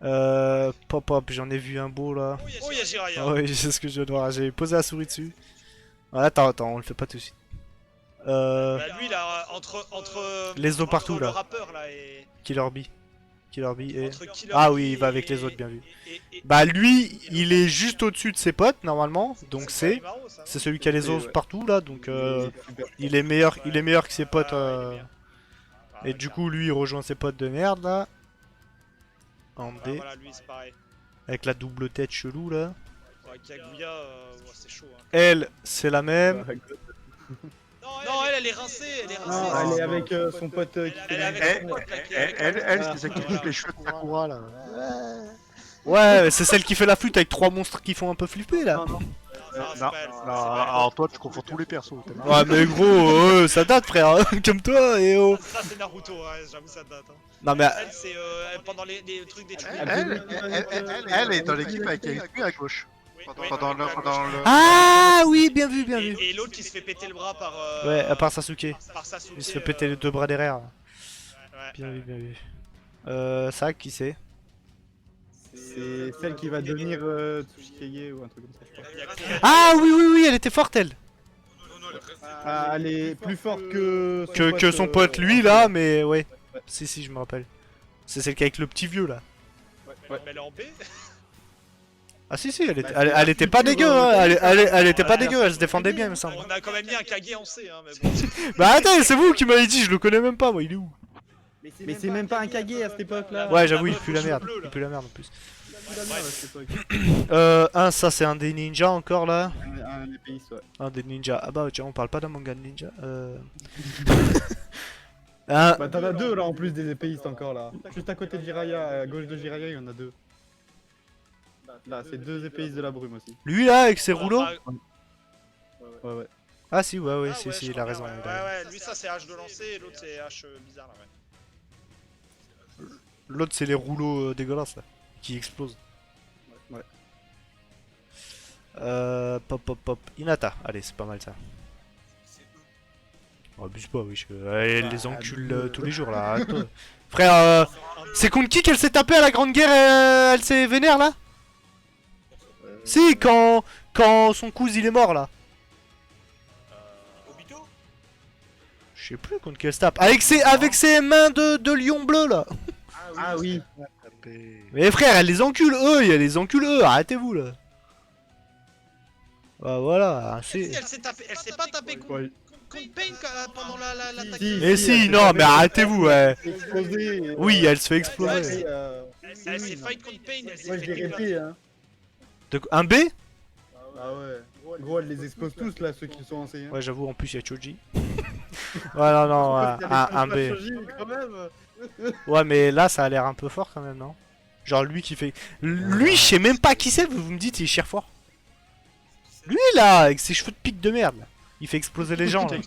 [SPEAKER 1] là. Pop, j'en ai vu un beau là.
[SPEAKER 2] Oh, y'a Jiraiya.
[SPEAKER 1] Ouais, c'est ce que je viens de voir, j'ai posé la souris dessus. Ouais, attends, on le fait pas tout de suite.
[SPEAKER 2] Bah, lui, là, entre
[SPEAKER 1] Les os partout,
[SPEAKER 2] le
[SPEAKER 1] là.
[SPEAKER 2] rappeur, là, et...
[SPEAKER 1] Killer B et...
[SPEAKER 2] entre Killer
[SPEAKER 1] Ah
[SPEAKER 2] Bee
[SPEAKER 1] oui, il va avec
[SPEAKER 2] et-
[SPEAKER 1] les autres, bien vu.
[SPEAKER 2] et-
[SPEAKER 1] Bah lui, il est juste au-dessus de ses potes normalement, donc c'est...
[SPEAKER 2] Kalimaru, ça.
[SPEAKER 1] C'est celui qui a les os
[SPEAKER 3] Ouais.
[SPEAKER 1] partout là, donc
[SPEAKER 3] Super.
[SPEAKER 1] il est meilleur que ses potes.
[SPEAKER 2] Ouais, il est bien. Ah,
[SPEAKER 1] Et du coup, lui, il rejoint ses potes de merde là. En
[SPEAKER 2] clairement.
[SPEAKER 1] D,
[SPEAKER 2] Voilà, lui, c'est pareil.
[SPEAKER 1] avec la double tête chelou là.
[SPEAKER 2] Ouais, Kaguya, ouais, c'est chaud. Hein.
[SPEAKER 1] Elle, c'est la même.
[SPEAKER 2] Non, elle est rincée, elle est rincée.
[SPEAKER 3] Ah, elle est avec son pote qui
[SPEAKER 2] Elle est avec son pote, là, qui est avec la
[SPEAKER 5] Elle,
[SPEAKER 2] coupe.
[SPEAKER 5] c'est celle qui coupe les cheveux de Sakura là.
[SPEAKER 1] Ouais, c'est celle qui fait la flûte avec trois monstres qui font un peu flipper là.
[SPEAKER 2] Non, c'est
[SPEAKER 5] Non,
[SPEAKER 2] pas elle.
[SPEAKER 5] non,
[SPEAKER 2] c'est pas elle.
[SPEAKER 5] alors toi tu confonds tous les persos. tellement.
[SPEAKER 1] Ouais, mais gros, ça date, frère. Comme toi, et oh.
[SPEAKER 2] Ça, c'est Naruto, ouais, j'avoue, ça date. Hein.
[SPEAKER 1] Non, mais.
[SPEAKER 2] Elle, c'est pendant les trucs des trucs.
[SPEAKER 5] Elle est dans l'équipe avec lui à gauche. Pendant le.
[SPEAKER 1] Ah oui, bien vu, bien vu.
[SPEAKER 2] Et l'autre qui se fait péter le bras par.
[SPEAKER 1] Ouais, à part Sasuke.
[SPEAKER 2] Par Sasuke.
[SPEAKER 1] Il se fait péter les 2 bras derrière.
[SPEAKER 2] Ouais.
[SPEAKER 1] Bien vu, bien vu. Ça, qui c'est?
[SPEAKER 3] C'est celle qui va devenir Tsuchikage ou un truc comme ça, je crois.
[SPEAKER 2] Il y a que-
[SPEAKER 1] Ah oui, oui, oui, elle était forte, elle.
[SPEAKER 3] Ah, elle est plus forte que
[SPEAKER 1] Que son pote, lui, là, mais ouais. Si, si, je me rappelle. C'est celle qui est avec le petit vieux, là.
[SPEAKER 2] Mais elle est en B.
[SPEAKER 1] Ah si, si, elle était pas dégueu, hein. Elle était pas dégueu, elle se défendait bien, il me semble.
[SPEAKER 2] On a quand même mis un Kage en C, hein, mais bon.
[SPEAKER 1] Bah attends, c'est vous qui m'avez dit, je le connais même pas, moi, il est où?
[SPEAKER 3] Mais c'est même pas un Kage à cette époque-là.
[SPEAKER 1] Ouais, j'avoue, il
[SPEAKER 2] meuf
[SPEAKER 1] pue
[SPEAKER 2] aux
[SPEAKER 1] la
[SPEAKER 2] cheveux
[SPEAKER 1] merde.
[SPEAKER 2] bleus, là.
[SPEAKER 1] Il pue la merde en plus.
[SPEAKER 3] La merde, à cette époque.
[SPEAKER 1] Ça c'est un des ninjas encore là.
[SPEAKER 3] Un épéiste, ouais.
[SPEAKER 1] Un des ninjas. Ah bah tiens, on parle pas d'un manga de ninja.
[SPEAKER 3] Bah t'en as deux là en plus des épéistes encore là. Juste à côté de Jiraiya, à gauche de Jiraiya, il y en a deux. Là, c'est deux épéistes de la brume aussi.
[SPEAKER 1] Lui là, avec ses rouleaux.
[SPEAKER 2] Enfin,
[SPEAKER 3] Ouais, ouais.
[SPEAKER 1] Ah si, ouais, ouais,
[SPEAKER 2] ah
[SPEAKER 1] si,
[SPEAKER 2] ouais,
[SPEAKER 1] si,
[SPEAKER 2] je
[SPEAKER 1] il a
[SPEAKER 2] crois
[SPEAKER 1] raison.
[SPEAKER 2] bien,
[SPEAKER 1] il a
[SPEAKER 2] ouais,
[SPEAKER 1] raison.
[SPEAKER 2] ouais, lui ça c'est H de lancer et l'autre c'est H bizarre là, ouais.
[SPEAKER 1] L'autre c'est les rouleaux dégueulasses là, qui explosent.
[SPEAKER 3] Ouais.
[SPEAKER 1] Pop, pop, pop. Hinata, allez, c'est pas mal ça.
[SPEAKER 4] C'est eux.
[SPEAKER 1] Oh, abuse pas, oui. Elle les encule tous les jours là. Arrête-toi. Frère, c'est contre qui qu'elle s'est tapée à la Grande Guerre et elle s'est vénère là? Si, quand son cousin il est mort là.
[SPEAKER 4] Obito.
[SPEAKER 1] Je sais plus contre qui elle se tape. Avec ses mains de lion bleu là.
[SPEAKER 3] Ah oui.
[SPEAKER 1] Mais frère, elle les encule eux, elle les encule eux. Arrêtez-vous là. Bah voilà,
[SPEAKER 2] Si,
[SPEAKER 1] c'est.
[SPEAKER 2] elle s'est pas tapée contre
[SPEAKER 3] Ouais.
[SPEAKER 2] Pain pendant l'attaque.
[SPEAKER 3] Si,
[SPEAKER 1] Mais
[SPEAKER 3] si,
[SPEAKER 1] si,
[SPEAKER 3] elle
[SPEAKER 1] non,
[SPEAKER 3] s'est
[SPEAKER 1] mais arrêtez-vous, ouais.
[SPEAKER 3] Explosé.
[SPEAKER 1] Oui, elle se fait exploser.
[SPEAKER 2] Elle s'est fight contre Pain, elle s'est
[SPEAKER 3] Moi je
[SPEAKER 2] fait
[SPEAKER 3] dirais
[SPEAKER 2] éclater.
[SPEAKER 3] P, hein.
[SPEAKER 1] Un B?
[SPEAKER 3] Ah ouais. Gros, elle les explose tous là, ceux qui sont en C. Hein.
[SPEAKER 1] Ouais, j'avoue, en plus il y a Choji. Ouais, non, non, un B.
[SPEAKER 3] Quand même.
[SPEAKER 1] Ouais, mais là ça a l'air un peu fort quand même, non? Genre lui qui fait. Lui, je sais même pas qui c'est, vous me dites, il est cher fort. Lui là, avec ses cheveux de pique de merde, là. Il fait exploser les gens là.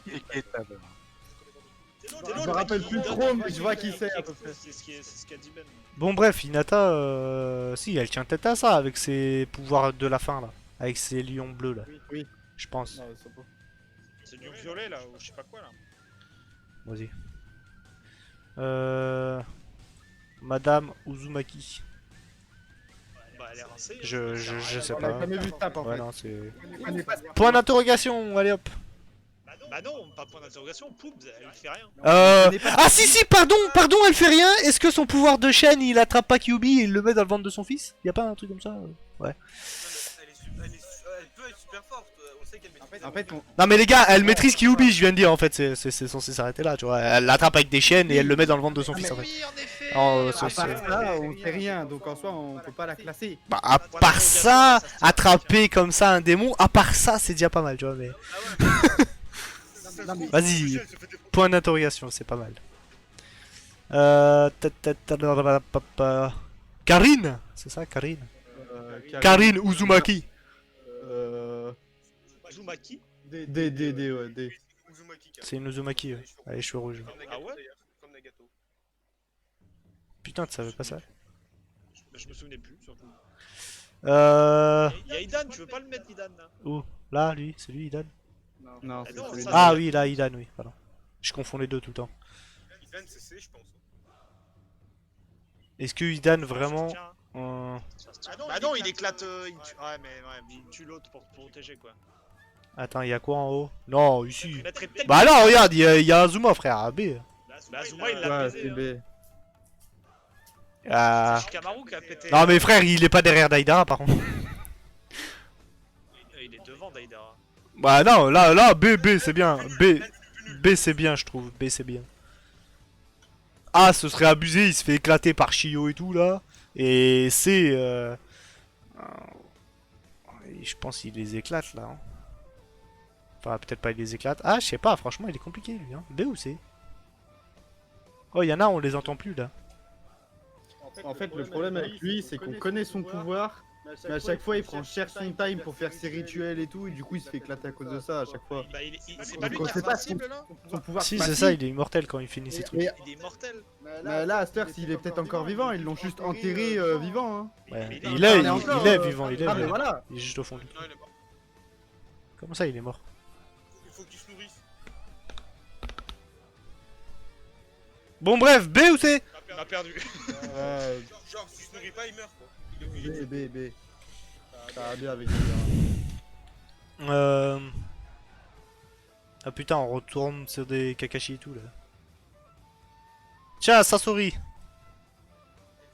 [SPEAKER 3] Je me rappelle plus trop, mais je vois qui c'est à peu près.
[SPEAKER 2] C'est ce qu'a dit Ben.
[SPEAKER 1] Bon, bref, Hinata, si, elle tient tête à ça avec ses pouvoirs de la fin là. Avec ses lions bleus là.
[SPEAKER 3] Oui.
[SPEAKER 1] Je pense.
[SPEAKER 3] Non, c'est pas.
[SPEAKER 2] C'est du violet là, ou je sais pas quoi là.
[SPEAKER 1] Vas-y. Madame Uzumaki.
[SPEAKER 2] Bah elle est rincée.
[SPEAKER 1] Je sais
[SPEAKER 3] On a
[SPEAKER 1] pas.
[SPEAKER 3] jamais vu ça en
[SPEAKER 1] Ouais,
[SPEAKER 3] fait.
[SPEAKER 1] non, c'est.
[SPEAKER 3] On est pas-
[SPEAKER 1] Point d'interrogation, allez hop.
[SPEAKER 2] Bah non, pas point d'interrogation, Poubs, elle fait rien.
[SPEAKER 1] Ah si si, pardon, elle fait rien. Est-ce que son pouvoir de chaîne, il attrape pas Kyuubi et il le met dans le ventre de son fils? Y a pas un truc comme ça? Ouais.
[SPEAKER 4] Elle peut être super forte. On sait qu'elle maîtrise.
[SPEAKER 3] En fait, on...
[SPEAKER 1] Non mais les gars, elle maîtrise Kyuubi, je viens de dire en fait, c'est censé s'arrêter là, tu vois. Elle l'attrape avec des chaînes et elle le met dans le ventre de son fils en fait.
[SPEAKER 2] Oui, en effet.
[SPEAKER 1] Oh,
[SPEAKER 3] à
[SPEAKER 1] c'est-
[SPEAKER 3] part ça, on sait rien, donc en soi, on peut pas la classer.
[SPEAKER 1] Bah, à part ça, attraper comme ça un démon, à part ça, c'est déjà pas mal, tu vois. Mais vas-y, point d'interrogation, c'est pas mal. Karine, c'est ça, Karine. Karine Uzumaki.
[SPEAKER 2] Uzumaki.
[SPEAKER 3] D, ouais, D.
[SPEAKER 4] Uzumaki.
[SPEAKER 1] C'est une Uzumaki, ouais. Elle a les cheveux rouges.
[SPEAKER 2] Ah ouais?
[SPEAKER 4] Comme Nagato.
[SPEAKER 1] Putain, tu savais pas ça?
[SPEAKER 2] Bah, je me souvenais plus surtout.
[SPEAKER 1] Euh...
[SPEAKER 2] Il y a Idan, tu veux pas le mettre Idan là?
[SPEAKER 1] Où? Là, lui, c'est lui, Idan?
[SPEAKER 3] Non,
[SPEAKER 2] Ah
[SPEAKER 3] c'est
[SPEAKER 2] non,
[SPEAKER 3] celui
[SPEAKER 2] ça,
[SPEAKER 1] Ah oui, là, Idan, oui, pardon. Je confonds les deux tout le temps.
[SPEAKER 4] Ivan, c'est C, je pense.
[SPEAKER 1] Est-ce que Idan vraiment...
[SPEAKER 2] Tiens. Bah non, il éclate. Il tue... Ouais, mais il tue l'autre pour te protéger quoi.
[SPEAKER 1] Attends, il y a quoi en haut? Non, ici.
[SPEAKER 2] Il mettrait peut-être.
[SPEAKER 1] Bah non, regarde, il y a Azuma, frère, AB.
[SPEAKER 2] Bah Azuma il l'a
[SPEAKER 3] Ouais,
[SPEAKER 2] baisé.
[SPEAKER 3] c'est
[SPEAKER 2] Hein.
[SPEAKER 3] B.
[SPEAKER 1] Ah...
[SPEAKER 2] C'est Shikamaru qui a pété.
[SPEAKER 1] Non mais frère, il est pas derrière Daidara par contre.
[SPEAKER 2] Il est devant Daidara.
[SPEAKER 1] Bah non, là, B, c'est bien. B, c'est bien, je trouve. B, c'est bien. A, ce serait abusé, il se fait éclater par Shio et tout, là. Et C, je pense qu'il les éclate, là. Hein. Enfin, peut-être pas il les éclate. Ah, je sais pas, franchement, il est compliqué, lui. Hein. B ou C? Oh, il y en a, on les entend plus, là.
[SPEAKER 3] En fait, le problème avec lui, c'est qu'on connaît son pouvoir, Mais à chaque fois, il prend cher son time pour faire ses rituels et tout, et du coup, il se fait éclater à cause de ça à chaque fois.
[SPEAKER 2] Bah, c'est pas lui
[SPEAKER 3] Donc,
[SPEAKER 2] qui
[SPEAKER 3] on
[SPEAKER 2] est
[SPEAKER 3] sait pas
[SPEAKER 2] invincible là?
[SPEAKER 3] Son pouvoir
[SPEAKER 1] Si, c'est
[SPEAKER 3] passif.
[SPEAKER 1] ça, il est immortel quand il finit ses trucs.
[SPEAKER 3] Mais
[SPEAKER 2] Il est mortel.
[SPEAKER 3] mais là, à cette heure, s'il est peut-être encore vivant, ils l'ont juste enterré vivant. Hein.
[SPEAKER 1] Ouais.
[SPEAKER 2] Mais
[SPEAKER 1] Il est
[SPEAKER 3] encore,
[SPEAKER 1] vivant, il est
[SPEAKER 3] Ah, mais
[SPEAKER 1] vivant.
[SPEAKER 3] voilà.
[SPEAKER 1] Il est juste au fond du
[SPEAKER 4] Non, il est mort.
[SPEAKER 1] Comment ça, il est mort?
[SPEAKER 4] Il faut qu'il se nourrisse.
[SPEAKER 1] Bon, bref, B ou C?
[SPEAKER 2] On a perdu.
[SPEAKER 4] Genre, s'il se nourrit pas, il meurt quoi. Il est obligé.
[SPEAKER 3] B. Ça va bien avec
[SPEAKER 1] Ah putain, on retourne sur des Kakashi et tout là. Tiens, Sasori.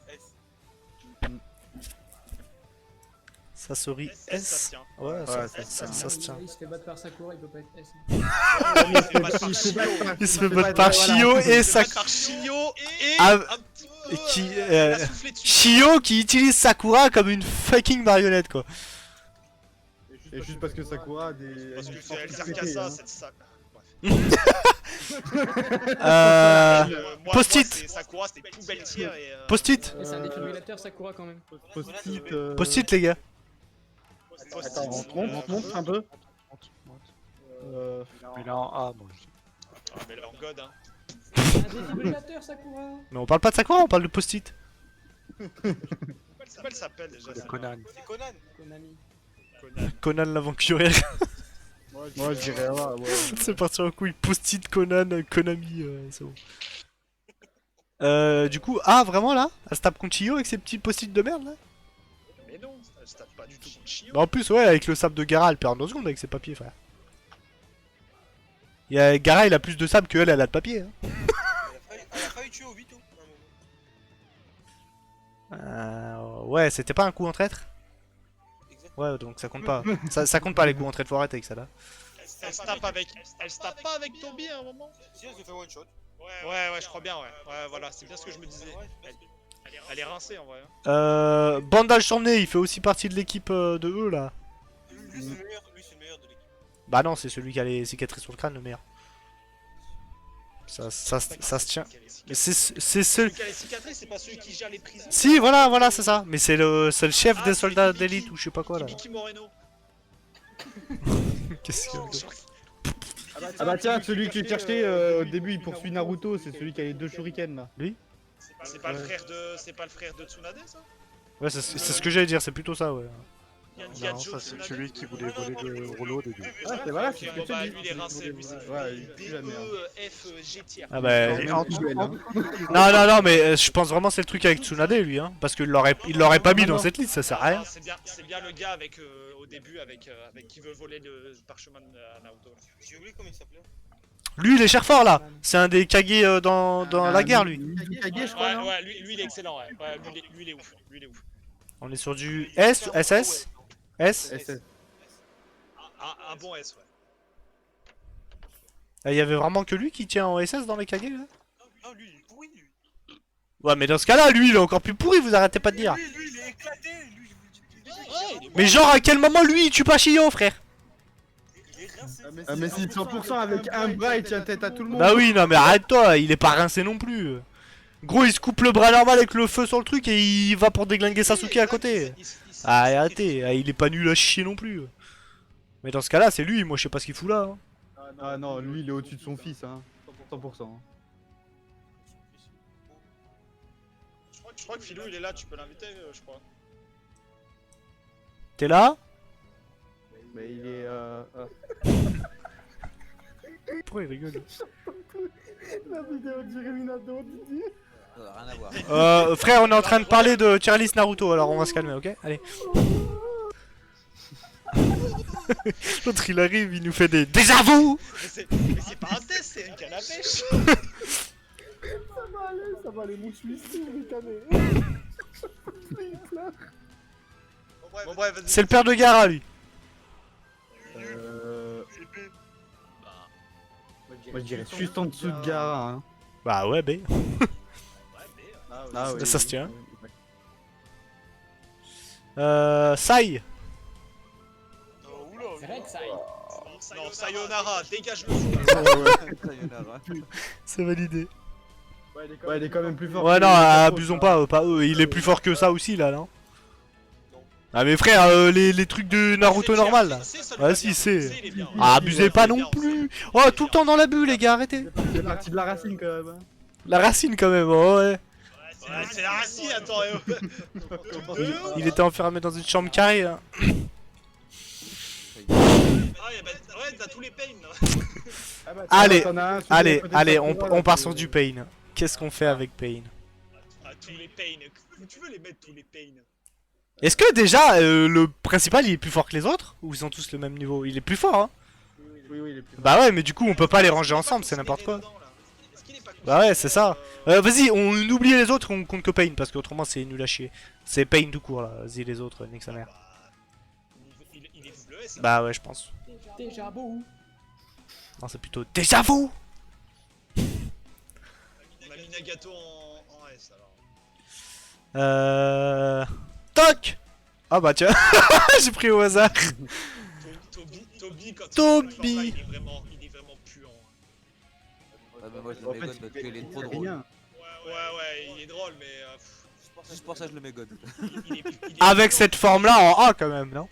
[SPEAKER 4] S.
[SPEAKER 1] Sasori
[SPEAKER 2] Ça
[SPEAKER 1] S.
[SPEAKER 2] tient.
[SPEAKER 1] Ouais,
[SPEAKER 3] Ouais,
[SPEAKER 1] ça se tient.
[SPEAKER 6] Il se fait battre par Sakura, il peut pas être S.
[SPEAKER 1] Il se fait battre par Shio et Sakura.
[SPEAKER 2] Par Shio et
[SPEAKER 1] Ah,
[SPEAKER 2] un petit peu.
[SPEAKER 1] elle a
[SPEAKER 2] soufflé dessus.
[SPEAKER 1] Shio qui utilise Sakura comme une fucking marionnette quoi.
[SPEAKER 3] Et juste parce que Sakura a des.
[SPEAKER 2] Parce que c'est elle sert
[SPEAKER 3] pété,
[SPEAKER 2] qu'à ça,
[SPEAKER 3] hein.
[SPEAKER 2] cette sac.
[SPEAKER 1] Post-it.
[SPEAKER 2] C'est Sakura, c'était poubelle-tire et.
[SPEAKER 1] Post-it.
[SPEAKER 6] Et c'est un défibrillateur Sakura quand même.
[SPEAKER 3] Post-it.
[SPEAKER 1] Post-it les gars.
[SPEAKER 2] Post-it.
[SPEAKER 3] Attends, on montre un peu.
[SPEAKER 5] Mais là en A, moi.
[SPEAKER 2] Ah, mais leur god, hein.
[SPEAKER 6] Un défibrillateur Sakura.
[SPEAKER 1] Mais on parle pas de Sakura, on parle de Post-it.
[SPEAKER 2] Comment elle s'appelle déjà
[SPEAKER 5] C'est
[SPEAKER 2] ça
[SPEAKER 5] Conan.
[SPEAKER 4] C'est Conan.
[SPEAKER 6] Konami.
[SPEAKER 1] Conan l'aventurier.
[SPEAKER 3] Moi, je dirais ouais.
[SPEAKER 1] C'est parti en couille. Post-it Conan, Konami, c'est bon. Du coup, ah vraiment là? Elle se tape contre Shio avec ses petits post-it de merde là?
[SPEAKER 2] Mais non, elle se tape pas du tout contre Shio.
[SPEAKER 1] Bah en plus ouais, avec le sable de Gara, elle perd en 2 secondes avec ses papiers frère. Gara il a plus de sable que elle a de papier. Hein.
[SPEAKER 4] Elle a failli tuer Obito à un moment.
[SPEAKER 1] Ouais, c'était pas un coup en traître?
[SPEAKER 4] Exactement.
[SPEAKER 1] Ouais, donc ça compte pas. ça compte pas les coups en traître, faut arrêter avec ça là.
[SPEAKER 2] Elle se tape avec. Elle se tape pas avec Toby à un moment?
[SPEAKER 4] Si elle se fait one shot.
[SPEAKER 2] Ouais, je crois bien, ouais. Ouais, voilà, c'est bien ce que je me disais. Elle est rincée en vrai.
[SPEAKER 1] Bandage sur le nez, il fait aussi partie de l'équipe de eux là.
[SPEAKER 4] Lui, c'est le meilleur de l'équipe.
[SPEAKER 1] Bah non, c'est celui qui a les cicatrices sur le crâne le meilleur. Ça se tient. Mais c'est
[SPEAKER 2] Celui
[SPEAKER 1] seul.
[SPEAKER 2] qui a les cicatrices, c'est pas celui qui gère les prisons.
[SPEAKER 1] Si, voilà, c'est ça. Mais c'est le chef
[SPEAKER 2] Ah,
[SPEAKER 1] des
[SPEAKER 2] c'est
[SPEAKER 1] soldats
[SPEAKER 2] Mickey.
[SPEAKER 1] d'élite ou je sais pas quoi là.
[SPEAKER 2] Mickey Moreno.
[SPEAKER 1] Qu'est-ce que.
[SPEAKER 3] Ah bah tiens, celui que tu cherchais au début, il poursuit Naruto, c'est celui qui a les 2 shurikens là.
[SPEAKER 2] C'est pas le frère de. C'est pas le frère de Tsunade ça?
[SPEAKER 1] Ouais, c'est ce que j'allais dire, c'est plutôt ça, ouais.
[SPEAKER 2] Il y a
[SPEAKER 5] Non,
[SPEAKER 2] Joe
[SPEAKER 5] ça c'est
[SPEAKER 2] Tsunade.
[SPEAKER 5] celui qui voulait voler le rouleau des deux.
[SPEAKER 3] Ah, c'est voilà, c'est ce que
[SPEAKER 2] Bon
[SPEAKER 3] tu
[SPEAKER 2] bah
[SPEAKER 3] dis.
[SPEAKER 2] lui il est rincé, lui c'est
[SPEAKER 3] Ouais, il pue la merde.
[SPEAKER 2] DEFG tiers.
[SPEAKER 1] Ah bah.
[SPEAKER 5] Et en dessous,
[SPEAKER 1] Non, mais je pense vraiment c'est le truc avec Tsunade lui, hein. Parce qu'il l'aurait pas mis dans cette liste, ça sert à rien.
[SPEAKER 2] C'est bien le gars avec au début avec qui veut voler le parchemin de Naruto.
[SPEAKER 4] J'ai oublié comment il s'appelait.
[SPEAKER 1] Lui, il est cher fort là. C'est un des Kage dans la guerre lui.
[SPEAKER 3] Mizukage, je crois, non
[SPEAKER 2] Ouais, lui il est excellent, ouais. Ouais, lui il est ouf. Lui il est ouf.
[SPEAKER 1] On est sur du S, SS, S.
[SPEAKER 3] SS.
[SPEAKER 2] Un bon S, ouais.
[SPEAKER 1] Il y avait vraiment que lui qui tient en SS dans les Kage là?
[SPEAKER 4] Non, lui, il est pourri, lui.
[SPEAKER 1] Ouais, mais dans ce cas-là, lui, il est encore plus pourri, vous arrêtez pas de dire.
[SPEAKER 4] Lui, il est éclaté. Lui, je vous le dis depuis le début.
[SPEAKER 2] Il est
[SPEAKER 1] Mais genre, à quel moment lui, il tue pas Shio, frère?
[SPEAKER 4] Il est rincé.
[SPEAKER 3] Ah mais si 100% avec un bras, il tient tête à tout le monde.
[SPEAKER 1] Bah oui, non, mais arrête-toi, il est pas rincé non plus. Gros, il se coupe le bras normal avec le feu sur le truc et il va pour déglinguer Sasuke à côté. Ah, arrêtez, il est pas nul à chier non plus. Mais dans ce cas-là, c'est lui, moi je sais pas ce qu'il fout là. Hein.
[SPEAKER 3] Ah non, lui il est au-dessus de son fils, hein. 100%. Hein.
[SPEAKER 2] Je crois que Philou il est là, tu peux l'inviter, je crois.
[SPEAKER 1] T'es là?
[SPEAKER 3] Mais il est
[SPEAKER 1] Pourquoi il rigole?
[SPEAKER 3] La vidéo de Jérémy Nadeau, Didier.
[SPEAKER 7] Rien à voir.
[SPEAKER 1] Frère, on est en train de parler de tier list Naruto, alors on va se calmer, ok? Allez. L'autre il arrive, il nous fait des désavous.
[SPEAKER 2] Mais c'est pas un test, c'est une canne à pêche.
[SPEAKER 3] Ça va aller, mon Suisse, il est cané.
[SPEAKER 2] Bon bref, vas-y.
[SPEAKER 1] C'est le père de Gara lui.
[SPEAKER 3] Moi je dirais juste en dessous de Gara, hein.
[SPEAKER 1] Bah ouais, B.
[SPEAKER 3] Ah,
[SPEAKER 1] Ça se tient. Sai.
[SPEAKER 4] Oula,
[SPEAKER 6] Rek'Sai.
[SPEAKER 2] Non, Sayonara, dégage le
[SPEAKER 7] Sayonara.
[SPEAKER 1] C'est validé.
[SPEAKER 3] Ouais, il est quand même plus fort.
[SPEAKER 1] Ouais,
[SPEAKER 3] que
[SPEAKER 1] non,
[SPEAKER 3] les
[SPEAKER 1] abusons pas, pas eux. Il est plus fort que ça aussi là, non? Ah mais frère, les trucs de Naruto normal là. Ah, si, c'est. Ah, abusez pas non plus. Oh, tout le temps dans l'abus les gars, arrêtez.
[SPEAKER 3] C'est parti de la racine quand même. Hein.
[SPEAKER 1] La racine quand même, oh ouais.
[SPEAKER 2] Ouais, c'est la racine, attends.
[SPEAKER 1] Il était enfermé dans une chambre carrée. Hein.
[SPEAKER 2] Ouais, t'as tous les pains là.
[SPEAKER 3] Ah bah,
[SPEAKER 1] Allez,
[SPEAKER 3] t'en as un, celui
[SPEAKER 1] allez,
[SPEAKER 3] à côté de
[SPEAKER 1] allez,
[SPEAKER 3] Sakura,
[SPEAKER 1] on
[SPEAKER 3] là,
[SPEAKER 1] part
[SPEAKER 3] c'est-
[SPEAKER 1] sur du pain. Qu'est-ce qu'on fait avec pain?
[SPEAKER 2] Ah, tous les pains. Tu veux les mettre tous les pains?
[SPEAKER 1] Est-ce que déjà le principal il est plus fort que les autres? Ou ils ont tous le même niveau? Il est plus fort hein?
[SPEAKER 3] Oui, oui, il est plus.
[SPEAKER 1] Bah ouais, mais du coup on peut pas les ranger ensemble, c'est n'importe quoi. Bah ouais, c'est ça. Vas-y, on oublie les autres, on compte que Pain parce qu'autrement c'est nul à chier. C'est Pain tout court là, vas-y les autres, nique sa mère.
[SPEAKER 2] Il est double S.
[SPEAKER 1] Bah ouais, je pense.
[SPEAKER 6] Déjà beau.
[SPEAKER 1] Non, c'est plutôt déjà vous.
[SPEAKER 2] On a mis Nagato en S alors.
[SPEAKER 1] Toc. Ah bah tiens, j'ai pris au hasard.
[SPEAKER 2] Toby, quand
[SPEAKER 1] Toby.
[SPEAKER 2] il est vraiment puant.
[SPEAKER 7] Ah bah moi je
[SPEAKER 3] En
[SPEAKER 7] le
[SPEAKER 3] fait,
[SPEAKER 7] mégode parce qu'il est trop drôle.
[SPEAKER 3] rien.
[SPEAKER 2] Ouais, il est drôle, mais
[SPEAKER 7] Juste pour ça je le mégode.
[SPEAKER 2] il est
[SPEAKER 1] Avec cette forme là en A quand même, non?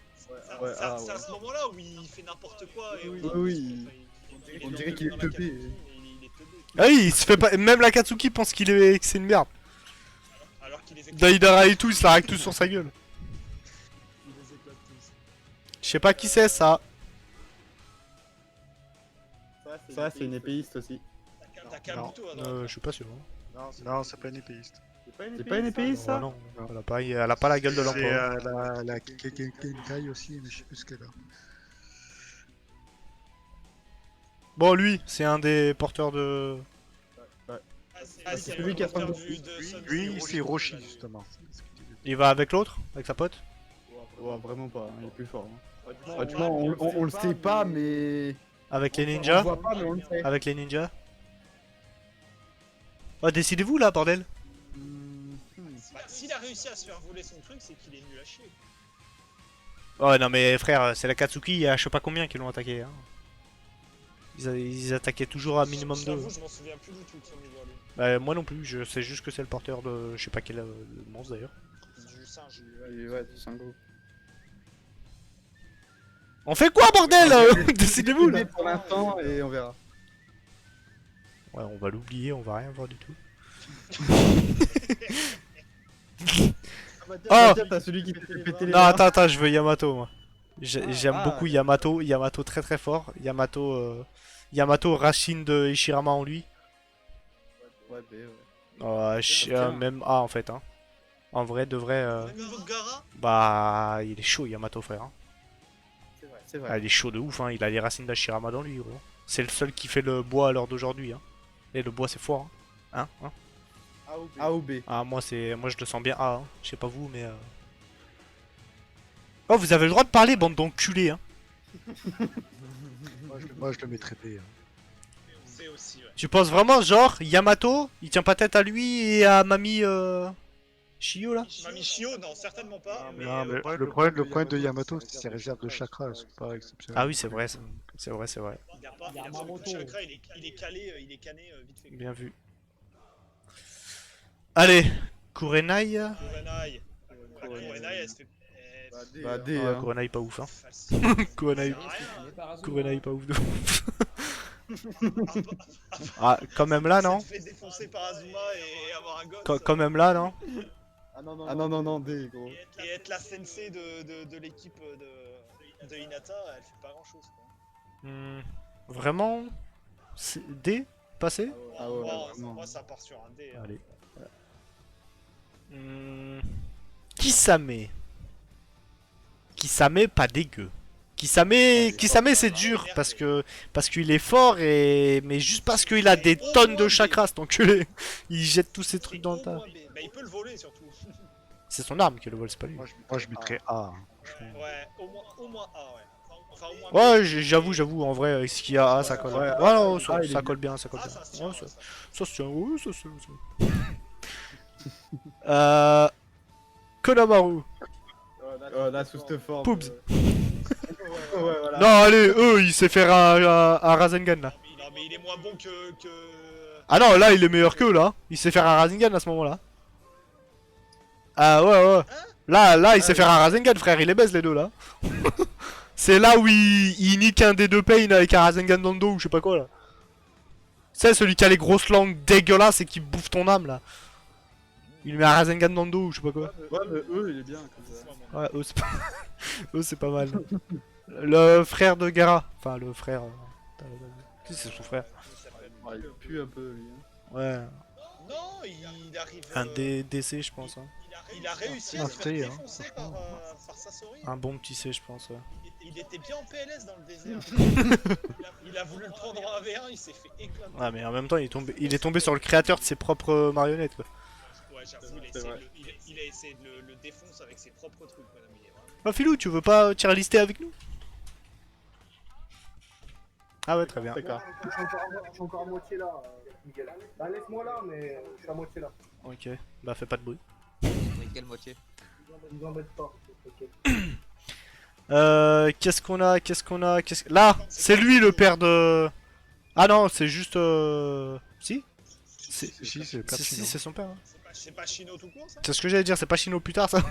[SPEAKER 3] Ouais,
[SPEAKER 2] C'est
[SPEAKER 3] ah,
[SPEAKER 2] à
[SPEAKER 3] ouais.
[SPEAKER 2] ce moment-là où il fait n'importe quoi et
[SPEAKER 3] Oui,
[SPEAKER 2] où
[SPEAKER 3] oui. On dirait qu'il est
[SPEAKER 2] dans la
[SPEAKER 3] teubé.
[SPEAKER 2] cabine, il est teubé.
[SPEAKER 1] Ah oui, il se fait pas. Même la Katsuki pense qu'il est que c'est une merde.
[SPEAKER 2] Alors qu'il les éclate.
[SPEAKER 1] Daidara et tout, il se la règle tout sur sa gueule.
[SPEAKER 2] Il les éclate tous.
[SPEAKER 1] Je sais pas qui c'est ça.
[SPEAKER 3] Ça, c'est une épéiste aussi.
[SPEAKER 2] T'as Kabuto à droite.
[SPEAKER 1] Je suis pas sûr.
[SPEAKER 5] Non, c'est pas une épéiste.
[SPEAKER 3] C'est pas une épéiste ça?
[SPEAKER 1] Non, elle a pas la gueule de
[SPEAKER 5] C'est
[SPEAKER 1] l'empereur.
[SPEAKER 5] la Kenkai aussi, mais je sais plus ce qu'elle a.
[SPEAKER 1] Bon, lui, c'est un des porteurs de.
[SPEAKER 2] C'est
[SPEAKER 3] celui qui a son
[SPEAKER 5] Lui, c'est Roshi, justement.
[SPEAKER 1] Il va avec l'autre, avec sa pote.
[SPEAKER 3] Ouais, vraiment pas, hein, il est plus fort. Hein. Honnêtement, on le sait pas, mais.
[SPEAKER 1] Avec les
[SPEAKER 3] On le
[SPEAKER 1] ninjas.
[SPEAKER 3] voit pas, mais on le sait.
[SPEAKER 1] Avec les ninjas. Oh, décidez-vous là, bordel.
[SPEAKER 2] S'il a réussi à se faire voler son truc, c'est qu'il est nul à chier.
[SPEAKER 1] Oh non, mais frère, c'est la Katsuki, il y a je sais pas combien qui l'ont attaqué. Hein. Ils attaquaient toujours à minimum 2.
[SPEAKER 2] J'avoue, je m'en souviens plus du tout de son niveau à lui.
[SPEAKER 1] Bah, moi non plus, je sais juste que c'est le porteur de. Je sais pas quel monstre d'ailleurs.
[SPEAKER 2] Du singe.
[SPEAKER 3] Ouais, c'est un gros.
[SPEAKER 1] On fait quoi, bordel? Décidez-vous là.
[SPEAKER 3] Pour l'instant, et on verra.
[SPEAKER 1] Ouais, on va l'oublier, on va rien voir du tout.
[SPEAKER 3] Oh, t'as celui qui te fait péter les
[SPEAKER 1] Non,
[SPEAKER 3] bras.
[SPEAKER 1] attends, je veux Yamato moi. J'aime
[SPEAKER 3] Ah,
[SPEAKER 1] beaucoup Yamato, Yamato très très fort. Yamato Racine de Ishirama en lui.
[SPEAKER 3] Ouais, bah, ouais.
[SPEAKER 1] Même A en fait. Hein. En vrai, de vrai,
[SPEAKER 2] Même niveau que Gara.
[SPEAKER 1] bah il est chaud Yamato frère. Hein.
[SPEAKER 3] C'est vrai.
[SPEAKER 1] Ah, il est chaud de ouf, hein. Il a les racines d'Ashirama dans lui gros. C'est le seul qui fait le bois à l'heure d'aujourd'hui. Hein. Et le bois c'est fort. Hein. Hein.
[SPEAKER 3] A ou B.
[SPEAKER 1] Ah moi je le sens bien A. Hein. Je sais pas vous mais... Oh vous avez le droit de parler bande d'enculés hein.
[SPEAKER 5] Moi, je le mettrais B. Hein.
[SPEAKER 2] C'est aussi, ouais.
[SPEAKER 1] Tu penses vraiment genre Yamato il tient pas tête à lui et à Mami Shio là?
[SPEAKER 2] Mami Shio, non, certainement pas.
[SPEAKER 5] Non, mais le problème de Yamato, c'est ses réserves de chakra, elles sont pas exceptionnelles.
[SPEAKER 1] Ah oui c'est vrai ça. C'est vrai c'est vrai.
[SPEAKER 2] Il a pas,
[SPEAKER 6] Il y a
[SPEAKER 2] il a pas beaucoup de
[SPEAKER 6] Mamoto.
[SPEAKER 2] chakra, il est calé, il est cané vite fait.
[SPEAKER 1] Bien vu. Allez, Kurenai.
[SPEAKER 2] Kurenai. Kurenai, elle se fait.
[SPEAKER 3] Bah, D,
[SPEAKER 1] Ouais,
[SPEAKER 3] hein.
[SPEAKER 1] Kurenai pas ouf hein.
[SPEAKER 2] Facile.
[SPEAKER 1] Kurenai.
[SPEAKER 6] Il est pas Razuma.
[SPEAKER 1] Kurenai pas ouf de ouf. Ah quand même là non?
[SPEAKER 2] Se fait défoncer par Azuma et avoir un gosse.
[SPEAKER 1] Quand même là non?
[SPEAKER 3] Ah non, D, gros.
[SPEAKER 2] Et être la sensei de l'équipe de Hinata, elle fait pas grand chose.
[SPEAKER 1] Vraiment? D? Passé?
[SPEAKER 3] Ah ouais,
[SPEAKER 2] moi,
[SPEAKER 3] vraiment.
[SPEAKER 2] moi, ça part sur un D. Hein.
[SPEAKER 1] Allez. Kisame. Kisame pas dégueu. Kisame c'est dur parce qu'il est fort et mais juste parce qu'il a des tonnes de chakras cet enculé. Il jette tous ces trucs dans le tas.
[SPEAKER 2] Bah, il peut le voler surtout.
[SPEAKER 1] C'est son arme qui le vole, c'est pas lui.
[SPEAKER 5] Moi, je mettrais A. Hein.
[SPEAKER 2] Ouais, au moins A, ouais. Enfin, au moins
[SPEAKER 1] Ouais, j'avoue, en vrai, ce qu'il y a, ça colle.
[SPEAKER 3] Ouais,
[SPEAKER 1] Ouais, non, ça,
[SPEAKER 3] il est
[SPEAKER 1] ça colle bien, ça colle
[SPEAKER 2] Ah,
[SPEAKER 1] bien.
[SPEAKER 2] ça se tient,
[SPEAKER 1] Ouais,
[SPEAKER 2] ça se tient.
[SPEAKER 1] ça se tient, oui, ça se tient. Konamaru.
[SPEAKER 3] Là, sous cette forme.
[SPEAKER 1] Poobs.
[SPEAKER 3] Ouais, voilà.
[SPEAKER 1] Non, allez, il sait faire un Rasengan là.
[SPEAKER 2] Non, mais il est moins bon que.
[SPEAKER 1] Ah non, là, il est meilleur qu'eux là. Il sait faire un Rasengan à ce moment-là. Ah ouais. Là, il sait faire un Rasengan, frère, il les baise les deux là. C'est là où il nique un des deux Pain avec un Rasengan dans le dos ou je sais pas quoi là. C'est celui qui a les grosses langues dégueulasses et qui bouffe ton âme là. Il lui met un Rasengan dans le dos ou je sais pas quoi.
[SPEAKER 3] Ouais, mais eux, il est bien comme ça.
[SPEAKER 1] Ouais, eux c'est pas... eux, c'est pas mal. Le frère de Gara. Enfin, le frère... Si, c'est son frère.
[SPEAKER 3] Ouais, il pue un peu lui.
[SPEAKER 1] Ouais,
[SPEAKER 2] Non, il arrive.
[SPEAKER 1] un DC je pense. Hein.
[SPEAKER 2] Il a réussi
[SPEAKER 5] Ah,
[SPEAKER 2] à se faire
[SPEAKER 5] c'est, hein.
[SPEAKER 2] défoncer par Sasori.
[SPEAKER 1] Un bon petit C je pense, ouais.
[SPEAKER 2] Il était bien en PLS dans le désert. Il a voulu le prendre en AV1, il s'est fait éclater.
[SPEAKER 1] Ouais, mais en même temps, il est tombé sur le créateur de ses propres marionnettes quoi.
[SPEAKER 2] Ouais, j'avoue, il a essayé de le défoncer avec ses propres trucs, madame. Il est vraiment...
[SPEAKER 1] Ah, Filou, tu veux pas tirer lister avec nous? Ah ouais, très bien.
[SPEAKER 3] D'accord.
[SPEAKER 8] Je suis encore à moitié là, Miguel. Bah laisse-moi là, mais je suis à moitié là.
[SPEAKER 1] Ok, bah fais pas de bruit.
[SPEAKER 7] Mais quelle moitié?
[SPEAKER 8] Ne vous embête pas. Ok.
[SPEAKER 1] Qu'est-ce qu'on a? Là, c'est lui le père de... Ah non, c'est juste... Si
[SPEAKER 5] Si, c'est le
[SPEAKER 1] Si, c'est son père. Hein.
[SPEAKER 2] C'est pas Chino tout court, ça?
[SPEAKER 1] C'est ce que j'allais dire, c'est pas Chino plus tard ça.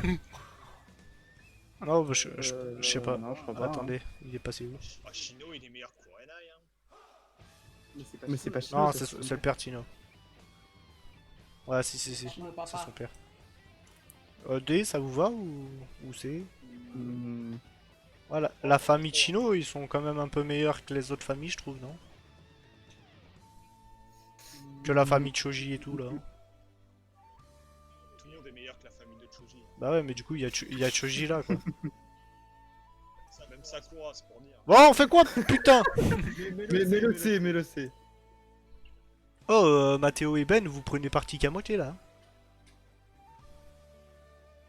[SPEAKER 1] Non, je sais pas.
[SPEAKER 3] Non, je crois pas.
[SPEAKER 1] Attendez, il est passé où?
[SPEAKER 2] Ah, Chino, il est meilleur que Kurenai, hein.
[SPEAKER 3] Mais c'est pas Chino.
[SPEAKER 1] Non,
[SPEAKER 3] ça,
[SPEAKER 1] c'est le père Chino. Ouais, si,
[SPEAKER 6] Chino,
[SPEAKER 1] c'est
[SPEAKER 6] papa.
[SPEAKER 1] son père. D, ça vous va ou C?
[SPEAKER 3] Hmm.
[SPEAKER 1] Voilà, la famille Chino, ils sont quand même un peu meilleurs que les autres familles, je trouve, non? Que la famille Choji et tout, là.
[SPEAKER 2] Tout le monde est meilleur que la famille de Choji.
[SPEAKER 1] Bah ouais, mais du coup, il y a Choji là, quoi.
[SPEAKER 2] Même Sakura, c'est pour dire.
[SPEAKER 1] Bon, on fait quoi, putain?
[SPEAKER 3] Mais le C, mais le C.
[SPEAKER 1] Oh, Mathéo et Ben, vous prenez parti qu'à moitié, là.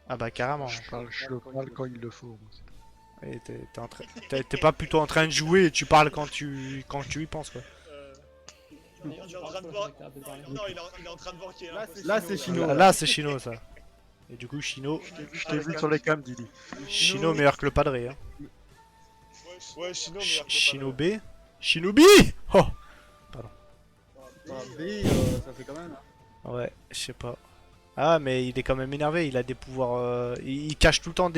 [SPEAKER 1] Ah bah, carrément.
[SPEAKER 5] Je le parle quand il le faut.
[SPEAKER 1] Et t'es pas plutôt en train de jouer et tu parles quand tu y penses, quoi.
[SPEAKER 2] Il est en train de voir. Non, il est en train de voir qu'il est
[SPEAKER 3] Là, c'est Chino.
[SPEAKER 1] Là, c'est Chino, ça. Et du coup, Chino,
[SPEAKER 5] Je t'ai vu sur les cams, Didi.
[SPEAKER 1] Chino meilleur que le padré, hein.
[SPEAKER 2] Ouais, Chino, meilleur que
[SPEAKER 1] Chino B. Shinobi! Oh!
[SPEAKER 3] Ah, B, ça fait quand même.
[SPEAKER 1] Ouais, je sais pas. Ah, mais il est quand même énervé, il a des pouvoirs. Il cache tout le temps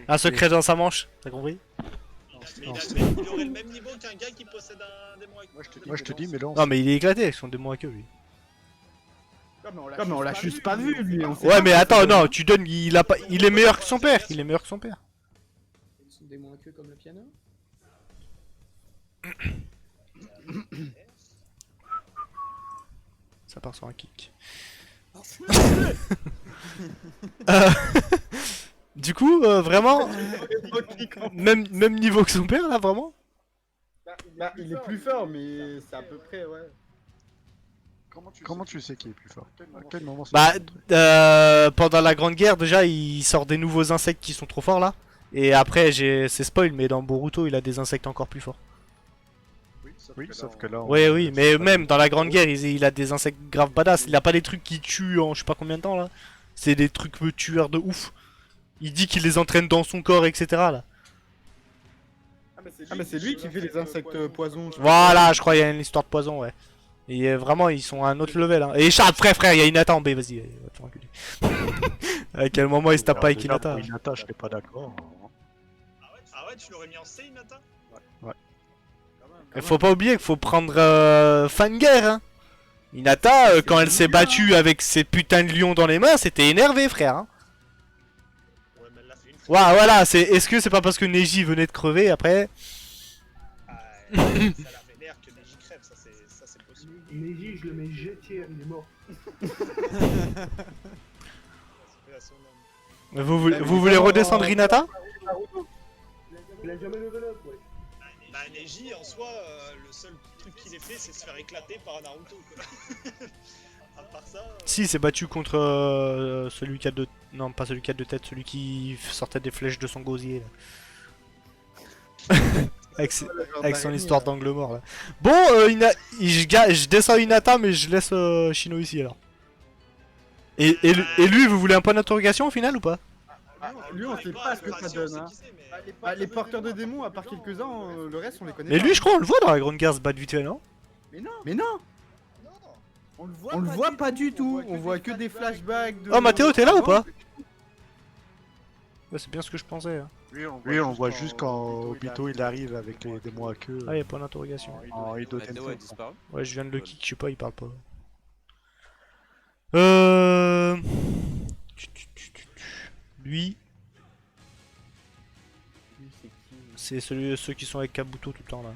[SPEAKER 1] un secret dans sa manche, t'as compris?
[SPEAKER 2] Mais il aurait le même niveau qu'un gars qui possède un démon avec.
[SPEAKER 5] Moi je te dis, mais là,
[SPEAKER 1] Non, mais il est éclaté avec son démon à queue, lui.
[SPEAKER 3] Comme on l'a juste pas vu, lui. On sait
[SPEAKER 1] Ouais,
[SPEAKER 3] pas
[SPEAKER 1] mais
[SPEAKER 3] si
[SPEAKER 1] attends,
[SPEAKER 3] c'est
[SPEAKER 1] non, tu donnes. Il est meilleur que son père, il est meilleur que son père.
[SPEAKER 6] Ils sont des moins queues comme le piano.
[SPEAKER 1] Ça part sur un kick. Euh, Du coup, vraiment, même niveau que son père, là, vraiment?
[SPEAKER 3] Bah, il est plus fort, mais c'est à peu près, ouais.
[SPEAKER 5] comment tu sais qu'il est plus fort? À quel moment c'est
[SPEAKER 1] Bah,
[SPEAKER 5] montré
[SPEAKER 1] pendant la Grande Guerre, déjà, il sort des nouveaux insectes qui sont trop forts, là. Et après, c'est spoil, mais dans Boruto, il a des insectes encore plus forts.
[SPEAKER 5] Oui, sauf que là.
[SPEAKER 1] Oui, oui, mais même dans la Grande Guerre, il a des insectes grave badass. Il a pas des trucs qui tuent en je sais pas combien de temps, là. C'est des trucs tueurs de ouf. Il dit qu'il les entraîne dans son corps, etc. là.
[SPEAKER 3] Ah, mais c'est lui qui fait les insectes poison.
[SPEAKER 1] Voilà, je crois qu'il y a une histoire de poison, ouais. Et vraiment, ils sont à un autre level. Hein. Et Charles, frère, il y a Hinata en B, vas-y, va te faire enculer. À quel moment il se tape pas avec Hinata?
[SPEAKER 5] Hinata, je serais pas d'accord.
[SPEAKER 2] Ah ouais, tu l'aurais mis en C, Hinata?
[SPEAKER 1] Il faut pas oublier qu'il faut prendre Fangare, hein. Hinata, quand elle s'est battue avec ses putains de lions dans les mains, c'était énervé, frère. Hein.
[SPEAKER 2] Ouais, mais elle l'a fait une fois.
[SPEAKER 1] Ouais, voilà, est-ce que c'est pas parce que Neji venait de crever après?
[SPEAKER 2] Ah, ça la vénère que Neji crève, ça c'est possible.
[SPEAKER 8] Neji, je le mets G-tier, il est mort.
[SPEAKER 1] Vous voulez redescendre Hinata?
[SPEAKER 8] Il a jamais level up, ouais.
[SPEAKER 2] Bah, Neji, en soi, le seul truc qu'il ait fait, c'est se faire éclater par Naruto, quoi. À part ça...
[SPEAKER 1] Si, il s'est battu contre celui qui a deux... Non, pas celui qui a deux têtes, celui qui sortait des flèches de son gosier, là. avec son histoire d'angle mort, là. Bon, je descends Hinata, mais je laisse Shino ici, alors. Et lui, vous voulez un point d'interrogation au final ou pas?
[SPEAKER 3] Lui, on sait pas ce que ça donne. Hein. Bah, les porteurs de démons, à part quelques-uns, le reste, on les connaît
[SPEAKER 1] Mais
[SPEAKER 3] pas.
[SPEAKER 1] lui, je crois, on le voit dans la Grande Guerre se battre vite fait, non?
[SPEAKER 3] Mais non. On le voit pas du tout. On voit que des flashbacks de...
[SPEAKER 1] Oh, Mathéo, t'es là ou pas? Ouais, c'est bien ce que je pensais. Hein.
[SPEAKER 5] Lui, on voit juste quand Obito il arrive avec les démons à queue.
[SPEAKER 1] Ah, y'a point d'interrogation.
[SPEAKER 5] En Edo
[SPEAKER 7] Bah, Théo a
[SPEAKER 5] Tensei.
[SPEAKER 7] disparu.
[SPEAKER 1] Ouais, je viens de le kick, je sais pas, il parle pas. Lui,
[SPEAKER 3] Lui, c'est qui?
[SPEAKER 1] c'est ceux qui sont avec Kabuto tout le temps là.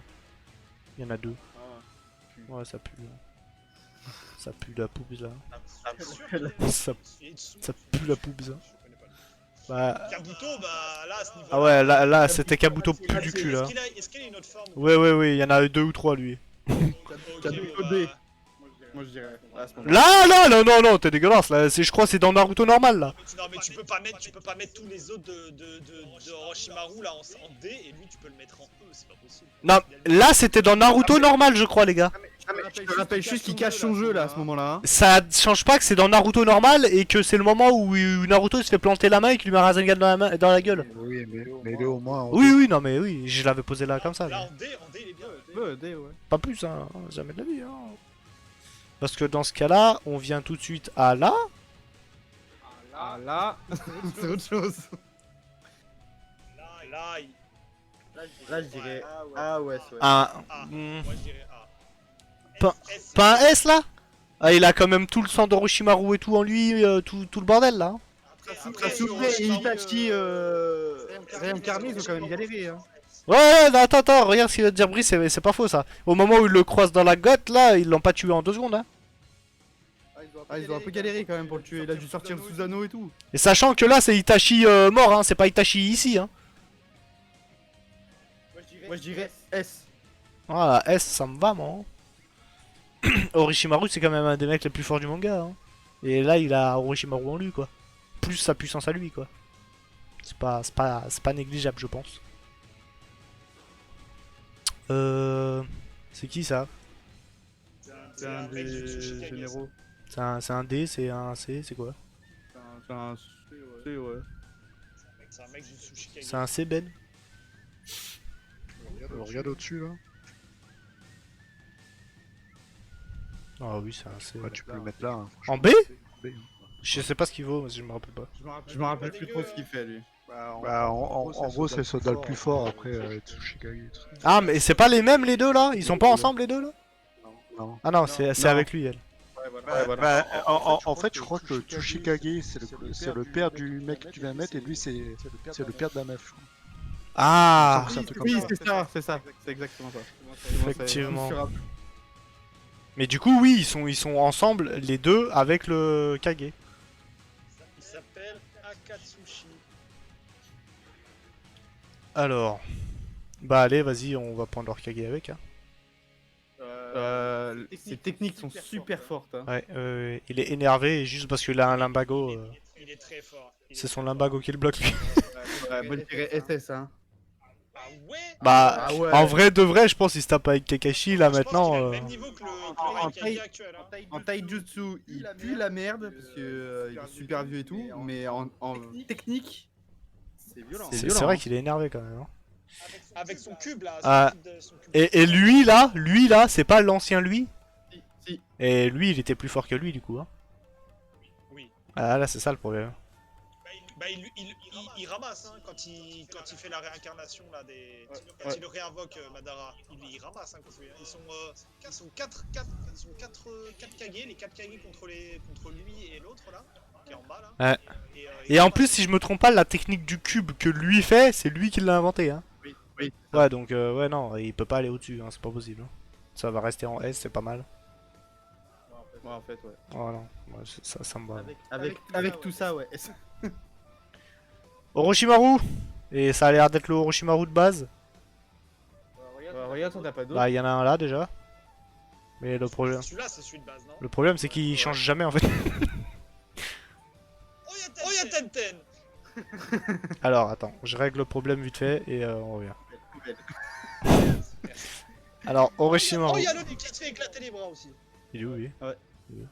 [SPEAKER 1] Il y en a deux. Ouais, ça pue. Là. Ça pue la poubs là. Ça pue la poubs. Hein. Bah.
[SPEAKER 2] Kabuto, bah là, à ce niveau-là.
[SPEAKER 1] Ah ouais, là c'était Kabuto plus du cul là.
[SPEAKER 2] Est-ce qu'il a une autre forme?
[SPEAKER 1] Ouais, il y en a deux ou trois lui.
[SPEAKER 3] Kabuto
[SPEAKER 2] bah,
[SPEAKER 3] D. Moi je dirais. À ce moment-là.
[SPEAKER 1] Non, t'es dégueulasse là. Je crois que c'est dans Naruto normal là.
[SPEAKER 2] Non mais tu peux pas mettre tous les autres de Orochimaru là en D et lui tu peux le mettre en E, c'est pas possible.
[SPEAKER 1] Non, là c'était dans Naruto normal je crois les gars.
[SPEAKER 3] Je te rappelle juste qu'il cache son jeu là à ce moment-là. Hein.
[SPEAKER 1] Ça change pas que c'est dans Naruto normal et que c'est le moment où Naruto il se fait planter la main et qu'il lui met un Rasengan dans la gueule.
[SPEAKER 5] Oui, mais lui au moins.
[SPEAKER 1] Oui, non mais oui, je l'avais posé là comme ça.
[SPEAKER 2] Là
[SPEAKER 1] mais
[SPEAKER 2] en D il est bien.
[SPEAKER 3] Ouais, D, ouais.
[SPEAKER 1] Pas plus hein, jamais de la vie hein. Parce que dans ce cas là, on vient tout de suite à là.
[SPEAKER 3] Ah là, c'est autre chose.
[SPEAKER 2] Là,
[SPEAKER 3] Là je dirais. Ah ouais, c'est ouais.
[SPEAKER 1] Un...
[SPEAKER 2] A.
[SPEAKER 1] Hmm,
[SPEAKER 2] Moi je dirais A.
[SPEAKER 1] Pas-
[SPEAKER 2] S,
[SPEAKER 1] Pas un S là. Ah il a quand même tout le sang d'Orochimaru et tout en lui, tout le bordel là.
[SPEAKER 2] Après,
[SPEAKER 3] Sasuke et Itachi réincarnés, ils ont quand même galéré. Hein.
[SPEAKER 1] Ouais, non, attends, regarde ce qu'il va te dire Brice, c'est pas faux ça. Au moment où il le croise dans la gotte là, ils l'ont pas tué en 2 secondes hein.
[SPEAKER 3] Ah, ils ont un peu galéré quand même pour le tuer. Il a dû sortir Susanoo et tout.
[SPEAKER 1] Et sachant que là c'est Itachi mort hein, c'est pas Itachi ici hein.
[SPEAKER 3] Moi je dirais S.
[SPEAKER 1] Voilà, S ça me va moi. Orochimaru c'est quand même un des mecs les plus forts du manga hein. Et là il a Orochimaru en lui quoi. Plus sa puissance à lui quoi. C'est pas négligeable je pense. C'est qui ça?
[SPEAKER 3] C'est un
[SPEAKER 2] mec du
[SPEAKER 3] des
[SPEAKER 2] Tsushikage.
[SPEAKER 3] généraux.
[SPEAKER 1] C'est un D, c'est un C, c'est quoi?
[SPEAKER 3] C'est un C, ouais.
[SPEAKER 2] C'est un mec du Tsushikage.
[SPEAKER 1] C'est un C Ben?
[SPEAKER 5] Regarde au-dessus là.
[SPEAKER 1] Ah oui c'est un C.
[SPEAKER 5] Bah, tu peux le mettre là. Hein,
[SPEAKER 1] En B?
[SPEAKER 5] B.
[SPEAKER 1] Je sais pas ce qu'il vaut, mais je me rappelle pas.
[SPEAKER 3] Je me rappelle plus trop ce qu'il fait lui.
[SPEAKER 5] Bah, en gros, c'est le soldat le plus fort après Tsushikage et tout ça.
[SPEAKER 1] Ah mais c'est pas les mêmes les deux là? Ils sont pas ensemble les deux là?
[SPEAKER 5] Non.
[SPEAKER 1] Ah non, c'est
[SPEAKER 3] Non.
[SPEAKER 1] avec lui elle.
[SPEAKER 5] Bah, en fait, je crois que Tsushikage, c'est le père du mec que tu viens mettre, et lui, c'est le père de la meuf. je crois.
[SPEAKER 1] Ah!
[SPEAKER 5] C'est un truc comme
[SPEAKER 3] Oui,
[SPEAKER 5] ça.
[SPEAKER 3] c'est ça. C'est exactement ça.
[SPEAKER 1] Effectivement. Mais du coup oui, ils sont ensemble les deux avec le Kage.
[SPEAKER 2] Il s'appelle Akatsushi.
[SPEAKER 1] Alors... Bah allez, vas-y, on va prendre leur Kage avec hein.
[SPEAKER 3] Ses techniques sont super fortes. Hein.
[SPEAKER 1] Ouais, il est énervé juste parce qu'il a un limbago.
[SPEAKER 2] Il est très fort.
[SPEAKER 1] C'est son limbago qui le bloque lui.
[SPEAKER 3] Ouais, moi je dirais SS. Hein.
[SPEAKER 2] Ah ouais.
[SPEAKER 1] Bah,
[SPEAKER 3] Ah ouais.
[SPEAKER 1] en vrai de vrai, je pense qu'il se tape avec Kakashi là
[SPEAKER 2] Je pense qu'il a
[SPEAKER 1] maintenant.
[SPEAKER 2] le même niveau que le Raikage actuel. Hein.
[SPEAKER 3] En taijutsu, il pue la merde parce que il est super vieux et tout, mais en technique, c'est violent.
[SPEAKER 1] C'est vrai qu'il est énervé quand même. Hein.
[SPEAKER 2] Avec son cube là.
[SPEAKER 1] Ah.
[SPEAKER 2] Son cube.
[SPEAKER 1] Et lui là, c'est pas l'ancien lui.
[SPEAKER 3] Si.
[SPEAKER 1] Et lui, il était plus fort que lui du coup. Hein.
[SPEAKER 2] Oui.
[SPEAKER 1] Ah là, c'est ça le problème.
[SPEAKER 2] Il ramasse hein, quand il fait la réincarnation là des. Quand
[SPEAKER 3] Ouais.
[SPEAKER 2] il le réinvoque Madara, il ramasse hein, contre lui. Hein. Ils sont 4 Kage, les 4 Kage contre lui et l'autre là, qui est en bas là.
[SPEAKER 1] Ouais.
[SPEAKER 2] Et
[SPEAKER 1] Et en plus, si je me trompe pas, la technique du cube que lui fait, c'est lui qui l'a inventé. Hein.
[SPEAKER 3] Oui.
[SPEAKER 1] Ouais, donc ouais, non, il peut pas aller au-dessus, hein, c'est pas possible. Hein. Ça va rester en S, c'est pas mal.
[SPEAKER 3] Ouais, en fait, ouais.
[SPEAKER 1] Oh non, ouais, ça me va.
[SPEAKER 3] Avec tout ça, ouais.
[SPEAKER 1] Orochimaru! Et ça a l'air d'être le Orochimaru de base.
[SPEAKER 3] Regarde, t'as pas d'autre.
[SPEAKER 1] Bah, il y en a un là déjà. Mais le problème.
[SPEAKER 2] Celui-là c'est celui de base, non?
[SPEAKER 1] Le problème, c'est qu'il change jamais en fait.
[SPEAKER 2] Oh y'a Tenten.
[SPEAKER 1] Alors, attends, je règle le problème vite fait et on revient. Alors,
[SPEAKER 2] Oh
[SPEAKER 1] Orochimaru.
[SPEAKER 2] y'a l'autre qui se fait éclater les bras aussi.
[SPEAKER 1] Il est où lui?
[SPEAKER 3] Ouais.
[SPEAKER 1] Il est où?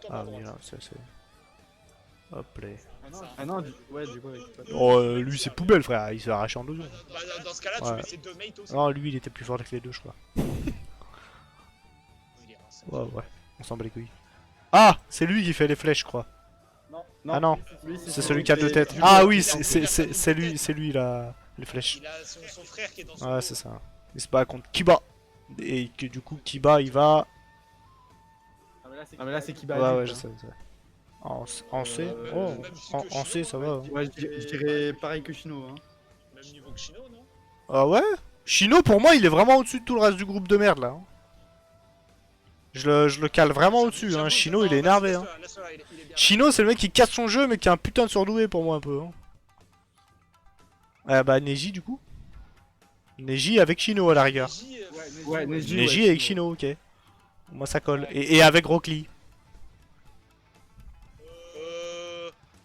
[SPEAKER 2] Tout en
[SPEAKER 1] Ah
[SPEAKER 2] bas à
[SPEAKER 1] oui,
[SPEAKER 2] droite.
[SPEAKER 1] là, c'est. Hop là.
[SPEAKER 3] Ah non, du coup, ouais.
[SPEAKER 1] Oh, lui c'est poubelle frère, il s'est arraché en 2 secondes.
[SPEAKER 2] Bah, dans ce cas-là, tu
[SPEAKER 1] Ouais.
[SPEAKER 2] mets ses deux mates aussi.
[SPEAKER 1] Non, lui il était plus fort que les deux, je crois.
[SPEAKER 2] Il est rincé.
[SPEAKER 1] Ouais, on s'en bat les couilles. Ah, c'est lui qui fait les flèches, je crois. Ah non,
[SPEAKER 3] lui,
[SPEAKER 1] c'est celui qui a deux têtes.
[SPEAKER 3] Jules.
[SPEAKER 1] Ah oui, c'est lui là, les flèches.
[SPEAKER 2] Il a son frère qui est dans son
[SPEAKER 1] Ouais,
[SPEAKER 2] dos.
[SPEAKER 1] c'est ça. Il se bat contre Kiba. Et que du coup, Kiba il va.
[SPEAKER 3] Non mais là c'est qui bat
[SPEAKER 1] Ouais, ouais,
[SPEAKER 3] adulte,
[SPEAKER 1] je
[SPEAKER 3] hein.
[SPEAKER 1] sais. En C.
[SPEAKER 3] Euh,
[SPEAKER 1] Oh,
[SPEAKER 2] même si que
[SPEAKER 1] en C,
[SPEAKER 2] Shino,
[SPEAKER 1] ça va. hein.
[SPEAKER 3] Ouais, je dirais pareil que Shino. Hein.
[SPEAKER 2] Même niveau que Shino, non?
[SPEAKER 1] Ah ouais? Shino, pour moi, il est vraiment au-dessus de tout le reste du groupe de merde là. hein. Je le cale vraiment au-dessus. Hein. Shino, il est énervé. Hein.
[SPEAKER 2] Laisse-le, il est bien.
[SPEAKER 1] Shino, c'est le mec qui casse son jeu, mais qui est un putain de surdoué pour moi un peu. Hein. Bah, Neji du coup. Neji avec Shino à la rigueur.
[SPEAKER 2] Neji,
[SPEAKER 3] Ouais, Neji,
[SPEAKER 1] Neji
[SPEAKER 3] ouais,
[SPEAKER 1] avec Shino, ok. Moi ça colle. Et avec Rock Lee.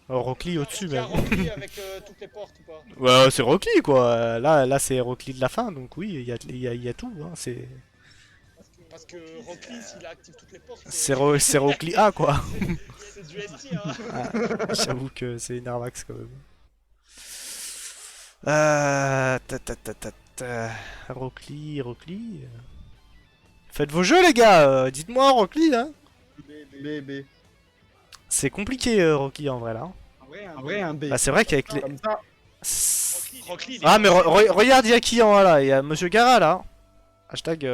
[SPEAKER 1] Rock Lee au-dessus
[SPEAKER 2] Est-ce qu'il y a
[SPEAKER 1] même.
[SPEAKER 2] Rock Lee avec toutes les portes ou pas?
[SPEAKER 1] Ouais, c'est Rock Lee quoi. Là c'est Rock Lee de la fin, donc oui, il y a tout. Hein.
[SPEAKER 2] Parce que Rock Lee, s'il active toutes les portes,
[SPEAKER 1] C'est Rock Lee A quoi.
[SPEAKER 2] c'est du ST, hein.
[SPEAKER 1] J'avoue que c'est Nervax quand même. Rock Lee. Faites vos jeux les gars, dites-moi Rock Lee hein.
[SPEAKER 3] B.
[SPEAKER 1] C'est compliqué Rock Lee en vrai là.
[SPEAKER 3] En vrai, un B.
[SPEAKER 1] Bah c'est vrai qu'avec les...
[SPEAKER 3] Comme ça.
[SPEAKER 2] Rock Lee, il est
[SPEAKER 1] Ah mais
[SPEAKER 2] concentré.
[SPEAKER 1] regarde, il y a qui en A là? Il y a Monsieur Gara là. Hashtag,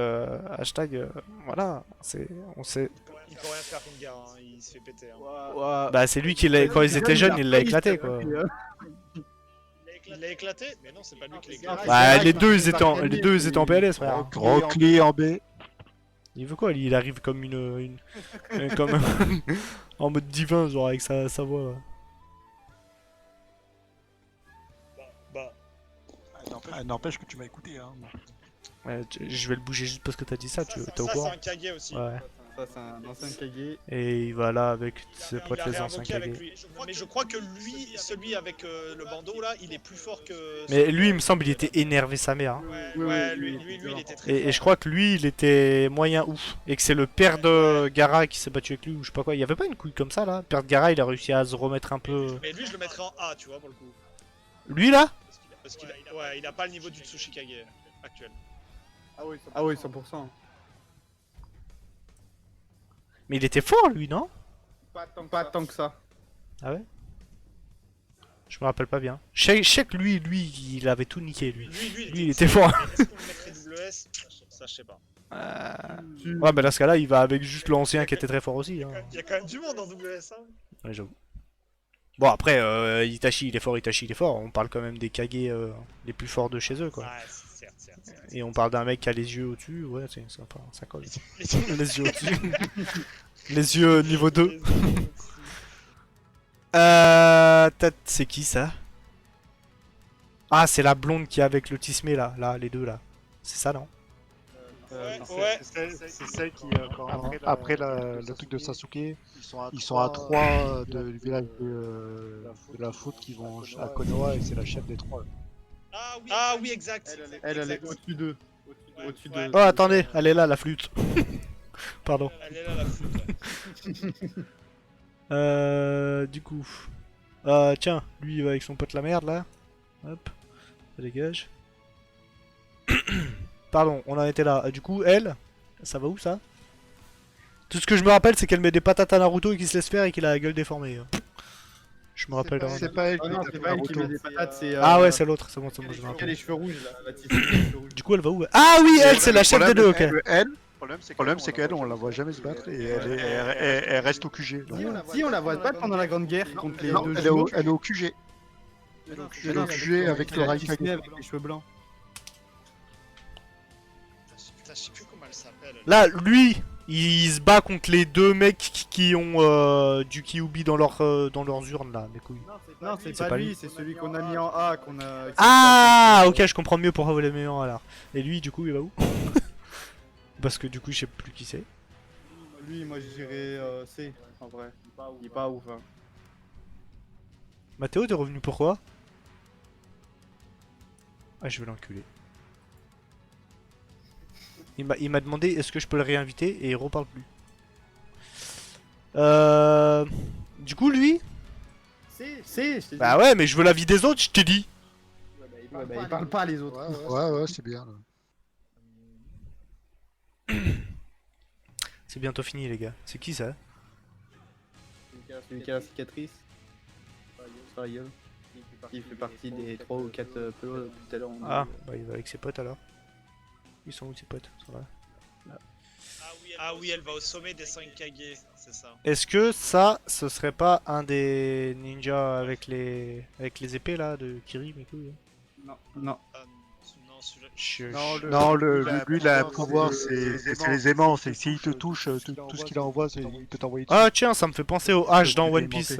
[SPEAKER 1] voilà, on sait.
[SPEAKER 2] Il peut rien faire contre Gara, hein. Il se fait péter. Hein.
[SPEAKER 1] Bah c'est lui qui l'a, quand ils étaient jeunes, il l'a éclaté quoi.
[SPEAKER 2] Il l'a éclaté? Mais non, c'est pas lui qui l'a éclaté.
[SPEAKER 1] Bah les deux ils étaient en PLS frère.
[SPEAKER 5] Rock Lee en B.
[SPEAKER 1] Il veut quoi? Il arrive comme comme en mode divin genre avec sa voix.
[SPEAKER 2] Bah,
[SPEAKER 5] N'empêche que tu m'as écouté. Hein.
[SPEAKER 1] Ouais, je vais le bouger juste parce que t'as dit ça, t'es au
[SPEAKER 2] ça c'est
[SPEAKER 1] courant?
[SPEAKER 2] un Kage aussi.
[SPEAKER 1] Ouais.
[SPEAKER 3] Ça, c'est un ancien Kage.
[SPEAKER 1] Et il va là avec ses
[SPEAKER 2] Il
[SPEAKER 1] potes
[SPEAKER 2] a
[SPEAKER 1] les anciens
[SPEAKER 2] réinvoqué avec
[SPEAKER 1] Kage.
[SPEAKER 2] lui. Mais je crois que lui, celui avec le bandeau là, il est plus fort que.
[SPEAKER 1] Mais lui il me semble il était énervé sa mère. Hein.
[SPEAKER 2] Ouais,
[SPEAKER 3] Oui,
[SPEAKER 2] ouais,
[SPEAKER 3] oui,
[SPEAKER 2] lui,
[SPEAKER 3] oui,
[SPEAKER 2] il était très
[SPEAKER 1] Et
[SPEAKER 2] fort.
[SPEAKER 1] je crois que lui il était moyen ouf. Et que c'est le père de Gara qui s'est battu avec lui ou je sais pas quoi. Il y avait pas une couille comme ça là? Père de Gara il a réussi à se remettre un peu.
[SPEAKER 2] Mais lui, je le mettrais en A, tu vois, pour le coup.
[SPEAKER 1] Lui là?
[SPEAKER 2] Parce qu'il ouais, il a pas le niveau du Tsushikage actuel.
[SPEAKER 3] Ah oui, 100%.
[SPEAKER 1] Mais il était fort lui non?
[SPEAKER 3] Pas tant que ça.
[SPEAKER 1] Ah ouais? Je me rappelle pas bien. Je sais que lui il avait tout niqué lui. Lui, il était fort.
[SPEAKER 2] Mais est-ce qu'on le mettrait WS? Ça, je sais pas.
[SPEAKER 1] Ouais bah dans ce cas là il va avec juste l'ancien qui était très fort aussi. Hein.
[SPEAKER 2] Il y a quand même du monde en WS, hein.
[SPEAKER 1] Ouais, j'avoue. Bon après Itachi il est fort, on parle quand même des Kage les plus forts de chez eux quoi.
[SPEAKER 2] Ouais, certes.
[SPEAKER 1] Et on parle d'un mec qui a les yeux au-dessus, ouais c'est sympa, ça colle. Les yeux au-dessus. Les yeux niveau 2. C'est qui ça? Ah c'est la blonde qui est avec le Tismé là, les deux là. C'est ça non?
[SPEAKER 2] Ouais.
[SPEAKER 5] C'est celle qui, après le truc de Sasuke, ils sont à 3 du village de la faute qui vont à Konoha et c'est la chef des 3.
[SPEAKER 2] Ah oui, exact.
[SPEAKER 3] Elle est au-dessus d'eux. Au-dessus
[SPEAKER 2] Ouais.
[SPEAKER 3] de.
[SPEAKER 1] Oh attendez, elle est là la flûte. Pardon.
[SPEAKER 2] Elle est là, la foot.
[SPEAKER 1] Du coup. Tiens, lui il va avec son pote la merde là. Hop, ça dégage. Pardon, on en était là. Du coup, elle, ça va où ça? Tout ce que je me rappelle, c'est qu'elle met des patates à Naruto et qu'il se laisse faire et qu'il a la gueule déformée. Je me rappelle.
[SPEAKER 5] C'est pas elle
[SPEAKER 3] Ah
[SPEAKER 5] qui
[SPEAKER 3] non,
[SPEAKER 5] tape
[SPEAKER 3] c'est pas elle qui met
[SPEAKER 5] Naruto.
[SPEAKER 3] des patates, c'est.
[SPEAKER 1] Ah ouais, c'est l'autre, c'est bon, je me
[SPEAKER 3] Elle a
[SPEAKER 1] rappelle.
[SPEAKER 3] les cheveux rouges là. La tisse, les cheveux rouges.
[SPEAKER 1] Du coup, elle va où? Ah oui, elle, c'est la chef des deux, ok.
[SPEAKER 5] Le problème, c'est qu'elle, on la voit jamais se battre et elle reste au QG. Donc,
[SPEAKER 3] Si, on la voit se battre pendant la Grande Guerre contre les
[SPEAKER 5] non,
[SPEAKER 3] deux
[SPEAKER 5] elle est
[SPEAKER 3] jumeaux.
[SPEAKER 5] au QG. Elle est au QG avec le Raikage.
[SPEAKER 3] Avec les cheveux blancs.
[SPEAKER 2] Putain, je sais plus comment elle s'appelle.
[SPEAKER 1] Là, lui, il se bat contre les deux mecs qui ont du Kyubi dans leurs urnes là, mes couilles.
[SPEAKER 3] Non, c'est
[SPEAKER 1] pas
[SPEAKER 3] pas
[SPEAKER 1] lui.
[SPEAKER 3] lui, c'est celui qu'on a mis en A, qu'on a.
[SPEAKER 1] Ah, ok, je comprends mieux pourquoi vous l'aimez en alors. Et lui, du coup, il va où? Parce que du coup, je sais plus qui c'est.
[SPEAKER 3] Lui, moi je dirais C, en vrai. Il est pas ouf, hein.
[SPEAKER 1] Mathéo, t'es revenu pourquoi? Ah, je vais l'enculer. Il m'a demandé est-ce que je peux le réinviter et il reparle plus. Du coup, lui?
[SPEAKER 3] C, je t'ai dit.
[SPEAKER 1] Bah ouais, mais je veux la vie des autres, je t'ai dit.
[SPEAKER 3] Ouais, bah, il parle pas les autres.
[SPEAKER 5] Ouais, c'est bien.
[SPEAKER 1] C'est bientôt fini, les gars. C'est qui ça?
[SPEAKER 3] Celui qui a la cicatrice. sur la gueule. Il fait partie des 3 ou 4 pelos depuis tout à l'heure.
[SPEAKER 1] Ah, bah il va avec ses potes alors. Ils sont où ses potes? Ils sont là.
[SPEAKER 2] Ah oui, elle va au sommet des 5 Kage, c'est ça.
[SPEAKER 1] Est-ce que ça, ce serait pas un des ninjas avec les épées là de Kirim et tout là?
[SPEAKER 3] Non, non.
[SPEAKER 2] Non, celui-là.
[SPEAKER 5] Non, lui, il a un pouvoir, c'est les aimants. C'est s'il te touche, tout ce qu'il envoie, il peut t'envoyer dessus.
[SPEAKER 1] Ah tiens, ça me fait penser au H dans One Piece.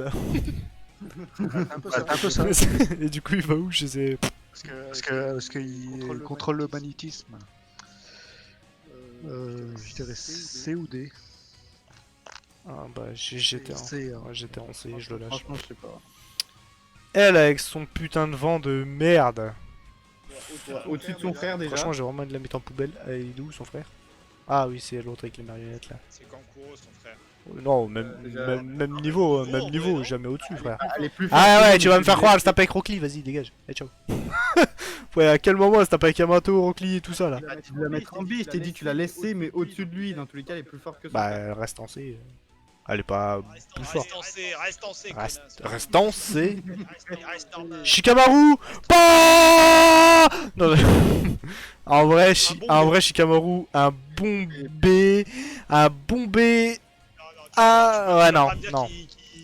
[SPEAKER 5] C'est un peu ça.
[SPEAKER 1] Et du coup, il va où? Je sais.
[SPEAKER 5] Parce qu'il contrôle le magnétisme. Je dirais C ou D.
[SPEAKER 1] Ah bah j'étais en
[SPEAKER 5] C, hein.
[SPEAKER 1] ouais, j'étais en C, je le lâche.
[SPEAKER 3] Franchement, je sais pas.
[SPEAKER 1] Elle avec son putain de vent de merde.
[SPEAKER 3] Au-dessus de son frère déjà.
[SPEAKER 1] Franchement, j'ai vraiment envie de la mettre en poubelle. Il est où son frère? Ah oui, c'est l'autre avec les marionnettes là.
[SPEAKER 2] C'est Kankuro, son frère.
[SPEAKER 1] Non, même niveau, même
[SPEAKER 2] Oh,
[SPEAKER 1] niveau,
[SPEAKER 2] non.
[SPEAKER 1] jamais au-dessus frère.
[SPEAKER 3] Elle est plus forte
[SPEAKER 1] Ah
[SPEAKER 3] que
[SPEAKER 1] ouais,
[SPEAKER 3] nous,
[SPEAKER 1] tu vas me
[SPEAKER 3] mais
[SPEAKER 1] faire
[SPEAKER 3] tu
[SPEAKER 1] croire,
[SPEAKER 3] l'es-
[SPEAKER 1] elle se tape avec Rockly, vas-y, dégage. Eh, ciao. Ouais, à quel moment elle se tape avec Yamato, Rockly et tout ça là?
[SPEAKER 3] Tu veux la mettre en B, je t'ai dit tu l'as laissé, mais au-dessus de lui, dans tous les cas, elle est plus forte que ça.
[SPEAKER 1] Bah, elle reste en C. Elle est pas plus forte.
[SPEAKER 2] Reste en C, reste en C,
[SPEAKER 1] Reste en C.
[SPEAKER 2] Reste en A.
[SPEAKER 1] Shikamaru pas non, mais- en vrai, Shikamaru, un bon B. Un bon B. Ah, ouais, non, non.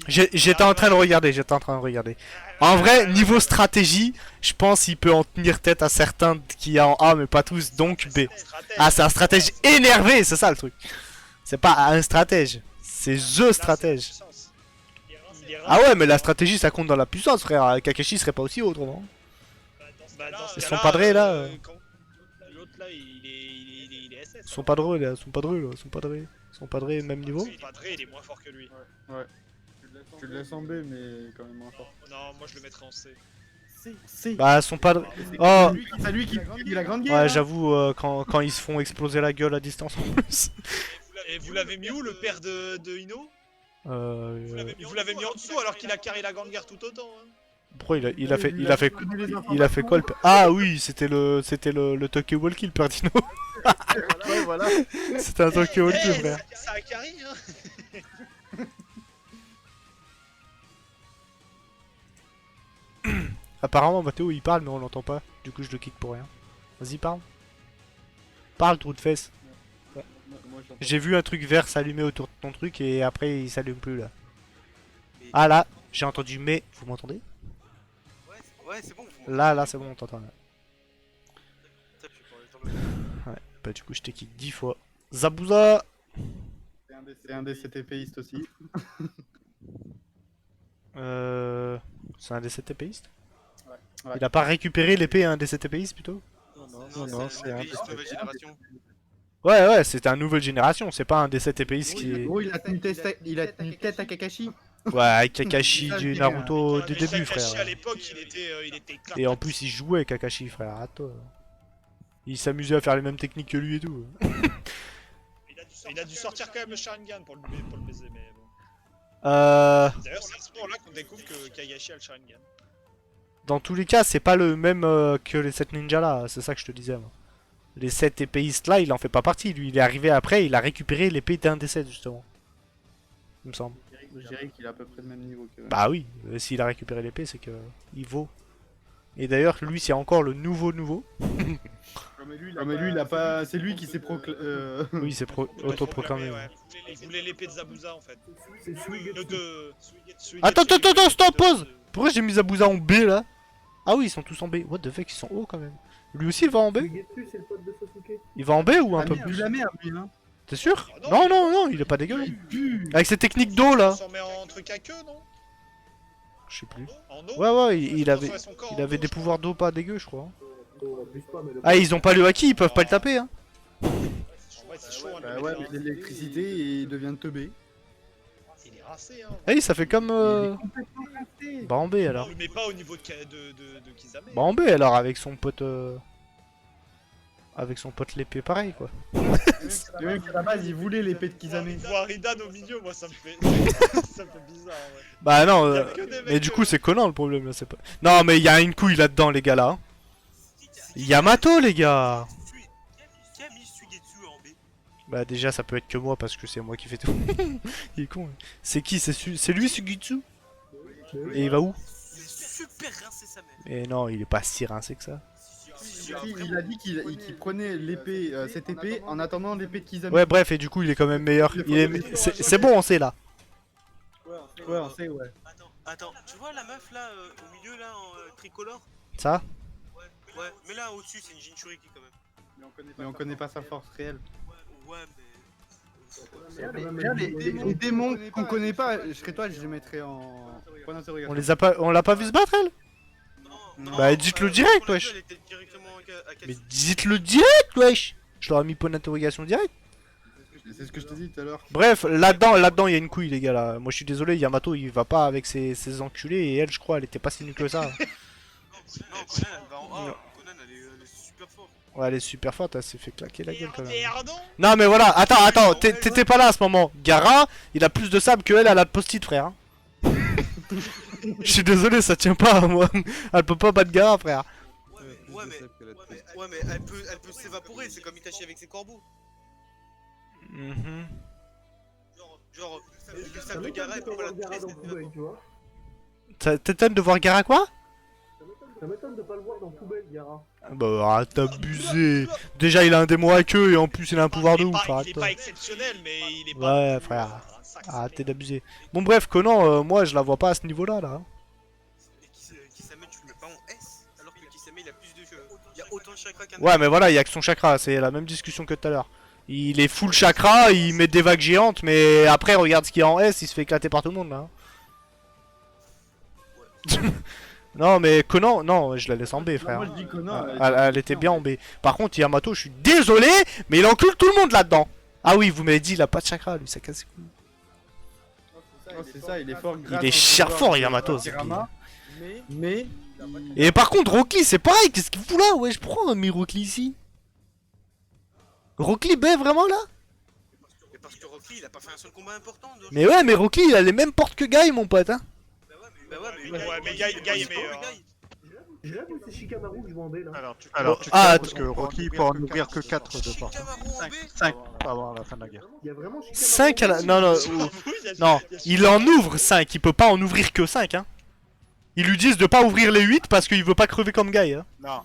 [SPEAKER 1] J'étais en train de regarder, En vrai, niveau stratégie, je pense qu'il peut en tenir tête à certains qui y a en A, mais pas tous, donc B. Ah, c'est un stratège énervé, c'est ça le truc. C'est pas un stratège, c'est THE stratège. Ah ouais, mais la stratégie ça compte dans la puissance, frère. Kakashi serait pas aussi haut, autrement. Ils sont padrés là.
[SPEAKER 2] L'autre là, il est SS.
[SPEAKER 1] Ils sont padrés là, Ils sont padrés même niveau.
[SPEAKER 2] Il est padré, il est moins fort que lui.
[SPEAKER 3] Ouais. Tu le laisses en B, mais quand même moins fort.
[SPEAKER 2] Non, moi je le mettrais en C.
[SPEAKER 3] C.
[SPEAKER 1] Bah, ils sont padrés. Oh,
[SPEAKER 3] C'est lui qui dit la grande guerre.
[SPEAKER 1] ouais,
[SPEAKER 3] hein.
[SPEAKER 1] j'avoue, quand ils se font exploser la gueule à distance en plus.
[SPEAKER 2] Et vous l'avez mis où, le père de Ino?
[SPEAKER 1] Euh,
[SPEAKER 2] Vous l'avez mis en dessous alors qu'il a carré la grande guerre tout autant. Hein.
[SPEAKER 1] Pourquoi il a fait quoi le père? Ah oui, c'était le Tokyo Walkie le père Dino.
[SPEAKER 3] Ouais, voilà.
[SPEAKER 1] C'était un Tokyo Walkie, frère.
[SPEAKER 2] Ça a carré, hein.
[SPEAKER 1] Apparemment, Mathéo il parle, mais on l'entend pas. Du coup, je le kick pour rien. Vas-y, parle. Parle, trou de fesses. J'ai vu un truc vert s'allumer autour de ton truc et après il s'allume plus là. Ah là, j'ai entendu mais. Vous m'entendez?
[SPEAKER 4] Ouais, c'est bon.
[SPEAKER 1] Là, c'est bon, on t'entend là.
[SPEAKER 4] Putain, je vais parler dans le-
[SPEAKER 1] Ouais, bah du coup, je t'ai kick 10 fois. Zabuza!
[SPEAKER 3] C'est un des CTPistes aussi.
[SPEAKER 1] C'est un des 7 TPistes?
[SPEAKER 3] Ouais.
[SPEAKER 1] Il a pas récupéré l'épée un des 7 TPistes plutôt?
[SPEAKER 5] Non, c'est un
[SPEAKER 4] TPiste nouvelle génération.
[SPEAKER 1] Ouais, c'était un nouvelle génération, c'est pas un des 7 TPistes qui est.
[SPEAKER 3] Gros, il a tenu tête à Kakashi.
[SPEAKER 1] Ouais, avec Kakashi du Naruto du
[SPEAKER 2] Mais
[SPEAKER 1] début,
[SPEAKER 2] Kakashi,
[SPEAKER 1] frère.
[SPEAKER 2] à l'époque, il était éclatant.
[SPEAKER 1] Et en plus, il jouait Kakashi, frère, à toi. Il s'amusait à faire les mêmes techniques que lui et tout.
[SPEAKER 2] Il a dû sortir quand même le Sharingan pour le baiser, mais bon. D'ailleurs, c'est à ce moment-là qu'on découvre que Kagashi a le Sharingan.
[SPEAKER 1] Dans tous les cas, c'est pas le même que les 7 ninjas là, c'est ça que je te disais. Moi. Les 7 épéistes là, il en fait pas partie. Lui, il est arrivé après, il a récupéré l'épée d'un des 7 justement. Il me semble.
[SPEAKER 3] Je dirais qu'il est à peu près le même niveau que.
[SPEAKER 1] Bah oui, s'il a récupéré l'épée, c'est que il vaut. Et d'ailleurs, lui, c'est encore le nouveau.
[SPEAKER 3] Mais lui, il a pas. C'est lui qui s'est
[SPEAKER 1] Oui, c'est autoproclamé.
[SPEAKER 2] Ouais. Il voulait l'épée de Zabuza en fait.
[SPEAKER 8] C'est Suigetsu.
[SPEAKER 1] Attends, stop, pause! Pourquoi j'ai mis Zabuza en B là? Ah oui, ils sont tous en B. What the fuck, ils sont hauts quand même. Lui aussi, il va en B?
[SPEAKER 8] Suigetsu, c'est le pote de Sasuke.
[SPEAKER 1] Il va en B ou un peu
[SPEAKER 3] vu
[SPEAKER 1] plus?
[SPEAKER 3] la merde, lui, hein.
[SPEAKER 1] T'es sûr?
[SPEAKER 2] Ah
[SPEAKER 1] Non, il est pas dégueu. Avec ses techniques d'eau là.
[SPEAKER 2] On s'en met en truc à queue, non?
[SPEAKER 1] Je sais plus.
[SPEAKER 2] En eau?
[SPEAKER 1] Ouais, il avait
[SPEAKER 2] Transformer son corps en
[SPEAKER 1] des
[SPEAKER 2] eau, je crois.
[SPEAKER 1] pouvoirs d'eau pas dégueu, je crois.
[SPEAKER 8] Abuse pas, mais le
[SPEAKER 1] Ah, ils ont pas le haki, ils peuvent pas le taper, hein.
[SPEAKER 2] En vrai, c'est chaud, hein, de le
[SPEAKER 3] Ouais,
[SPEAKER 2] mettre
[SPEAKER 3] mais l'électricité et il devient teubé.
[SPEAKER 2] Il est rincé, hein.
[SPEAKER 1] Eh, ça fait comme. Bah en B
[SPEAKER 2] On
[SPEAKER 1] alors.
[SPEAKER 2] le met pas au niveau de Kizame.
[SPEAKER 1] Bah en B alors, avec son pote. Avec son pote l'épée, pareil quoi.
[SPEAKER 3] Le mec à la base, il voulait l'épée de Kizame.
[SPEAKER 2] Voir Ridan au milieu, moi ça me fait. Ça me fait bizarre, ouais.
[SPEAKER 1] Bah non,
[SPEAKER 2] Il y a que des
[SPEAKER 1] mais
[SPEAKER 2] mecs,
[SPEAKER 1] du coup, c'est Conan le problème là, c'est pas. Non, mais il y a une couille là-dedans, les gars là. hein. Yamato, les gars.
[SPEAKER 4] Qui a mis Suigetsu en B?
[SPEAKER 1] Bah déjà, ça peut être que moi parce que c'est moi qui fais tout. Il est con. Hein. C'est qui? C'est lui, Sugitsu? Et il va où?
[SPEAKER 4] super rincé sa mère.
[SPEAKER 1] Et non, il est pas si rincé que ça.
[SPEAKER 3] Si, il a dit qu'il prenait l'épée, cette épée, en attendant l'épée de Kizami.
[SPEAKER 1] Ouais, bref, et du coup, il est quand même meilleur. C'est bon, on sait là.
[SPEAKER 3] Ouais, on sait, ouais.
[SPEAKER 4] Attends, tu vois la meuf là, au milieu là, en tricolore?
[SPEAKER 1] Ça?
[SPEAKER 4] Ouais, mais là au-dessus, c'est une Jinchuriki quand même.
[SPEAKER 3] Mais on connaît pas sa force réelle.
[SPEAKER 4] Ouais, mais.
[SPEAKER 3] Les démons qu'on connaît pas, je serais toi, je les mettrais en point d'interrogation.
[SPEAKER 1] On l'a pas vu se battre, elle?
[SPEAKER 4] Non,
[SPEAKER 1] Bah, dites-le direct,
[SPEAKER 4] on l'a
[SPEAKER 1] wesh.
[SPEAKER 4] vu, elle était directement à
[SPEAKER 1] Mais
[SPEAKER 4] Katsu.
[SPEAKER 1] dites-le direct, wesh. Je leur ai mis point d'interrogation direct.
[SPEAKER 3] C'est ce que je te dis tout à l'heure.
[SPEAKER 1] Bref, là-dedans, il y a une couille, les gars, là. Moi, je suis désolé, Yamato, il va pas avec ses enculés, et elle, je crois, elle était pas si nulle que ça.
[SPEAKER 4] Non, Conan, elle va en A. Conan, elle est super forte.
[SPEAKER 1] Ouais, elle est super forte, elle s'est fait claquer la gueule, quand même.
[SPEAKER 2] Pardon.
[SPEAKER 1] Non, mais voilà, attends, t'étais pas là à ce moment. Gara, il a plus de sable que elle a de post-it, frère. Hein. Je suis désolé, ça tient pas, moi. Elle peut pas battre Gara, frère.
[SPEAKER 4] Ouais, mais elle peut s'évaporer, c'est comme Itachi avec ses corbeaux.
[SPEAKER 1] Mhm.
[SPEAKER 4] Genre, le sable de Gara, elle peut pas la toucher, c'est
[SPEAKER 8] poubelle, tu vois.
[SPEAKER 1] Ça t'étonne de voir Gara quoi?
[SPEAKER 8] Ça m'étonne de pas le voir dans poubelle, Gara.
[SPEAKER 1] Bah, arrête d'abusé. Déjà, il a un démon à queue, et en plus, il a un pouvoir de ouf,
[SPEAKER 2] Il est
[SPEAKER 1] arrête-toi.
[SPEAKER 2] pas exceptionnel, mais il est pas.
[SPEAKER 1] Ouais, frère. Arrêtez d'abuser. Bon, bref, Conan, moi, je la vois pas à ce niveau-là, là.
[SPEAKER 4] Et Kisame, tu le mets pas en S, alors que Kisame, il a plus de. Il y a autant de chakra qu'un.
[SPEAKER 1] Ouais, mais voilà, il y a que son chakra, c'est la même discussion que tout à l'heure. Il est full chakra, il met des vagues géantes, mais après, regarde ce qu'il y a en S, il se fait éclater par tout le monde, là. Non, mais Conan, non, je la laisse en B, frère.
[SPEAKER 3] Moi je dis Conan.
[SPEAKER 1] Elle était bien en B. Par contre, Yamato, je suis désolé, mais il encule tout le monde là-dedans. Ah oui, vous m'avez dit, il a pas de chakra, lui, ça casse les couilles.
[SPEAKER 3] Oh, c'est ça, il est fort.
[SPEAKER 1] Il est cher fort, Yamato, c'est
[SPEAKER 3] Hirama, mais
[SPEAKER 1] Et par contre, Rock Lee, c'est pareil, qu'est-ce qu'il fout là? Ouais, je prends mis Rock Lee ici. Rock Lee B, vraiment là?
[SPEAKER 4] Mais parce que Rock Lee, il a pas fait un seul combat important.
[SPEAKER 1] Mais ouais, mais Rock Lee, il a les mêmes portes que Guy, mon pote, hein.
[SPEAKER 4] Bah ouais,
[SPEAKER 2] mais Guy est meilleur.
[SPEAKER 8] Je rêve ou c'est Shikamaru que je vendais là?
[SPEAKER 5] Alors, tu
[SPEAKER 1] Ah,
[SPEAKER 5] sais, parce que Rocky peut en ouvrir que 4 de porte.
[SPEAKER 4] Shikamaru en B.
[SPEAKER 5] 5 avant la fin de la guerre.
[SPEAKER 8] Il y a vraiment Shikamaru.
[SPEAKER 1] 5 à la... Non, non, il en ouvre 5, il peut pas en ouvrir que 5, hein. Ils lui disent de pas ouvrir les 8 parce qu'il veut pas crever comme Guy, hein.
[SPEAKER 5] Non,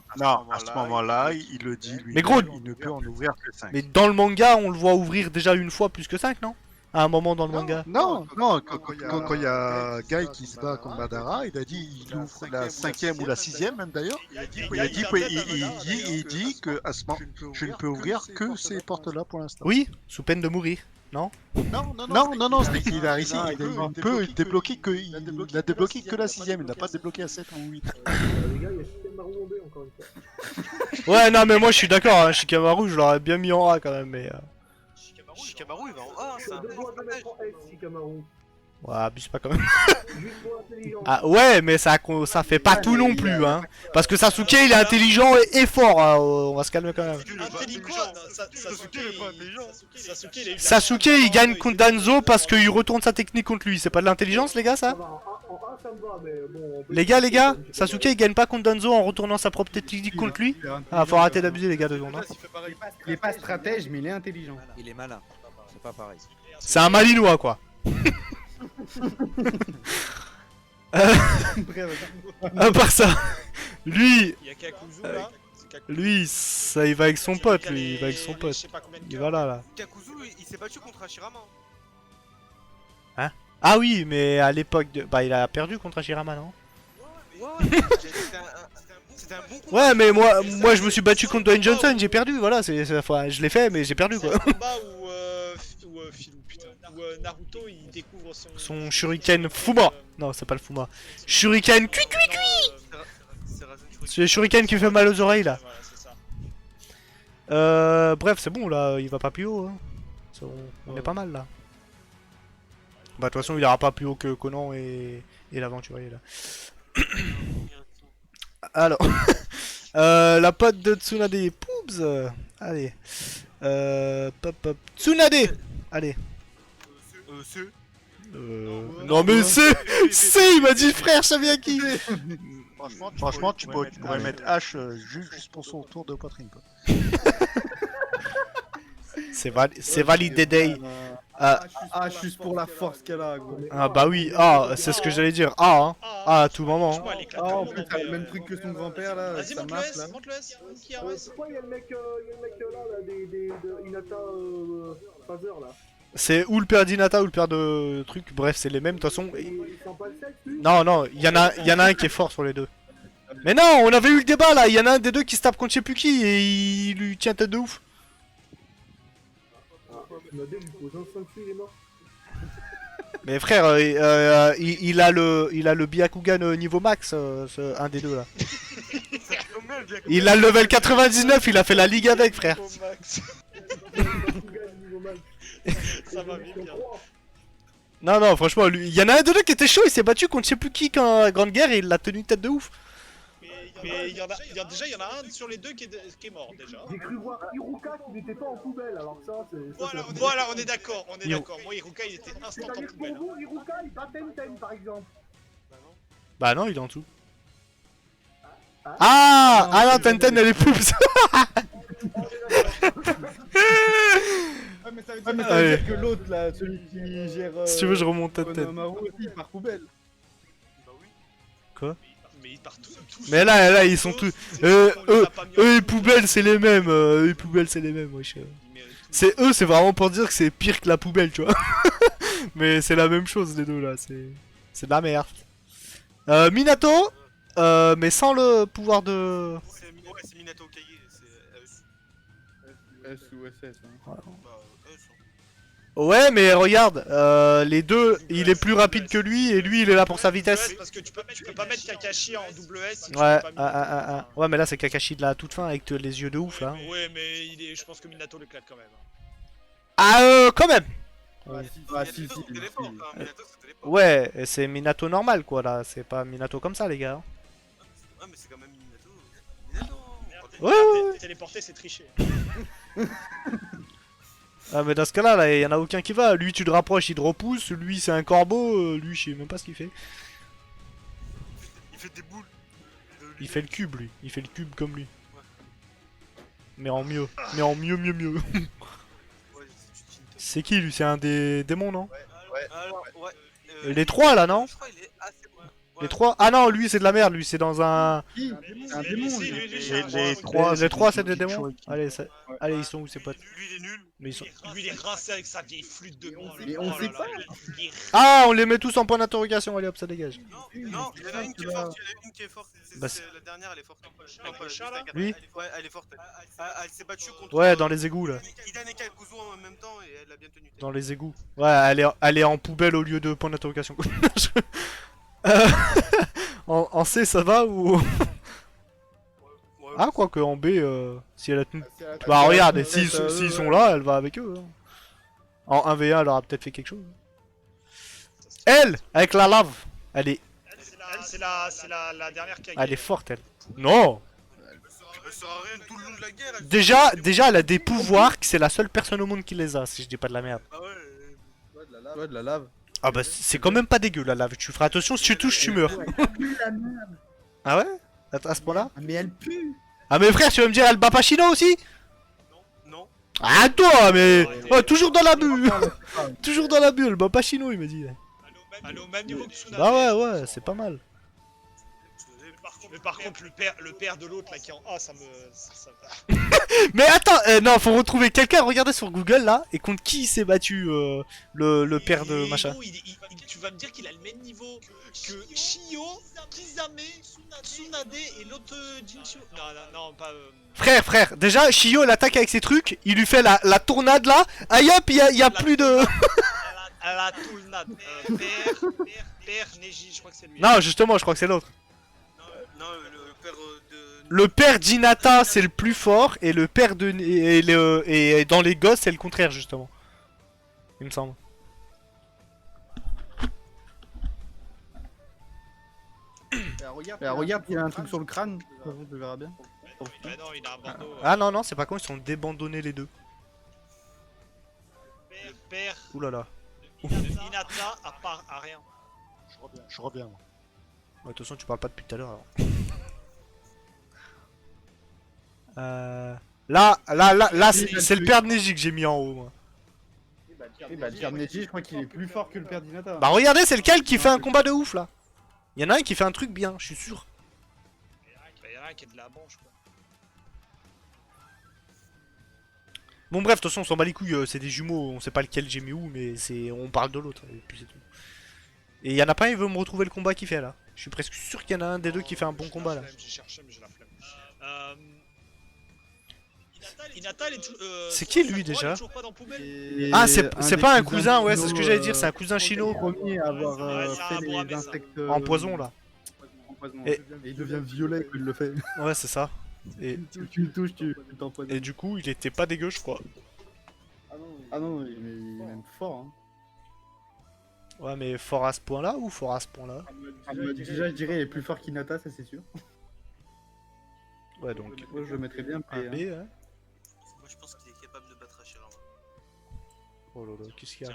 [SPEAKER 5] à ce moment-là, il le dit lui.
[SPEAKER 1] Mais gros,
[SPEAKER 5] il ne peut en ouvrir que 5.
[SPEAKER 1] Mais dans le manga, on le voit ouvrir déjà une fois plus que 5, non? À un moment dans le manga.
[SPEAKER 5] Non, quand il y a Guy qui se bat contre Madara, il a dit il ouvre la 5ème ou la 6ème même d'ailleurs. Il dit que à ce moment, je ne peux ouvrir que ces portes-là pour l'instant.
[SPEAKER 1] Oui, sous peine de mourir, non?
[SPEAKER 5] Non, c'est qu'il a réussi, il peut débloquer que il a débloqué que la 6ème, il n'a pas débloqué la 7 ou 8.
[SPEAKER 8] Les gars, il y a Shikamaru en B encore une fois.
[SPEAKER 1] Ouais, non, mais moi je suis d'accord, hein, Shikamaru, je l'aurais bien mis en A quand même, mais.
[SPEAKER 4] Shikamaru, il va en A,
[SPEAKER 8] Je
[SPEAKER 4] c'est
[SPEAKER 8] suis
[SPEAKER 4] un
[SPEAKER 8] à deux doigts de mettre en S, Shikamaru.
[SPEAKER 1] Ouais, abuse pas quand même.
[SPEAKER 8] Juste pour l'intelligence.
[SPEAKER 1] Ah ouais, mais ça fait pas tout non plus, hein. Parce que Sasuke il est intelligent et fort, hein, on va se calmer quand même.
[SPEAKER 2] Sasuke, il a eu de la
[SPEAKER 1] Sasuke il gagne contre Danzo parce qu'il retourne sa technique contre lui, c'est pas de l'intelligence les gars ça?
[SPEAKER 8] Ça va, en A ça me va, mais bon. on peut-
[SPEAKER 1] Les gars, Sasuke il gagne pas contre Danzo en retournant sa propre technique contre lui? Ah faut arrêter d'abuser les gars 2 secondes. Hein.
[SPEAKER 3] il est pas stratège, mais il est intelligent.
[SPEAKER 7] Il est malin. C'est pas pareil.
[SPEAKER 1] C'est un malinois quoi. À part ça, lui,
[SPEAKER 2] Il y a Kakuzu là. C'est Kakuzu.
[SPEAKER 1] lui, ça il va avec son pote, lui, il va avec son
[SPEAKER 2] Je
[SPEAKER 1] pote.
[SPEAKER 2] sais pas combien de
[SPEAKER 1] Il
[SPEAKER 2] cœurs.
[SPEAKER 1] va là.
[SPEAKER 4] Kakuzu, il s'est battu contre Hashirama.
[SPEAKER 1] Ah oui, mais à l'époque de... Bah il a perdu contre Hashirama non?
[SPEAKER 4] C'était un bon combat.
[SPEAKER 1] Ouais mais moi je me suis battu contre Dwayne Johnson, j'ai perdu, voilà, enfin, je l'ai fait mais j'ai perdu
[SPEAKER 2] C'est
[SPEAKER 1] quoi.
[SPEAKER 2] un combat où Philou, putain, où Naruto il découvre
[SPEAKER 1] Son shuriken Fuma. Non c'est pas le Fuma. Shuriken cui cui cui.
[SPEAKER 4] C'est Rasen Shuriken.
[SPEAKER 1] C'est le shuriken qui fait mal aux oreilles là.
[SPEAKER 2] Voilà, c'est ça.
[SPEAKER 1] Bref c'est bon là, il va pas plus haut hein. On est pas mal là. Bah de toute façon il ira pas plus haut que Conan et l'aventurier là. Alors, la pote de Tsunade, Poobs, allez, pop, Tsunade, allez. Non mais c'est, il m'a dit frère, je savais à qui.
[SPEAKER 5] Franchement, tu pourrais mettre H juste pour son tour de poitrine quoi.
[SPEAKER 1] C'est validé day.
[SPEAKER 3] juste pour la force qu'elle a, gros.
[SPEAKER 1] Ah bah oui, ah, c'est ce que j'allais dire. Ah, hein. Ah, à tout moment.
[SPEAKER 2] Franchement, elle éclate
[SPEAKER 3] Ah,
[SPEAKER 2] tout
[SPEAKER 3] en
[SPEAKER 2] le
[SPEAKER 3] plus,
[SPEAKER 2] monde,
[SPEAKER 3] t'as le
[SPEAKER 2] mais,
[SPEAKER 3] même truc que son grand-père là, avec
[SPEAKER 2] Vas-y,
[SPEAKER 3] sa
[SPEAKER 2] monte le
[SPEAKER 3] map
[SPEAKER 2] S,
[SPEAKER 3] là.
[SPEAKER 2] monte le S. Qui a S
[SPEAKER 8] Pourquoi il y a le mec là, de Inata Phaser là?
[SPEAKER 1] C'est ou le père d'Inata ou le père de truc, bref, c'est les mêmes de toute façon.
[SPEAKER 8] Il sent pas le sexe lui?
[SPEAKER 1] Non, non, il y en a un qui est fort sur les deux. Mais non, on avait eu le débat là, il y en a un des deux qui se tape contre je sais plus qui et il lui tient tête de ouf.
[SPEAKER 8] Tsunade lui pose un 5 il est mort.
[SPEAKER 1] Mais frère, il a le Byakugan niveau max, un des deux là. Il a le level 99, il a fait la ligue avec frère.
[SPEAKER 2] Au max. Ça va vite bien.
[SPEAKER 1] Non, non, franchement, lui, il y en a un des deux qui était chaud, il s'est battu contre je sais plus qui quand la Grande Guerre et il l'a tenu tête de ouf.
[SPEAKER 2] Mais il y en a un sur les deux qui est mort déjà.
[SPEAKER 8] J'ai cru voir Iruka qui n'était pas en poubelle, alors ça c'est...
[SPEAKER 2] Voilà, on est d'accord, Moi, Iruka, il était instant en
[SPEAKER 8] C'est-à-dire que
[SPEAKER 2] poubelle.
[SPEAKER 8] pour vous, Iruka il bat Tenten par exemple.
[SPEAKER 1] Bah non, il est en dessous. Ah, ah non, Tenten elle est poups.
[SPEAKER 3] Ouais, mais ça veut dire que l'autre là, celui qui gère.
[SPEAKER 1] Si tu veux, je remonte Tenten.
[SPEAKER 3] Konohamaru aussi, il part poubelle.
[SPEAKER 1] Quoi?
[SPEAKER 2] Mais ils partent tous.
[SPEAKER 1] Mais là, ils sont tous. Eux, et poubelles, c'est les mêmes. Eux, poubelles, c'est les mêmes, wesh. C'est eux, c'est vraiment pour dire que c'est pire que la poubelle, tu vois. Mais c'est la même chose, les deux là. C'est de la merde. Minato, mais sans le pouvoir de.
[SPEAKER 4] C'est Minato Kage, c'est
[SPEAKER 3] S ou SS. Hein.
[SPEAKER 4] bah, S.
[SPEAKER 1] Ouais, mais regarde, les deux, il est plus rapide que lui et lui, il est là pour sa vitesse.
[SPEAKER 2] Parce que tu peux pas mettre Kakashi en double S si tu
[SPEAKER 1] Ouais,
[SPEAKER 2] veux pas
[SPEAKER 1] ouais, mais là c'est Kakashi de la toute fin avec les yeux de ouf là.
[SPEAKER 2] Ouais, mais je pense que Minato l'éclate quand même.
[SPEAKER 1] Ah, quand même.
[SPEAKER 3] Ah, si,
[SPEAKER 4] Minato, c'est téléport, hein. Minato, c'est téléport.
[SPEAKER 1] Ouais, et c'est Minato normal quoi là, c'est pas Minato comme ça les gars.
[SPEAKER 4] Ah, mais c'est quand même Minato. Minato.
[SPEAKER 1] Ouais.
[SPEAKER 2] Téléporter, c'est tricher.
[SPEAKER 1] Ah mais dans ce cas là, y en a aucun qui va. Lui tu le rapproches, il te repousse. Lui c'est un corbeau. Lui je sais même pas ce qu'il fait.
[SPEAKER 4] Il fait des boules.
[SPEAKER 1] Il fait le cube lui. Il fait le cube comme lui. Mais en mieux. Mais en mieux.
[SPEAKER 4] Ouais,
[SPEAKER 1] C'est qui lui? C'est un des démons non?
[SPEAKER 4] alors, ouais.
[SPEAKER 1] Les trois là non?
[SPEAKER 4] Je crois qu'il est assez bon.
[SPEAKER 1] Les trois? Ah non, lui c'est de la merde. Lui c'est dans un.
[SPEAKER 3] Qui? C'est un démon.
[SPEAKER 2] Si,
[SPEAKER 3] lui.
[SPEAKER 1] Les trois c'est des démons. Allez, allez ils sont où ces potes?
[SPEAKER 4] Lui, il est nul.
[SPEAKER 1] Mais ils sont...
[SPEAKER 2] Lui, il est rincé avec sa vieille flûte de mort.
[SPEAKER 3] Mais on sait pas.
[SPEAKER 1] Ah, on les met tous en point d'interrogation. Allez hop, ça dégage.
[SPEAKER 4] Non, il y en a une qui est forte. Il y en a une qui est forte.
[SPEAKER 1] Bah,
[SPEAKER 4] La dernière, elle est forte.
[SPEAKER 2] Avec le chat, là
[SPEAKER 1] Oui.
[SPEAKER 4] Ouais, elle est forte. Elle s'est battue contre.
[SPEAKER 1] Ouais, dans les égouts là.
[SPEAKER 4] Idan et Kakuzu en même temps et elle l'a bien tenu.
[SPEAKER 1] Dans les égouts. Ouais, elle est en poubelle au lieu de point d'interrogation. Euh, en C ça va ou... Ah quoique en B si elle a tenu... Bah regarde, et s'ils sont là, elle va avec eux. Hein. En 1v1 elle aura peut-être fait quelque chose. Elle, avec la lave, elle est
[SPEAKER 2] C'est la dernière qui a
[SPEAKER 1] elle est forte elle. Non.
[SPEAKER 4] Elle sert à rien tout le long de la guerre.
[SPEAKER 1] Déjà elle a des pouvoirs que c'est la seule personne au monde qui les a, si je dis pas de la merde.
[SPEAKER 4] Ah ouais.
[SPEAKER 3] Ouais, de la lave.
[SPEAKER 1] Ah bah c'est quand même pas dégueu la lave, tu feras attention, si tu touches tu meurs. Ah ouais? À ce point là?
[SPEAKER 3] Mais elle pue.
[SPEAKER 1] Ah mais frère tu vas me dire elle bat Pachino aussi?
[SPEAKER 4] Non.
[SPEAKER 1] Ah toi mais... Oh, toujours dans la bulle. Toujours dans la bulle, bah Pachino il m'a dit.
[SPEAKER 2] Elle est au même niveau que Tsunade.
[SPEAKER 1] Bah ouais, c'est pas mal.
[SPEAKER 2] Mais par contre, le père de l'autre là qui est en A, ça me.
[SPEAKER 1] Mais attends, non, faut retrouver quelqu'un, regardez sur Google là, et contre qui il s'est battu le père de machin.
[SPEAKER 2] Tu vas me dire qu'il a le même niveau que Shio, Kizame, Tsunade et l'autre Jinchio. Non, pas.
[SPEAKER 1] Frère, déjà, Shio l'attaque avec ses trucs, il lui fait la tournade là, aïe hop, il y a plus de...
[SPEAKER 2] La tournade. Père Neji, je crois que c'est lui.
[SPEAKER 1] Non, justement, je crois que c'est l'autre.
[SPEAKER 4] Non, le père de.
[SPEAKER 1] Le père d'Hinata c'est le plus fort, et le père de... Et dans les gosses c'est le contraire justement. Il me semble.
[SPEAKER 3] Regarde, il a un truc sur le crâne. Tu verras bien.
[SPEAKER 2] Bah non, il a un bandeau.
[SPEAKER 1] Ah non, c'est pas con, ils sont débandonnés les deux.
[SPEAKER 2] Le père
[SPEAKER 1] Oulala.
[SPEAKER 2] de Hinata à rien.
[SPEAKER 5] Je reviens. Moi.
[SPEAKER 1] Ouais, de toute façon tu parles pas depuis tout à l'heure alors. Là, c'est le père de Neji que j'ai mis en haut moi.
[SPEAKER 3] Et bah, le père de Neji, je crois qu'il est plus fort que le père d'Hinata.
[SPEAKER 1] Bah regardez, c'est lequel qui fait un combat de ouf là. Il y en a un qui fait un truc bien, je suis sûr.
[SPEAKER 2] Il y en a un qui est de la manche, quoi.
[SPEAKER 1] Bon bref, de toute façon on s'en bat les couilles, c'est des jumeaux, on sait pas lequel j'ai mis où, mais c'est on parle de l'autre, et puis c'est tout. Et il y en a pas un, il veut me retrouver le combat qu'il fait là. Je suis presque sûr qu'il y en a un des deux qui fait un bon combat là.
[SPEAKER 2] J'ai cherché, mais j'ai la flemme. Hinata, il est
[SPEAKER 1] C'est qui, lui,
[SPEAKER 2] il est
[SPEAKER 1] déjà
[SPEAKER 2] toujours pas dans Poubelle.
[SPEAKER 3] Et
[SPEAKER 1] Ah, c'est
[SPEAKER 3] des
[SPEAKER 1] pas un
[SPEAKER 3] cousins
[SPEAKER 1] cousin, ouais, c'est ce que j'allais dire, c'est un cousin
[SPEAKER 3] le
[SPEAKER 1] chino.
[SPEAKER 3] premier à avoir
[SPEAKER 2] Ouais, c'est
[SPEAKER 3] fait
[SPEAKER 2] un
[SPEAKER 3] les
[SPEAKER 2] Boramé, ça.
[SPEAKER 3] insectes
[SPEAKER 1] En poison là.
[SPEAKER 3] empoisonnants.
[SPEAKER 1] Et-
[SPEAKER 3] Et il devient violet quand il le fait.
[SPEAKER 1] Ouais, c'est ça. Et,
[SPEAKER 3] Tu le touches, tu t'empoisonnes.
[SPEAKER 1] et du coup, il était pas dégueu, je crois.
[SPEAKER 3] Ah non, il est même fort. Hein.
[SPEAKER 1] Ouais, mais fort à ce point là ou fort à ce point là?
[SPEAKER 3] Déjà, je dirais, il est plus fort qu'Hinata, ça c'est sûr.
[SPEAKER 1] Ouais, donc
[SPEAKER 3] Moi, je le mettrais bien P.
[SPEAKER 1] un B,
[SPEAKER 3] Hein.
[SPEAKER 1] hein.
[SPEAKER 4] Moi je pense qu'il est capable de battre Hashirama.
[SPEAKER 1] Oh là là, qu'est-ce qu'il y a?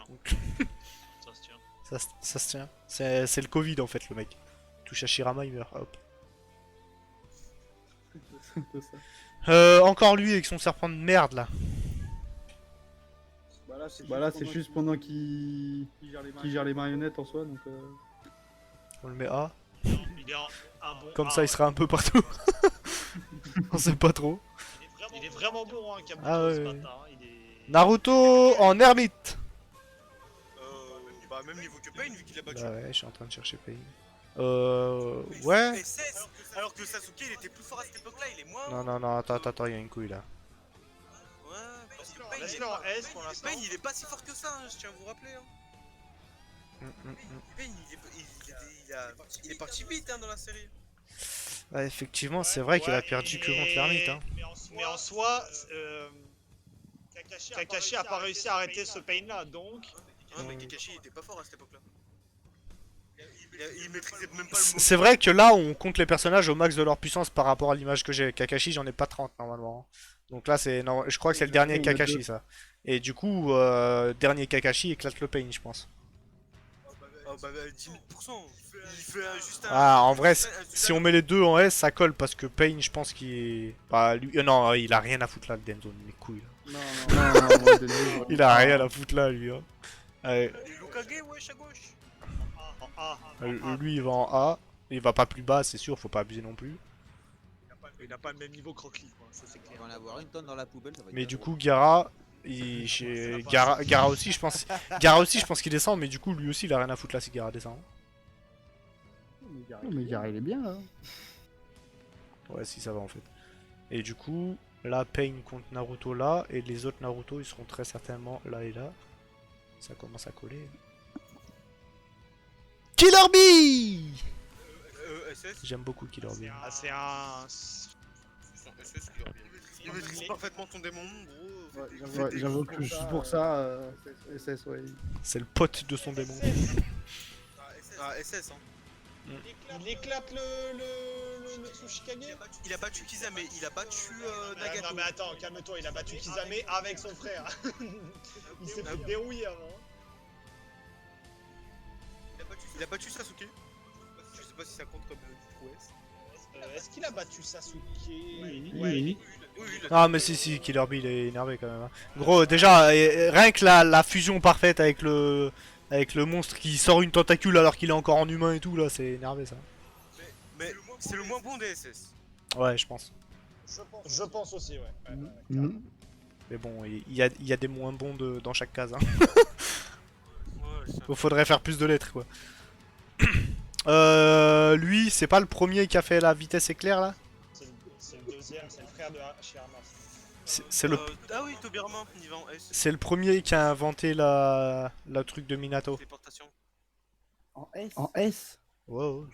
[SPEAKER 2] Ça se tient.
[SPEAKER 1] Ça se tient. C'est le Covid en fait, le mec. Touche à Shirama, il meurt. Hop.
[SPEAKER 3] C'est un peu ça.
[SPEAKER 1] Encore lui avec son serpent de merde là.
[SPEAKER 3] Bah là, c'est juste pendant qu'il gère les marionnettes en soi, donc.
[SPEAKER 1] On le met A.
[SPEAKER 2] Il est un bon.
[SPEAKER 1] Comme
[SPEAKER 2] A,
[SPEAKER 1] ça, il
[SPEAKER 2] ouais.
[SPEAKER 1] sera un peu partout. On sait pas trop.
[SPEAKER 2] Il est vraiment bon, hein, Kabuto,
[SPEAKER 1] Ah ouais,
[SPEAKER 2] ce
[SPEAKER 1] ouais.
[SPEAKER 2] matin. Hein. Il est.
[SPEAKER 1] Naruto en ermite.
[SPEAKER 4] Bah même niveau que Pain vu qu'il a battu.
[SPEAKER 1] Bah ouais, je suis en train de chercher Pain. Ouais.
[SPEAKER 4] SS, alors que Sasuke il était plus fort à cette époque là, il est moins.
[SPEAKER 1] Non, non, non, attends, il y a une couille là.
[SPEAKER 4] Ouais, parce que Pain, il est
[SPEAKER 2] Laisse-le en
[SPEAKER 4] pas...
[SPEAKER 2] S pour l'instant.
[SPEAKER 4] Pain il est pas si fort que ça, hein, je tiens à vous rappeler. Hein. Pain il est parti vite hein, dans la série.
[SPEAKER 1] Ouais, effectivement, c'est vrai qu'il a perdu que contre l'ermite. Hein.
[SPEAKER 2] Mais en soi, Kakashi a pas réussi à arrêter ce pain là, donc.
[SPEAKER 4] Ouais, mais Kakashi il était pas fort à cette époque là. Il maîtrisait même pas le mot.
[SPEAKER 1] C'est vrai que là, on compte les personnages au max de leur puissance par rapport à l'image que j'ai. Kakashi, j'en ai pas 30 normalement. Donc là, c'est. Non, je crois que c'est le dernier Kakashi, ça. Et du coup, dernier Kakashi éclate le pain, je pense.
[SPEAKER 4] Oh bah 10 000%. Il fait juste un.
[SPEAKER 1] Ah, en vrai, si on met les deux en S, ça colle parce que Pain, je pense qu'il. Bah, lui. Non, il a rien à foutre là, le Denzo, mes couilles. Là.
[SPEAKER 3] Non, moi, Denji,
[SPEAKER 1] Il a rien à foutre là, lui. Hein. Allez,
[SPEAKER 4] Et Lukage, wesh à gauche.
[SPEAKER 2] En A.
[SPEAKER 1] lui, il va en A. Il va pas plus bas, c'est sûr, faut pas abuser non plus.
[SPEAKER 2] Il n'a pas le même niveau que Rock Lee, quoi, ça c'est
[SPEAKER 7] On
[SPEAKER 2] clair.
[SPEAKER 7] va en avoir une tonne dans la poubelle, ça va être
[SPEAKER 1] Mais
[SPEAKER 7] bien.
[SPEAKER 1] du coup, Gara. Gara aussi, je pense. Gara aussi, je pense qu'il descend, mais du coup, lui aussi, il a rien à foutre là si Gara descend.
[SPEAKER 3] Non, mais Gara, il est bien là.
[SPEAKER 1] Ouais, si ça va en fait. Et du coup, là, Pain contre Naruto là, et les autres Naruto, ils seront très certainement là et là. Ça commence à coller. Killer Bee!
[SPEAKER 4] SS.
[SPEAKER 1] J'aime beaucoup Killer Bee.
[SPEAKER 2] Ah, c'est un.
[SPEAKER 4] SS, il maîtrise parfaitement ton démon, gros.
[SPEAKER 3] Ouais, j'avoue que juste pour ça, SS, ouais.
[SPEAKER 1] C'est le pote de son démon.
[SPEAKER 4] Ah, SS, hein.
[SPEAKER 2] Il éclate le Tsuchikage.
[SPEAKER 4] Il a battu Kizame, il a battu Nagato.
[SPEAKER 2] Non mais attends, calme-toi, il a battu Kizame avec son frère. Il s'est fait dérouiller avant.
[SPEAKER 4] Il a battu Sasuke. Je sais pas si ça compte comme prouesse.
[SPEAKER 2] Est-ce qu'il a battu Sasuke?
[SPEAKER 3] Oui.
[SPEAKER 4] Oui,
[SPEAKER 1] Ah, mais si, Killer Bee, il est énervé quand même. Hein. Gros, déjà, rien que la fusion parfaite avec le monstre qui sort une tentacule alors qu'il est encore en humain et tout, là, c'est énervé ça.
[SPEAKER 4] mais c'est le moins bon des SS.
[SPEAKER 1] Ouais, je pense.
[SPEAKER 2] Je pense aussi, ouais.
[SPEAKER 3] Mhm.
[SPEAKER 1] Mais bon, il y a des moins bons dans chaque case. Hein.
[SPEAKER 4] Ouais,
[SPEAKER 1] Faudrait faire plus de lettres, quoi. Lui, c'est pas le premier qui a fait la vitesse éclair, là?
[SPEAKER 2] C'est le deuxième, c'est le frère de Hashirama.
[SPEAKER 1] C'est le...
[SPEAKER 4] Ah oui, Tobirama, il va en S.
[SPEAKER 1] C'est le premier qui a inventé la truc de Minato.
[SPEAKER 4] Téléportation.
[SPEAKER 3] En S.
[SPEAKER 1] Ouais,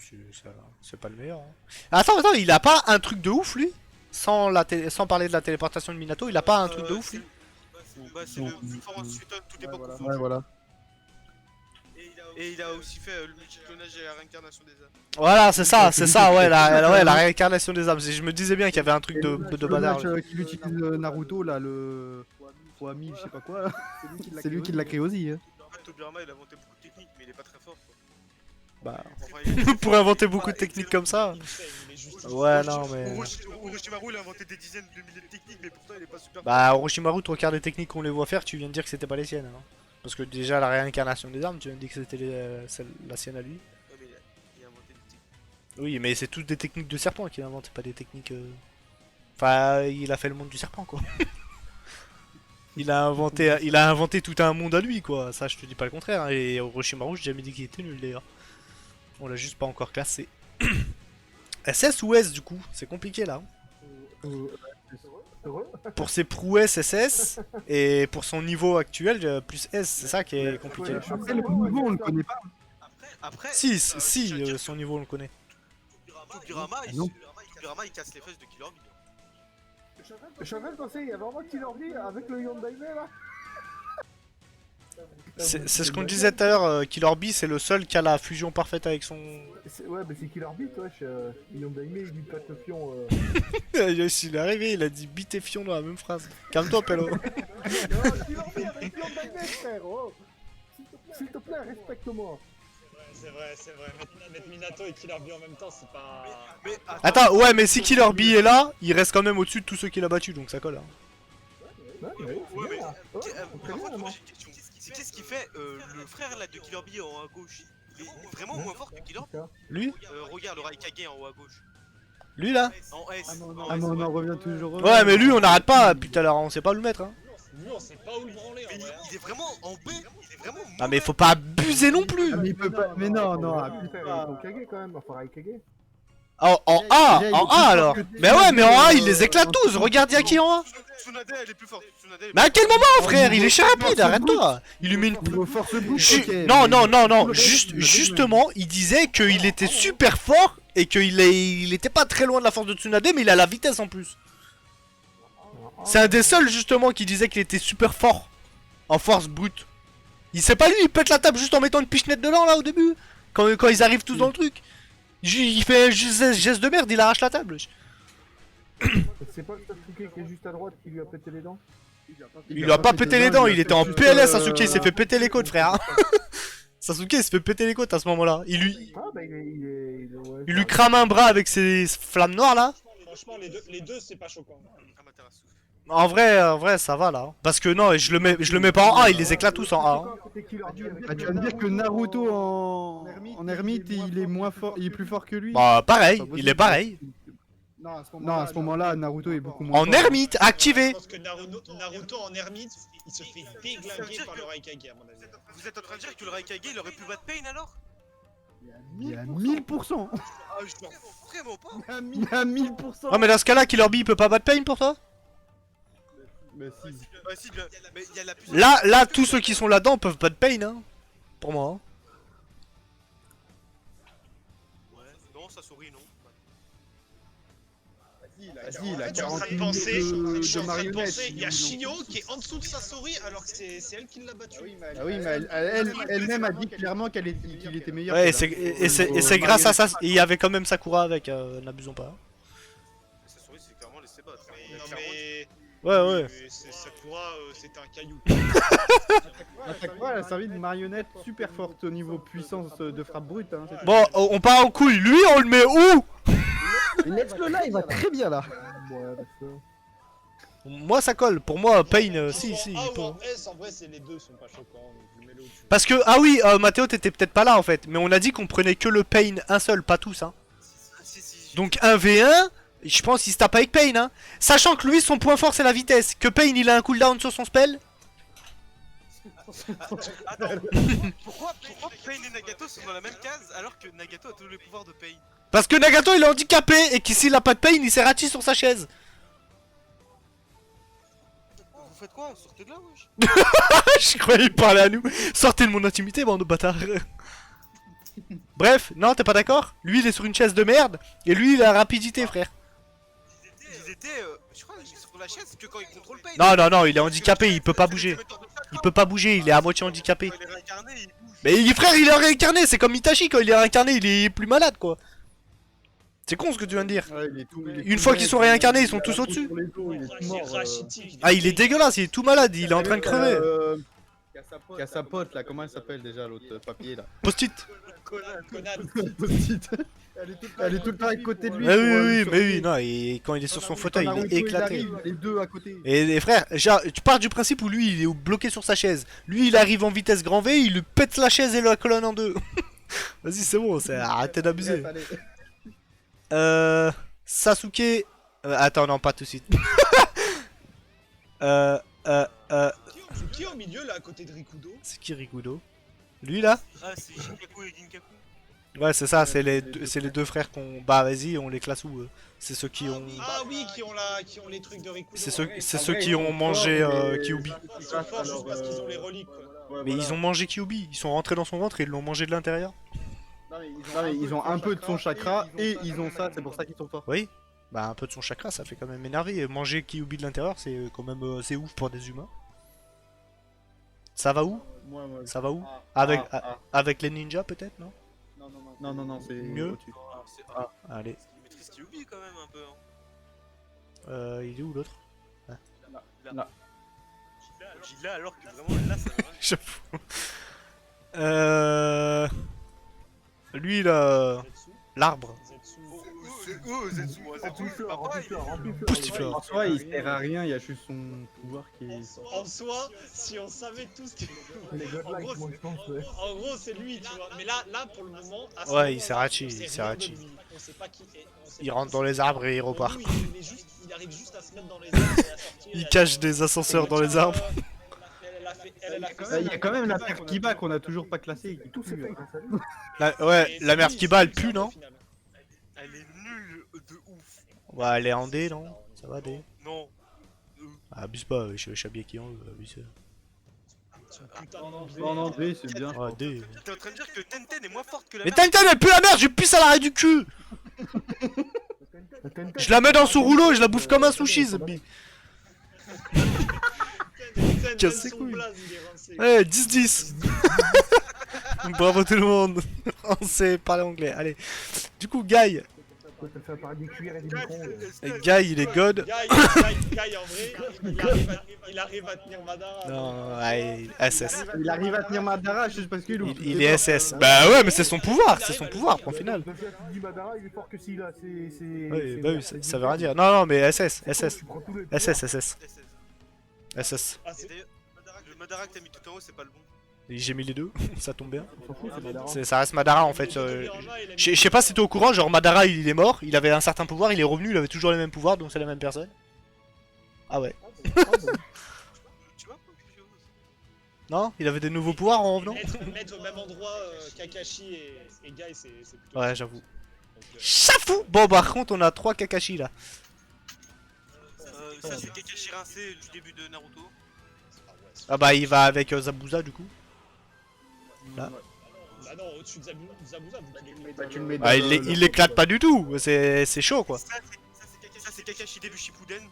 [SPEAKER 1] c'est pas le meilleur. Hein. Attends, il a pas un truc de ouf, lui? Sans parler de la téléportation de Minato, il a pas un truc de ouf, lui?
[SPEAKER 4] Bah, c'est le plus fort en suite toute époque confondue.
[SPEAKER 3] Ouais, voilà.
[SPEAKER 4] Et il a aussi fait le multiclonage et la réincarnation des âmes.
[SPEAKER 1] Voilà, c'est ça, ouais, la réincarnation des âmes. Je me disais bien qu'il y avait un truc de bazar.
[SPEAKER 3] Le match qu'il utilise Naruto, là, le Foami, je sais pas quoi, là. C'est lui qui l'a créé aussi. Hein.
[SPEAKER 4] En fait, Tobirama il a inventé beaucoup de techniques, mais il est pas très fort. Quoi.
[SPEAKER 1] Bah,
[SPEAKER 4] Enfin,
[SPEAKER 1] pour inventer beaucoup de techniques comme ça. Ouais, non, mais...
[SPEAKER 4] Orochimaru il a inventé des dizaines de milliers de techniques, mais pourtant il est pas super
[SPEAKER 1] Bah, Orochimaru, trois quarts des techniques qu'on les voit faire, tu viens de dire que c'était pas les siennes. Hein. Parce que déjà la réincarnation des armes, tu viens de dire que c'était la sienne à lui.
[SPEAKER 4] Ouais, mais il a inventé des techniques.
[SPEAKER 1] Oui, mais c'est toutes des techniques de serpent qu'il invente, pas des techniques... Enfin, il a fait le monde du serpent, quoi. Il a inventé tout un monde à lui, quoi. Ça, je te dis pas le contraire. Hein. Et Orochimaru, j'ai jamais dit qu'il était nul, d'ailleurs. On l'a juste pas encore classé. SS ou S, du coup? C'est compliqué, là.
[SPEAKER 8] Heureux.
[SPEAKER 1] Pour ses prouesses SS, et pour son niveau actuel, plus S. C'est ça qui est compliqué.
[SPEAKER 3] Après, le niveau, on le connaît pas.
[SPEAKER 4] Après,
[SPEAKER 1] Si,
[SPEAKER 4] je
[SPEAKER 1] si,
[SPEAKER 4] tiens à dire
[SPEAKER 1] son niveau, on le connaît.
[SPEAKER 4] Tobirama,
[SPEAKER 3] Non.
[SPEAKER 4] il casse les fesses de Killer Bee.
[SPEAKER 8] Je suis en train de penser, il y a vraiment Killer Bee avec le Hyundai là.
[SPEAKER 1] C'est ce qu'on disait tout à l'heure, Killer Bee, c'est le seul qui a la fusion parfaite avec son...
[SPEAKER 8] Ouais, mais c'est Killer Bee, toi. Hyundai, il lui pète le fion.
[SPEAKER 1] Il est arrivé, il a dit bite et fion dans la même phrase. Calme-toi, Pello.
[SPEAKER 8] Non, Killer Bee avec Hyundai, frère. Oh. S'il te plaît, respecte-moi.
[SPEAKER 2] C'est vrai. Mettre Minato et Killer Bee en même temps, c'est pas.
[SPEAKER 4] Mais
[SPEAKER 1] Attends, ouais, mais si Killer Bee est là, il reste quand même au-dessus de tous ceux qu'il a battus, donc ça colle. Hein.
[SPEAKER 8] Ouais,
[SPEAKER 4] ouais, mais.
[SPEAKER 8] bien. Ouais,
[SPEAKER 4] Par contre,
[SPEAKER 8] moi.
[SPEAKER 4] moi j'ai une question. Qu'est-ce qui fait le frère là de Killer Bee en haut à gauche? Il est vraiment moins fort que Killer Bee.
[SPEAKER 1] Lui
[SPEAKER 4] Regarde le Raikage en haut à gauche.
[SPEAKER 1] Lui là
[SPEAKER 4] En S.
[SPEAKER 3] Ah non, on en revient toujours.
[SPEAKER 1] Ouais, mais lui, on n'arrête pas depuis tout à l'heure, on sait pas où le mettre. Hein.
[SPEAKER 2] Lui, on sait pas où le branler
[SPEAKER 4] Mais
[SPEAKER 2] en vrai.
[SPEAKER 4] il est vraiment en B. Il est vraiment.
[SPEAKER 1] Ah, mais faut pas abuser non plus.
[SPEAKER 3] Mais il peut pas. Mais non, non.
[SPEAKER 8] Ah, putain, Hokage quand même. Enfin, Raikage.
[SPEAKER 1] En A, en A alors. Mais ouais, mais en A, il les éclate tous. Regarde, y'a qui en A?
[SPEAKER 4] Tsunade, elle est plus forte.
[SPEAKER 1] Mais à quel moment, frère? Il est cher rapide, arrête-toi. Il lui met une...
[SPEAKER 3] Niveau force brute, ok.
[SPEAKER 1] Non, justement, il disait qu'il était super fort et qu'il était pas très loin de la force de Tsunade, mais il a la vitesse en plus. C'est un des seuls justement qui disait qu'il était super fort en force brute. Il sait pas lui, il pète la table juste en mettant une pichenette dedans là au début. Quand ils arrivent tous dans le truc. Il fait un geste de merde, il arrache la table.
[SPEAKER 8] C'est pas le Sasuke qui est juste à droite qui lui a pété les dents?
[SPEAKER 1] Il lui a pas pété les dents, il était en PLS Sasuke, il s'est fait péter les côtes frère. Sasuke il s'est fait péter les côtes à ce moment là. Il lui crame un bras avec ses flammes noires là.
[SPEAKER 2] Franchement, les deux c'est pas choquant.
[SPEAKER 1] En vrai ça va là. Parce que non, je le mets pas en A, il les éclate tous en A. Hein.
[SPEAKER 3] Ah, tu vas me dire que Naruto en ermite, il est moins fort, il est plus fort que lui?
[SPEAKER 1] Bah pareil, il est pareil.
[SPEAKER 3] Non, à ce moment-là, Naruto est beaucoup moins
[SPEAKER 1] En
[SPEAKER 3] fort.
[SPEAKER 1] ermite, activé.
[SPEAKER 2] Je pense que Naruto en ermite, il se fait déglinguer par le Raikage à mon avis.
[SPEAKER 4] Vous êtes en train de dire que le Raikage il aurait pu battre Pain alors?
[SPEAKER 3] Il y a 1000%.
[SPEAKER 4] Ah, je pense vraiment pas.
[SPEAKER 3] Il y a 1000%.
[SPEAKER 1] Oh mais dans ce cas là, Killer Bee il peut pas battre Pain pour toi?
[SPEAKER 3] Mais si.
[SPEAKER 4] Ouais, si, bien. Mais il y a la puissance.
[SPEAKER 1] Là, tous ceux qui sont là-dedans peuvent battre Pain hein. Pour moi. Hein.
[SPEAKER 4] Ouais, non, ça sourit, non.
[SPEAKER 3] Vas-y, il a
[SPEAKER 2] Je suis en
[SPEAKER 3] 40
[SPEAKER 2] train de
[SPEAKER 3] 000
[SPEAKER 2] penser,
[SPEAKER 3] de marionnettes.
[SPEAKER 2] il y a Shio qui est en dessous de Sasori alors que c'est elle qui l'a battu.
[SPEAKER 3] Ah oui, mais elle-même a dit clairement qu'il était meilleur.
[SPEAKER 1] Ouais,
[SPEAKER 3] que
[SPEAKER 1] et c'est grâce à ça. Il y avait quand même Sakura avec, n'abusons pas.
[SPEAKER 4] Ça sourit, c'est clairement laissé battre.
[SPEAKER 2] Mais non mais...
[SPEAKER 1] Ouais.
[SPEAKER 2] Mais Sakura, c'était un caillou.
[SPEAKER 3] Sakura, elle a servi de marionnette super forte au niveau puissance de frappe brute. Hein,
[SPEAKER 1] Bon, on part en couille. Lui, on le met où?
[SPEAKER 3] Laisse-le là, il va très bien là.
[SPEAKER 1] Moi, ça colle. Pour moi, Pain, si.
[SPEAKER 2] Ah
[SPEAKER 1] pour-
[SPEAKER 2] ou en S, en vrai, c'est les deux sont pas choquants. Donc mets-le au-dessus.
[SPEAKER 1] Parce que, ah oui, Mathéo, t'étais peut-être pas là en fait. Mais on a dit qu'on prenait que le Pain, un seul, pas tous. Hein.
[SPEAKER 4] Si.
[SPEAKER 1] Donc 1v1, je pense qu'il se tape avec Pain. Hein. Sachant que lui, son point fort, c'est la vitesse. Que Pain, il a un cooldown sur son spell.
[SPEAKER 4] Attends, pourquoi Pain et Nagato sont dans la même case alors que Nagato a tous les pouvoirs de Pain?
[SPEAKER 1] Parce que Nagato, il est handicapé. Et que s'il a pas de Pain, il s'est rati sur sa chaise.
[SPEAKER 4] Vous faites quoi? Sortez de là, wesh.
[SPEAKER 1] Je croyais qu'il parlait à nous. Sortez de mon intimité, bande de bâtards. Bref, non, t'es pas d'accord? Lui, il est sur une chaise de merde. Et lui, il a la rapidité, frère.
[SPEAKER 4] Ils étaient, je crois, sur la chaise que quand ils contrôlent Pain.
[SPEAKER 1] Non, il est handicapé, il peut pas bouger. Il peut pas bouger, il est à moitié handicapé.
[SPEAKER 4] Quand il est réincarné, il bouge.
[SPEAKER 1] Mais frère, il est réincarné, c'est comme Itachi, quand il est réincarné, il est plus malade, quoi. C'est con ce que tu viens de dire. Une fois qu'ils sont réincarnés, ils sont tous au-dessus. Ah, il est dégueulasse, il est tout malade, il est en train de crever.
[SPEAKER 3] Qui a sa pote là, comment elle s'appelle déjà l'autre papier là?
[SPEAKER 1] Post-it.
[SPEAKER 2] Conan.
[SPEAKER 3] Post-it. Elle est tout le temps à côté de lui.
[SPEAKER 1] Ah
[SPEAKER 3] pour,
[SPEAKER 1] oui, oui,
[SPEAKER 3] lui
[SPEAKER 1] mais oui,
[SPEAKER 3] surveiller.
[SPEAKER 1] non, quand il est sur son fauteuil, il
[SPEAKER 3] Naruto,
[SPEAKER 1] est éclaté.
[SPEAKER 3] arrive, les deux à côté.
[SPEAKER 1] Et les frères, genre, tu pars du principe où lui il est bloqué sur sa chaise. Lui il arrive en vitesse grand V, il lui pète la chaise et la colonne en deux. Vas-y, c'est bon, arrêtez d'abuser.
[SPEAKER 3] Bref, allez.
[SPEAKER 1] Sasuke. Attends, non, pas tout de suite.
[SPEAKER 2] Qui est au milieu là à côté de Rikudo?
[SPEAKER 1] C'est qui Rikudo? Lui là?
[SPEAKER 4] Ah, c'est Shinkaku et Ginkaku.
[SPEAKER 1] Ouais, c'est ça, c'est les deux frères qu'on. Bah, vas-y, on les classe où c'est ceux qui ont.
[SPEAKER 2] Ah oui, qui ont les trucs de Rikudo.
[SPEAKER 1] C'est ceux,
[SPEAKER 2] Ouais.
[SPEAKER 1] c'est
[SPEAKER 3] En
[SPEAKER 1] ceux
[SPEAKER 3] vrai,
[SPEAKER 1] qui
[SPEAKER 3] ils
[SPEAKER 1] ont
[SPEAKER 3] sont
[SPEAKER 1] mangé
[SPEAKER 3] forts, mais-
[SPEAKER 1] Kyuubi.
[SPEAKER 2] Ils sont forts juste parce qu'ils ont les reliques quoi.
[SPEAKER 1] Mais ils ont mangé Kyuubi, ils sont rentrés dans son ventre et ils l'ont mangé de l'intérieur.
[SPEAKER 3] Non, mais ils ont un peu de son chakra et ils ont ça, c'est pour ça qu'ils sont forts.
[SPEAKER 1] Oui. Bah, un peu de son chakra, ça fait quand même énerver. Et manger Kyuubi de l'intérieur, c'est quand même c'est ouf pour des humains. Ça va où?
[SPEAKER 3] Moi,
[SPEAKER 1] Ça va où?
[SPEAKER 3] Ah,
[SPEAKER 1] Avec,
[SPEAKER 3] ah.
[SPEAKER 1] avec les ninjas peut-être, non?
[SPEAKER 3] Non, c'est
[SPEAKER 1] Mieux.
[SPEAKER 3] au-dessus.
[SPEAKER 1] Allez.
[SPEAKER 4] Il maîtrise Kyuubi quand même un peu.
[SPEAKER 1] Il est où l'autre?
[SPEAKER 3] Là.
[SPEAKER 4] Gila alors que vraiment là ça va.
[SPEAKER 1] J'avoue. Lui là.
[SPEAKER 2] Zetsu.
[SPEAKER 1] L'arbre.
[SPEAKER 2] Zetsu.
[SPEAKER 4] Zetsu, moi, Zetsu, c'est pas pareil.
[SPEAKER 1] Poussifleur.
[SPEAKER 3] En soi, il sert à rien, il y a juste son pouvoir qui est.
[SPEAKER 2] En soi, si on savait tous que...
[SPEAKER 8] Les
[SPEAKER 2] En
[SPEAKER 8] godlike,
[SPEAKER 2] gros,
[SPEAKER 8] moi je pense, ouais.
[SPEAKER 2] En gros, c'est lui, tu vois. Mais là pour le moment, à ce
[SPEAKER 1] Ouais,
[SPEAKER 2] moment-là,
[SPEAKER 1] il sert à chi,
[SPEAKER 2] on sait
[SPEAKER 1] il sert à
[SPEAKER 2] rien de
[SPEAKER 1] chi.
[SPEAKER 2] lui. On sait pas qui est. on sait
[SPEAKER 1] Il
[SPEAKER 2] pas
[SPEAKER 1] rentre
[SPEAKER 2] qui
[SPEAKER 1] dans
[SPEAKER 2] c'est.
[SPEAKER 1] les arbres et il
[SPEAKER 2] Pour
[SPEAKER 1] repart.
[SPEAKER 2] nous, il arrive juste à se mettre dans les arbres et à sortir.
[SPEAKER 1] Il cache des ascenseurs dans les arbres.
[SPEAKER 2] Elle a fait
[SPEAKER 3] Il y a quand même la mère Kiba qu'on a toujours pas classée.
[SPEAKER 8] Tout c'est fake, hein, salut.
[SPEAKER 1] Ouais, la merde qui bat, elle pue, non?
[SPEAKER 4] Elle est nulle de ouf.
[SPEAKER 1] Ouais, elle est en D, non? Ça va, D?
[SPEAKER 4] Non.
[SPEAKER 1] Ah, abuse pas, je suis habillé qui en veut, abuse.
[SPEAKER 3] Non, D, c'est bien.
[SPEAKER 1] Ouais, D.
[SPEAKER 4] T'es en train de dire que Tenten est moins forte que la
[SPEAKER 1] Mais
[SPEAKER 4] merde.
[SPEAKER 1] Tenten, elle pue la merde, je pisse à l'arrêt du cul! Je la mets dans son rouleau et je la bouffe comme un sushi, Zebbi. Casse ses couilles. Ouais, 10-10. Bravo tout le monde. On sait parler anglais. Allez. Du coup, Guy.
[SPEAKER 8] Quoi, t'as fait apparaître des cuillères et des microns,
[SPEAKER 1] Guy, il est god.
[SPEAKER 2] Guy, en vrai, il arrive à tenir Madara.
[SPEAKER 1] Non, ouais, SS.
[SPEAKER 3] Il arrive à tenir Madara juste parce qu'il ouvre.
[SPEAKER 1] Il est SS. Bah ouais, mais c'est son pouvoir, point final.
[SPEAKER 8] Donc là, tu dis Madara, il est fort que s'il a, c'est...
[SPEAKER 1] Oui, bah oui, ça veut rien dire. Non, non, mais SS, SS.
[SPEAKER 8] Tu prends tous les
[SPEAKER 1] SS, SS. SS.
[SPEAKER 2] Ah,
[SPEAKER 4] Et
[SPEAKER 2] c'est-
[SPEAKER 4] d'ailleurs, le Madara que t'as mis tout en haut, c'est pas le bon.
[SPEAKER 1] J'ai mis les deux, ça tombe bien.
[SPEAKER 8] On s'en fout, c'est Madara.
[SPEAKER 1] Ça reste Madara en fait. Je sais pas si t'es au courant, genre Madara il est mort, il avait un certain pouvoir, il est revenu, il avait toujours les mêmes pouvoirs, donc c'est la même personne. Ah ouais.
[SPEAKER 4] Tu vois quelque chose.
[SPEAKER 1] Non? Il avait des nouveaux pouvoirs en revenant?
[SPEAKER 2] Mettre au même endroit Kakashi et Guy, c'est plutôt.
[SPEAKER 1] Ouais, j'avoue.
[SPEAKER 2] Donc,
[SPEAKER 1] Chafou! Bon, par contre, on a 3 Kakashi là.
[SPEAKER 4] Ça c'est Kakashi rincé du début de Naruto.
[SPEAKER 1] Ah bah, il va avec Zabuza du coup. Là.
[SPEAKER 2] Bah non, au-dessus de Zabuza,
[SPEAKER 3] Bah, tu le mets dans
[SPEAKER 1] Ah,
[SPEAKER 3] le-
[SPEAKER 1] il l'éclate pas du tout, c'est chaud quoi.
[SPEAKER 4] Ça c'est Kakashi début Shippuden.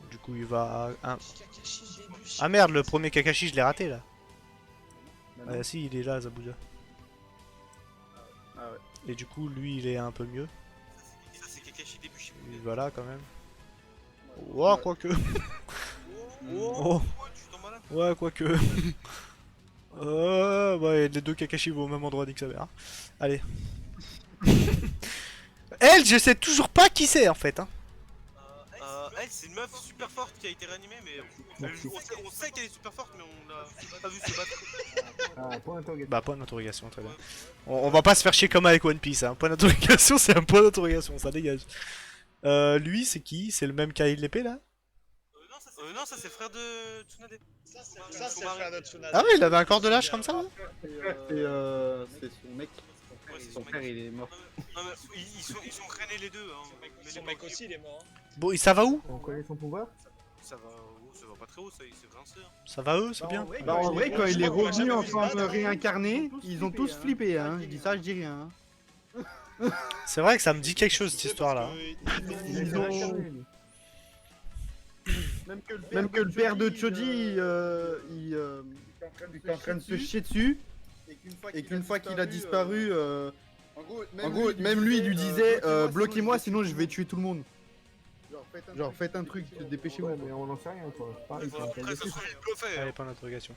[SPEAKER 1] Du coup, il va.
[SPEAKER 2] Kakashi, j'ai lu.
[SPEAKER 1] Ah merde, le premier Kakashi, je l'ai raté là. Ah si, il est là, Zabuza.
[SPEAKER 3] Ah ouais.
[SPEAKER 1] Et du coup, lui, il est un peu mieux.
[SPEAKER 4] Ça c'est Kakashi début
[SPEAKER 1] Et
[SPEAKER 4] Shippuden.
[SPEAKER 1] voilà quand même. Ouah, quoique. Oh.
[SPEAKER 4] Tu t'en malade.
[SPEAKER 1] Ouais, quoique. Ouais, les deux Kakashi vont au même endroit, nique sa mère. Allez. Elle, je sais toujours pas qui c'est en fait. Hein.
[SPEAKER 4] Elle c'est une meuf super forte qui a été réanimée mais on sait qu'elle est super forte mais on l'a pas vu se battre.
[SPEAKER 8] Ah, point d'interrogation.
[SPEAKER 1] Bah, point d'interrogation, très bien. On va pas se faire chier comme avec One Piece. Hein. Point d'interrogation, c'est un point d'interrogation, ça dégage. Lui, c'est qui? C'est le même qui a l'épée là?
[SPEAKER 4] Non ça c'est le frère de Tsunade.
[SPEAKER 2] Ça, c'est le frère de Tsunade.
[SPEAKER 1] Ah oui, il avait un corps de lâche comme ça là?
[SPEAKER 3] C'est son mec.
[SPEAKER 4] Ouais, c'est
[SPEAKER 3] Son frère, il est mort.
[SPEAKER 4] Non mais ils sont traînés les deux hein. Mais
[SPEAKER 2] Son mec aussi, il est mort. Hein.
[SPEAKER 1] Bon, ça va où?
[SPEAKER 8] On connaît son pouvoir?
[SPEAKER 4] ça va pas très haut ça il s'est rincé. Hein.
[SPEAKER 1] Ça va eux, c'est bien?
[SPEAKER 3] Bah, en vrai, quand il est
[SPEAKER 2] Je crois qu'on l'a
[SPEAKER 3] revenu
[SPEAKER 2] jamais
[SPEAKER 3] en
[SPEAKER 2] vu se
[SPEAKER 3] forme
[SPEAKER 2] battre.
[SPEAKER 3] réincarnée, ils ont tous flippé, hein. Je dis ça, je dis rien.
[SPEAKER 1] C'est vrai que ça me dit quelque chose cette histoire là.
[SPEAKER 3] Ils ont- Même que le père de Choji, il est en train de se chier dessus. Et qu'une fois qu'il a disparu, en gros, même lui, il lui disait bloquez-moi, sinon je vais tuer tout le monde. Genre, faites un truc, dépêchez-vous.
[SPEAKER 8] Ouais, mais on n'en sait rien, quoi. Pareil, c'est un
[SPEAKER 4] Après ça se trouve il bluffait.
[SPEAKER 1] Allez, point d'interrogation.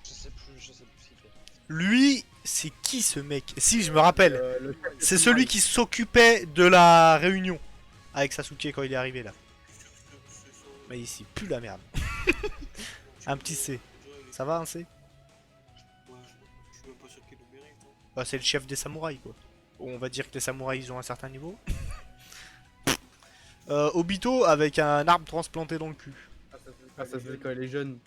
[SPEAKER 2] Je sais plus. je sais plus ce qu'il fait.
[SPEAKER 1] Lui, c'est qui ce mec? Si, je me rappelle.
[SPEAKER 3] Le chef des
[SPEAKER 1] C'est celui
[SPEAKER 3] samouraïs.
[SPEAKER 1] qui s'occupait de la réunion avec Sasuke quand il est arrivé là. Mais ici, pue la merde. Un petit C. Ça va un C?
[SPEAKER 4] Ouais, je suis même pas sûr qu'il le mérite. Hein.
[SPEAKER 1] Bah, c'est le chef des samouraïs quoi. On va dire que les samouraïs ils ont un certain niveau. Obito avec un arbre transplanté dans le cul.
[SPEAKER 3] Ah, ça c'est quand il est jeune.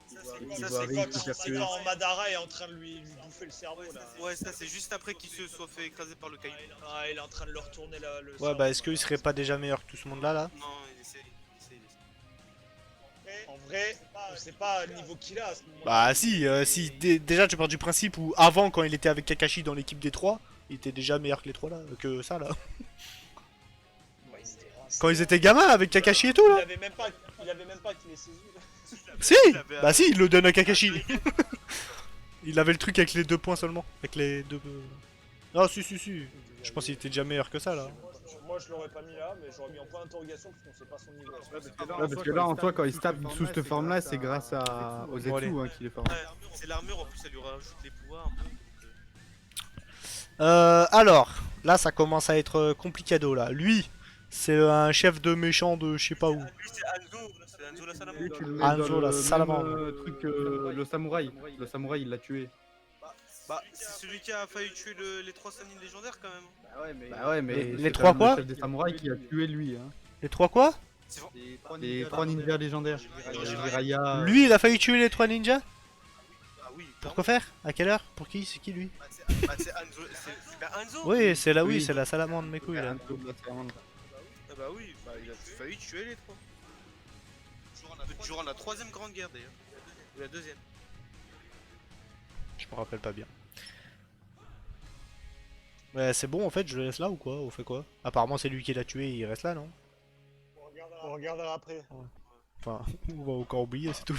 [SPEAKER 4] Ça,
[SPEAKER 3] Il
[SPEAKER 4] c'est- ça,
[SPEAKER 3] doit
[SPEAKER 4] c'est
[SPEAKER 3] arriver,
[SPEAKER 4] quand-
[SPEAKER 3] il se fait
[SPEAKER 2] C'est
[SPEAKER 3] tuer.
[SPEAKER 2] quand Madara est en train de lui bouffer le cerveau là.
[SPEAKER 4] Ouais, ça c'est juste après qu'il se soit fait écraser par le caillou.
[SPEAKER 2] Ah, il est en train de leur retourner le
[SPEAKER 1] Ouais
[SPEAKER 2] cerveau,
[SPEAKER 1] bah est-ce qu'il serait pas déjà meilleur que tout ce monde là?
[SPEAKER 4] Non, il essaie.
[SPEAKER 2] En vrai, on sait pas le niveau qu'il a à ce moment-là.
[SPEAKER 1] Bah si déjà tu pars du principe où avant quand il était avec Kakashi dans l'équipe des trois, il était déjà meilleur que les trois là, que ça là.
[SPEAKER 2] Ouais, c'était rince.
[SPEAKER 1] Quand ils étaient gamins avec Kakashi et tout
[SPEAKER 2] Il
[SPEAKER 1] là.
[SPEAKER 2] avait même pas qu'il ait saisi.
[SPEAKER 1] Si, bah si, il le donne à Kakashi. Il avait le truc avec les 2 points seulement, avec les 2... Ah si. Je pense qu'il était déjà meilleur que ça là.
[SPEAKER 2] Moi je l'aurais pas mis là, mais j'aurais mis en point d'interrogation parce qu'on sait pas son niveau.
[SPEAKER 3] Ouais, parce que là, en soi, quand il se tape sous cette forme-là, c'est grâce à
[SPEAKER 1] Bon,
[SPEAKER 3] Ozetsu
[SPEAKER 1] allez.
[SPEAKER 3] hein, qu'il est fort.
[SPEAKER 4] Ouais, c'est l'armure en plus, ça lui rajoute les pouvoirs un peu.
[SPEAKER 1] Alors, là ça commence à être complicado là. Lui, c'est un chef de méchant de je sais pas où.
[SPEAKER 4] Lui c'est Hanzo la salamandre.
[SPEAKER 3] Lui, tu le mets
[SPEAKER 1] Hanzo,
[SPEAKER 3] dans
[SPEAKER 1] la
[SPEAKER 3] le même,
[SPEAKER 1] salamandre.
[SPEAKER 3] truc que le samouraï. Le samouraï, il l'a tué.
[SPEAKER 4] Bah, c'est celui qui a failli tuer les 3 Sannin légendaires quand même.
[SPEAKER 3] Bah ouais, mais
[SPEAKER 1] Les
[SPEAKER 3] c'est
[SPEAKER 1] trois
[SPEAKER 3] quand même
[SPEAKER 1] quoi
[SPEAKER 3] le chef des samouraïs qui a tué lui. Hein.
[SPEAKER 1] Les 3 quoi?
[SPEAKER 4] C'est bon.
[SPEAKER 3] Les 3 ninjas légendaires. Jiraiya.
[SPEAKER 1] Lui il a failli tuer les 3 ninjas?
[SPEAKER 4] Ah oui,
[SPEAKER 1] Pourquoi faire? À quelle heure? Pour qui? C'est qui lui?
[SPEAKER 4] c'est Hanzo. C'est bien Hanzo.
[SPEAKER 1] Oui, c'est là, oui,
[SPEAKER 3] Oui.
[SPEAKER 1] c'est la salamandre mes couilles là.
[SPEAKER 4] Ah bah oui, bah il a failli tuer les 3. Durant la 3ème grande guerre d'ailleurs. Ou la 2ème.
[SPEAKER 1] Je me rappelle pas bien. Ouais, c'est bon en fait, je le laisse là ou quoi? On fait quoi? Apparemment c'est lui qui l'a tué, il reste là non?
[SPEAKER 2] On regardera après.
[SPEAKER 1] Enfin, on va encore oublier, c'est tout.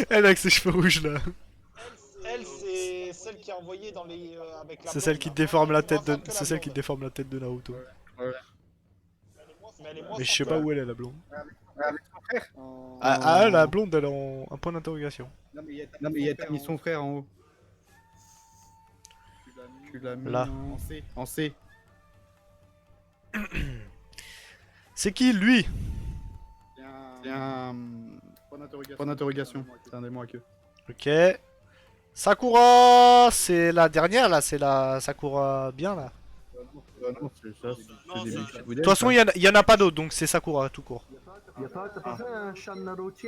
[SPEAKER 1] Elle avec ses cheveux rouges là.
[SPEAKER 2] Elle, c'est celle qui a envoyé dans les. Avec la
[SPEAKER 1] C'est celle
[SPEAKER 2] blonde,
[SPEAKER 1] qui
[SPEAKER 2] là.
[SPEAKER 1] déforme la
[SPEAKER 2] Elle est moins
[SPEAKER 1] tête de.
[SPEAKER 2] forte que la
[SPEAKER 1] C'est celle qui
[SPEAKER 2] blonde.
[SPEAKER 1] déforme la tête de Naruto.
[SPEAKER 2] Mais elle est moins
[SPEAKER 1] Mais je
[SPEAKER 2] forte
[SPEAKER 1] sais
[SPEAKER 2] que
[SPEAKER 1] pas
[SPEAKER 2] la-
[SPEAKER 1] où elle est la blonde.
[SPEAKER 3] En-
[SPEAKER 1] Ah, la blonde elle est en un point d'interrogation.
[SPEAKER 3] Non, mais t'as mis son frère en haut. Tu l'as mis
[SPEAKER 1] Là.
[SPEAKER 3] en C.
[SPEAKER 1] C'est qui lui?
[SPEAKER 3] C'est un. Point d'interrogation. C'est un démon à queue.
[SPEAKER 1] Ok. Sakura, c'est la dernière là, c'est la Sakura bien là.
[SPEAKER 3] Non, c'est ça.
[SPEAKER 4] Non,
[SPEAKER 3] C'est des
[SPEAKER 4] ça-
[SPEAKER 3] Michibudel,
[SPEAKER 1] De toute façon, il y en a pas d'autres, donc c'est Sakura tout court.
[SPEAKER 8] T'as pas fait un chat de Naruto?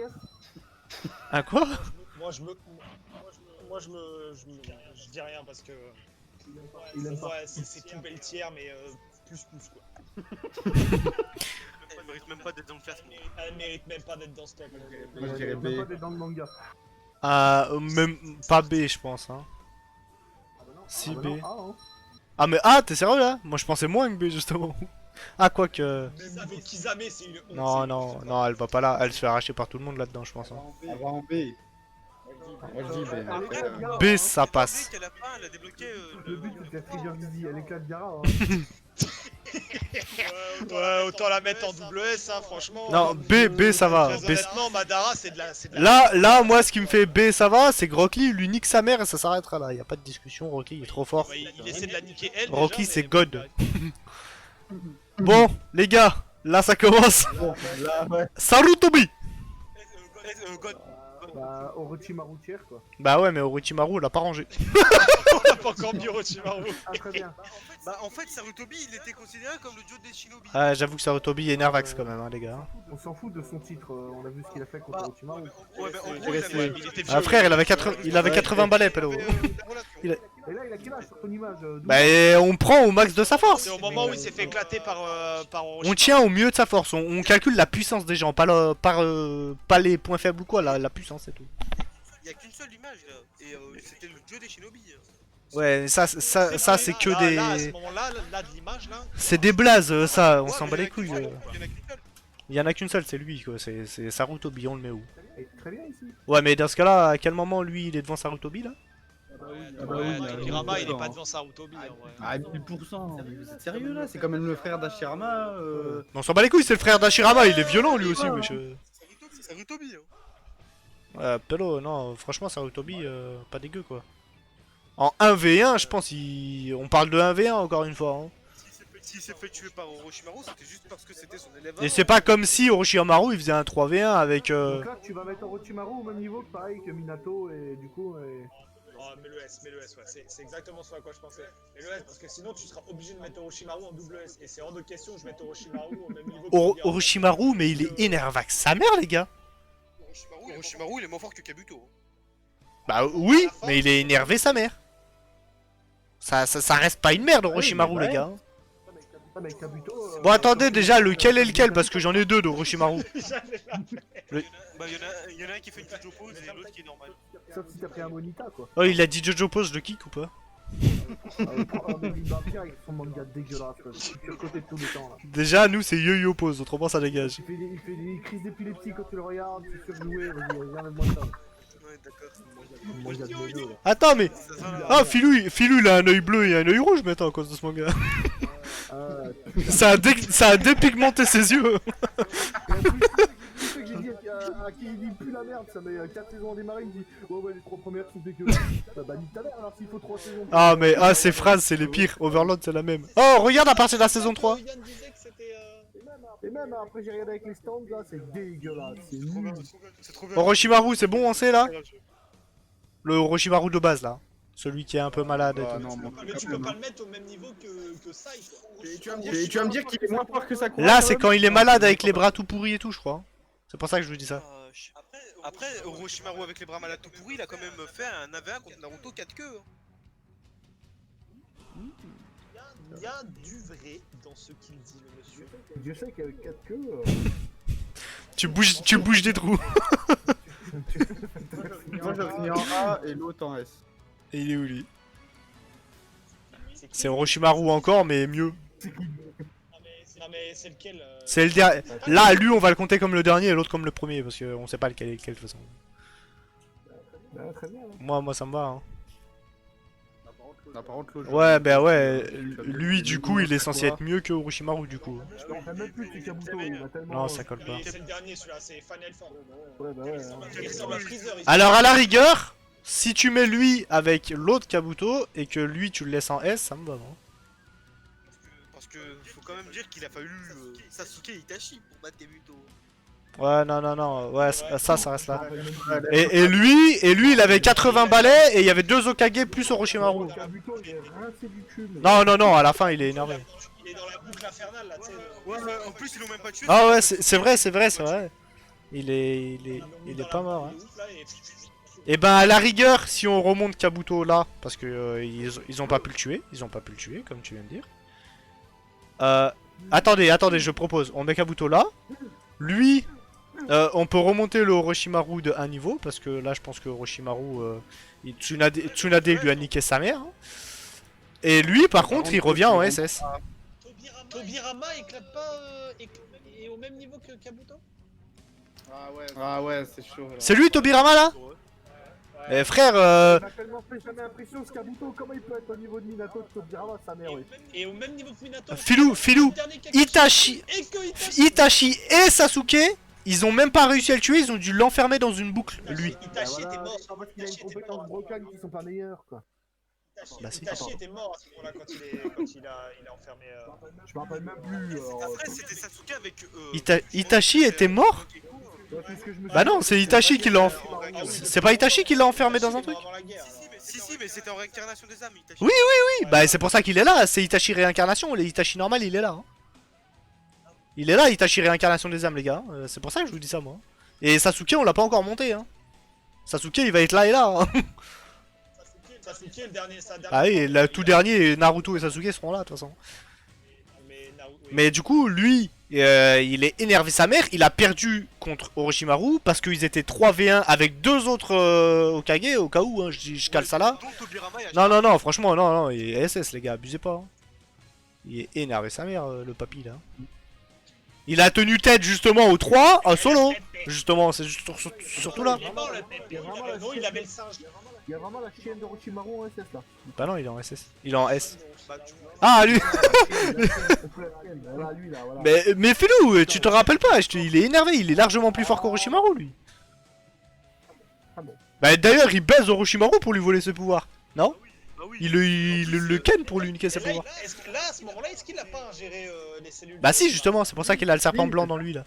[SPEAKER 1] Un quoi?
[SPEAKER 2] Moi je dis rien parce que.
[SPEAKER 8] Il aime pas.
[SPEAKER 2] Ouais, c'est tout bel tiers, mais plus quoi.
[SPEAKER 4] Elle mérite même pas d'être dans le classement.
[SPEAKER 2] Elle mérite même pas d'être dans ce top.
[SPEAKER 3] Moi, je dirais
[SPEAKER 8] Il aime pas
[SPEAKER 3] B.
[SPEAKER 8] d'être dans le manga.
[SPEAKER 1] Même pas B, je pense. Hein. Si
[SPEAKER 8] Ah bah
[SPEAKER 1] B.
[SPEAKER 8] non, hein.
[SPEAKER 1] Ah mais A, t'es sérieux là? Moi je pensais moins que B justement. Ah quoique.
[SPEAKER 2] Même niveau Kizame, c'est une honte.
[SPEAKER 1] Non, elle va pas là. Elle se fait arracher par tout le monde là-dedans, je pense. Hein.
[SPEAKER 3] Elle va en B. Moi, je dis B.
[SPEAKER 1] B, ça
[SPEAKER 4] T'as
[SPEAKER 1] passe.
[SPEAKER 4] vu qu'à la fin, elle a débloqué
[SPEAKER 8] Le but c'était Trigger Dizzy, elle éclate Gara.
[SPEAKER 2] Ouais, autant la mettre en double S, hein, franchement.
[SPEAKER 1] Non, B, ça va.
[SPEAKER 2] Très
[SPEAKER 1] B,
[SPEAKER 2] honnêtement, Madara, c'est de la.
[SPEAKER 1] là, moi, ce qui me fait B, ça va, c'est que Rocky lui nique sa mère et ça s'arrêtera là. Y a pas de discussion. Rocky il est trop fort.
[SPEAKER 2] Ouais, il essaie de la niquer elle.
[SPEAKER 1] Rocky,
[SPEAKER 2] déjà,
[SPEAKER 1] c'est
[SPEAKER 2] mais-
[SPEAKER 1] God. Bon, les gars, là ça commence.
[SPEAKER 3] Là, ouais.
[SPEAKER 1] Sarutobi.
[SPEAKER 4] God.
[SPEAKER 8] Bah, Orochimaru tiers quoi.
[SPEAKER 1] Bah ouais, mais Orochimaru, l'a pas rangé.
[SPEAKER 2] On a pas encore mis Orochimaru.
[SPEAKER 8] Ah, très bien.
[SPEAKER 4] Bah en fait, Sarutobi, il était considéré comme le dieu des shinobi.
[SPEAKER 1] Ah, j'avoue que Sarutobi est Nervax quand même, hein, les gars.
[SPEAKER 8] On s'en fout de son titre, on a vu ce qu'il a fait contre Orochimaru.
[SPEAKER 4] Ouais, bah en gros,
[SPEAKER 3] Ouais,
[SPEAKER 4] il avait...
[SPEAKER 2] Il était
[SPEAKER 1] Ah, frère, il avait 80 balais, pélo.
[SPEAKER 8] Et là, il a quel âge sur ton image
[SPEAKER 1] Bah, on prend au max de sa force.
[SPEAKER 2] C'est au moment où il s'est fait éclater par
[SPEAKER 1] On
[SPEAKER 2] Orochimaru.
[SPEAKER 1] tient au mieux de sa force. On calcule la puissance des gens, pas les points faibles ou quoi, la puissance c'est tout.
[SPEAKER 4] Il y a qu'une seule image là. Et c'était le dieu des shinobi.
[SPEAKER 1] Ouais, mais ça c'est que
[SPEAKER 2] Là, à ce
[SPEAKER 1] des.
[SPEAKER 2] moment-là, là de l'image là.
[SPEAKER 1] C'est des blazes, ça, on
[SPEAKER 4] Ouais,
[SPEAKER 1] s'en
[SPEAKER 4] mais
[SPEAKER 1] bat
[SPEAKER 4] il y en
[SPEAKER 1] les
[SPEAKER 4] a
[SPEAKER 1] couilles.
[SPEAKER 4] qu'une seule. Il y en a qu'une seule.
[SPEAKER 1] Il y en a qu'une seule, c'est lui, quoi. C'est Sarutobi, on le met où?
[SPEAKER 8] Très bien ici.
[SPEAKER 1] Ouais, mais dans ce cas-là, à quel moment lui il est devant Sarutobi là?
[SPEAKER 3] Ah bah oui,
[SPEAKER 2] Ouais, Tobirama, il est pas
[SPEAKER 3] hein.
[SPEAKER 2] devant Sarutobi en vrai.
[SPEAKER 3] Ah, 1000%. Mais vous êtes sérieux là? C'est quand même le frère d'Hashirama.
[SPEAKER 1] On s'en bat les couilles, c'est le frère d'Ashirama, il est violent lui aussi,
[SPEAKER 3] Ouais.
[SPEAKER 1] wesh.
[SPEAKER 4] Sarutobi, hein.
[SPEAKER 1] Pelo, non, franchement, Sarutobi, pas dégueu quoi. En 1v1, je pense, on parle de 1v1 encore une fois. Hein.
[SPEAKER 4] S'il s'est fait tuer par Orochimaru, c'était juste parce que c'était son élève.
[SPEAKER 1] Et c'est pas comme si Orochimaru il faisait un 3v1 avec.
[SPEAKER 8] Donc là, tu vas mettre Orochimaru au même niveau que pareil que Minato et du coup.
[SPEAKER 2] Oh, mets le S, ouais. C'est exactement ce à quoi je pensais. Mets le S, parce que sinon tu seras obligé de mettre Orochimaru en double S. Et c'est hors de question que je mette Orochimaru au même niveau que Tobirama.
[SPEAKER 1] Orochimaru, mais il est énervax sa mère, les gars.
[SPEAKER 4] Orochimaru, il est moins fort que Kabuto.
[SPEAKER 1] Bah oui, mais il est énervé sa mère. Ça reste pas une merde, Orochimaru,
[SPEAKER 8] Ouais,
[SPEAKER 1] les gars.
[SPEAKER 8] Ah, mais Kabuto.
[SPEAKER 1] Bon, attendez, déjà, lequel est lequel? Parce que j'en ai deux d'Orochimaru.
[SPEAKER 4] Bah, y en a un qui fait une Jojo pose et l'autre qui est normal.
[SPEAKER 8] Sauf si t'as pris un Monita quoi.
[SPEAKER 1] Oh, il a dit Jojo Pose, je le kick ou pas?
[SPEAKER 8] Un Baby Vampire avec son manga dégueulasse quoi. C'est le côté de tous les temps là.
[SPEAKER 1] Déjà, nous, c'est Yo-Yo Pose, autrement ça dégage.
[SPEAKER 8] Il fait des crises d'épilepsie quand tu le regardes, c'est surjoué, vas-y, regarde-moi ça.
[SPEAKER 4] Ouais, d'accord.
[SPEAKER 8] Le manga de Dodo, là.
[SPEAKER 1] Attends, mais.
[SPEAKER 4] Ça,
[SPEAKER 1] Ah, Filou, il a un œil bleu et un œil rouge maintenant à cause de ce manga. Ça a dépigmenté ses yeux.
[SPEAKER 8] C'est que j'ai dit à qui il dit plus la merde, ça met 4 saisons à démarrer, il me dit ouais les 3 premières sont dégueulasses. Bah nique ta mère alors s'il faut 3 saisons.
[SPEAKER 1] Ah, mais ces phrases, c'est les pires. Overlord, c'est la même. Oh, regarde à partir de la saison 3.
[SPEAKER 2] Yann disait que c'était.
[SPEAKER 8] Et même après j'ai regardé avec les stands là, c'est dégueulasse, c'est
[SPEAKER 4] trop bien,
[SPEAKER 8] nul.
[SPEAKER 4] c'est trop bien.
[SPEAKER 1] Orochimaru, c'est bon, on sait là? Le Orochimaru de base là. Celui qui est un peu malade et tout.
[SPEAKER 3] non,
[SPEAKER 2] Mais tu peux pas le mettre au même niveau que Sai quoi.
[SPEAKER 3] Et tu vas me dire qu'il est moins fort que ça.
[SPEAKER 1] Là, c'est quand il est malade avec les bras tout pourris et tout, je crois. C'est pour ça que je vous dis ça.
[SPEAKER 4] Après, Orochimaru avec les bras malades tout pourris, il a quand même fait un 1v1 contre Naruto 4 queues.
[SPEAKER 2] Il y a du vrai dans ce qu'il dit le monsieur.
[SPEAKER 8] Dieu sait qu'avec 4 queues.
[SPEAKER 1] Tu bouges des trous.
[SPEAKER 3] Moi j'avais mis en A et l'autre en S.
[SPEAKER 1] Et il est où lui? C'est Orochimaru encore, mais mieux.
[SPEAKER 2] Non mais c'est lequel
[SPEAKER 1] C'est le dernier. Là, lui, on va le compter comme le dernier et l'autre comme le premier parce qu'on sait pas lequel est lequel de toute façon.
[SPEAKER 8] Bah, très bien.
[SPEAKER 1] Moi, ça me va. Hein.
[SPEAKER 3] Par contre, l'autre,
[SPEAKER 1] Ouais, bah ouais. Lui, du coup, il est censé être mieux que Orochimaru, du coup.
[SPEAKER 8] Non, t'as même plus que Kabuto, il va tellement.
[SPEAKER 1] Non, ça colle pas.
[SPEAKER 2] Mais c'est le dernier celui-là, c'est Final Form.
[SPEAKER 8] Ouais, bah ouais.
[SPEAKER 2] Il ressemble à Freezer.
[SPEAKER 1] Alors, à la rigueur, si tu mets lui avec l'autre Kabuto et que lui, tu le laisses en S, ça me va. Hein.
[SPEAKER 4] Parce que faut quand même dire qu'il a fallu Sasuke et Itachi pour battre Kabuto.
[SPEAKER 1] Ouais, non, ouais, ça reste là. Et lui, il avait 80 balais et il y avait 2 Okage plus Orochimaru.
[SPEAKER 8] Kabuto, il est rincé du cul. mais-
[SPEAKER 1] Non, à la fin, il est énervé.
[SPEAKER 2] Il est dans la boucle infernale là, tu sais.
[SPEAKER 4] Ouais, en plus ils l'ont même pas tué.
[SPEAKER 1] Ah ouais, c'est vrai. Il est pas mort. Hein. Et ben, à la rigueur, si on remonte Kabuto là, parce que ils ont pas pu le tuer, comme tu viens de dire. Attendez, je propose, on met Kabuto là. Lui, on peut remonter le Orochimaru de un niveau, parce que là, je pense que Orochimaru, Tsunade lui a niqué sa mère. Hein. Et lui, par contre, il revient en SS.
[SPEAKER 2] Tobirama éclate pas est au même niveau que Kabuto.
[SPEAKER 3] Ah ouais, c'est chaud. Là.
[SPEAKER 1] C'est lui, Tobirama, là? Eh frère,
[SPEAKER 8] Il m'a tellement fait jamais l'impression ce Kabuto, comment il peut être au niveau de Minato de Tobirama, sa mère, oui.
[SPEAKER 2] Et au même niveau que Minato.
[SPEAKER 1] Filou,
[SPEAKER 2] Le dernier Kakashi
[SPEAKER 1] Itachi,
[SPEAKER 2] et que
[SPEAKER 1] Itachi et Sasuke, ils ont même pas réussi à le tuer, ils ont dû l'enfermer dans une boucle, lui.
[SPEAKER 2] Itachi était mort.
[SPEAKER 8] C'est parce qu'il a une compétence brocane qui sont pas meilleures, quoi.
[SPEAKER 1] Bah si.
[SPEAKER 2] Itachi était mort à ce moment-là quand il a enfermé.
[SPEAKER 8] Je me rappelle même plus.
[SPEAKER 4] Après c'était Sasuke avec.
[SPEAKER 1] Itachi était mort? Bah non, c'est Itachi qui l'a enfermé. C'est pas Itachi qui l'a enfermé dans un truc?
[SPEAKER 4] Si, mais c'était en réincarnation des âmes. Itachi.
[SPEAKER 1] Oui, bah c'est pour ça qu'il est là, c'est Itachi réincarnation, les Itachi normal il est là. Hein. Il est là, Itachi réincarnation des âmes les gars, c'est pour ça que je vous dis ça moi. Et Sasuke on l'a pas encore monté hein. Sasuke il va être là et là. Hein.
[SPEAKER 2] Sasuke le dernier,
[SPEAKER 1] Ah oui, le tout dernier, Naruto et Sasuke seront là de toute façon. Mais du coup lui, il est énervé sa mère, il a perdu contre Orochimaru parce qu'ils étaient 3v1 avec 2 autres Okage au cas où, hein, je cale ça là. Non, franchement, non, il est SS les gars, abusez pas. Hein. Il est énervé sa mère, le papy là. Il a tenu tête justement au 3 en solo. Justement, c'est surtout là.
[SPEAKER 2] Il est mort le Pépé. Non, il avait le singe.
[SPEAKER 8] Il y a vraiment la chienne de Orochimaru en SS là.
[SPEAKER 1] Bah non, il est en SS. Il est en S.
[SPEAKER 4] Bah, tu vois.
[SPEAKER 1] Ah, lui.
[SPEAKER 8] Voilà, lui là, voilà.
[SPEAKER 1] Mais fais-le, tu te rappelles pas, il est énervé, il est largement plus fort qu'Orochimaru lui.
[SPEAKER 8] Ah bon.
[SPEAKER 1] Bah d'ailleurs, il baise Orochimaru pour lui voler ses pouvoirs. Non?
[SPEAKER 4] Bah oui.
[SPEAKER 1] Il le ken pour lui niquer ses
[SPEAKER 2] Et là,
[SPEAKER 1] pouvoirs.
[SPEAKER 2] à ce moment-là, est-ce qu'il a pas ingéré les cellules?
[SPEAKER 1] Bah si, justement, c'est pour ça qu'il a le serpent blanc dans lui là.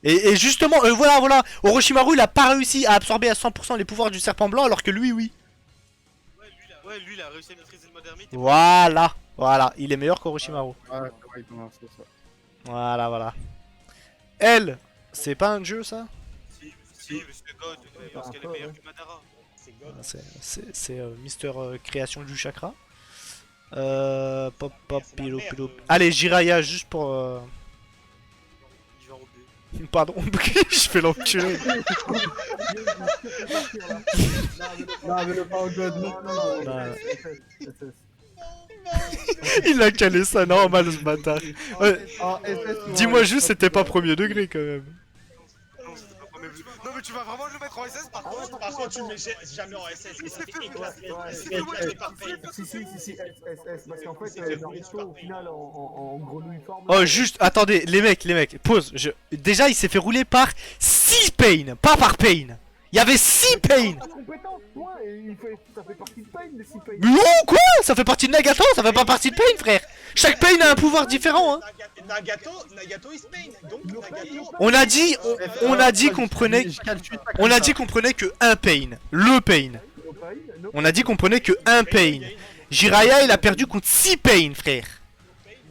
[SPEAKER 1] Et justement, voilà, Orochimaru il a pas réussi à absorber à 100% les pouvoirs du serpent blanc alors que lui, oui.
[SPEAKER 4] Lui, il a réussi à maîtriser le mode ermite.
[SPEAKER 1] Voilà, il est meilleur qu'Orochimaru.
[SPEAKER 3] Ah, ouais, non, c'est ça.
[SPEAKER 1] Voilà. Elle, c'est pas un jeu ça?
[SPEAKER 4] Si, Monsieur God, parce qu'elle est meilleure que Madara.
[SPEAKER 2] C'est God.
[SPEAKER 1] C'est Mister Création du Chakra. Pop, pilo. Allez, Jiraiya, juste pour.
[SPEAKER 4] Il va rouler.
[SPEAKER 1] Pardon, je fais l'enculé.
[SPEAKER 3] Non, mais le pas au god, non.
[SPEAKER 1] Non.
[SPEAKER 8] SS.
[SPEAKER 1] Il a calé ça normal ce bâtard. Ouais,
[SPEAKER 3] En SS,
[SPEAKER 1] dis-moi juste, c'était pas premier degré quand même.
[SPEAKER 4] Non, c'était pas premier vue. Non, mais tu vas vraiment le mettre en SS par contre.
[SPEAKER 2] Par contre, tu le mets jamais en SS. Il s'est fait éclater. Il s'est fait
[SPEAKER 8] Ouais,
[SPEAKER 2] éclater par Pain.
[SPEAKER 8] Si, SS, parce qu'en fait, Naruto, au final, en grenouille forme.
[SPEAKER 1] Oh, juste, attendez, les mecs, pause. Déjà, il s'est fait rouler par 6 Pain, pas par Pain. Il y avait 6 Pain.
[SPEAKER 8] Sa compétence, point, et ça fait partie de Pain, les 6 Pain.
[SPEAKER 1] Mais oh, quoi? Ça fait partie de Nagato, ça fait pas partie de Pain, frère. Chaque Pain a un pouvoir différent, hein.
[SPEAKER 2] Nagato is Pain. Donc, Nagato.
[SPEAKER 1] On a dit qu'on prenait. On a dit qu'on prenait que un Pain, le Pain. On a dit qu'on prenait que un Pain. Jiraiya, il a perdu contre 6 Pain, frère.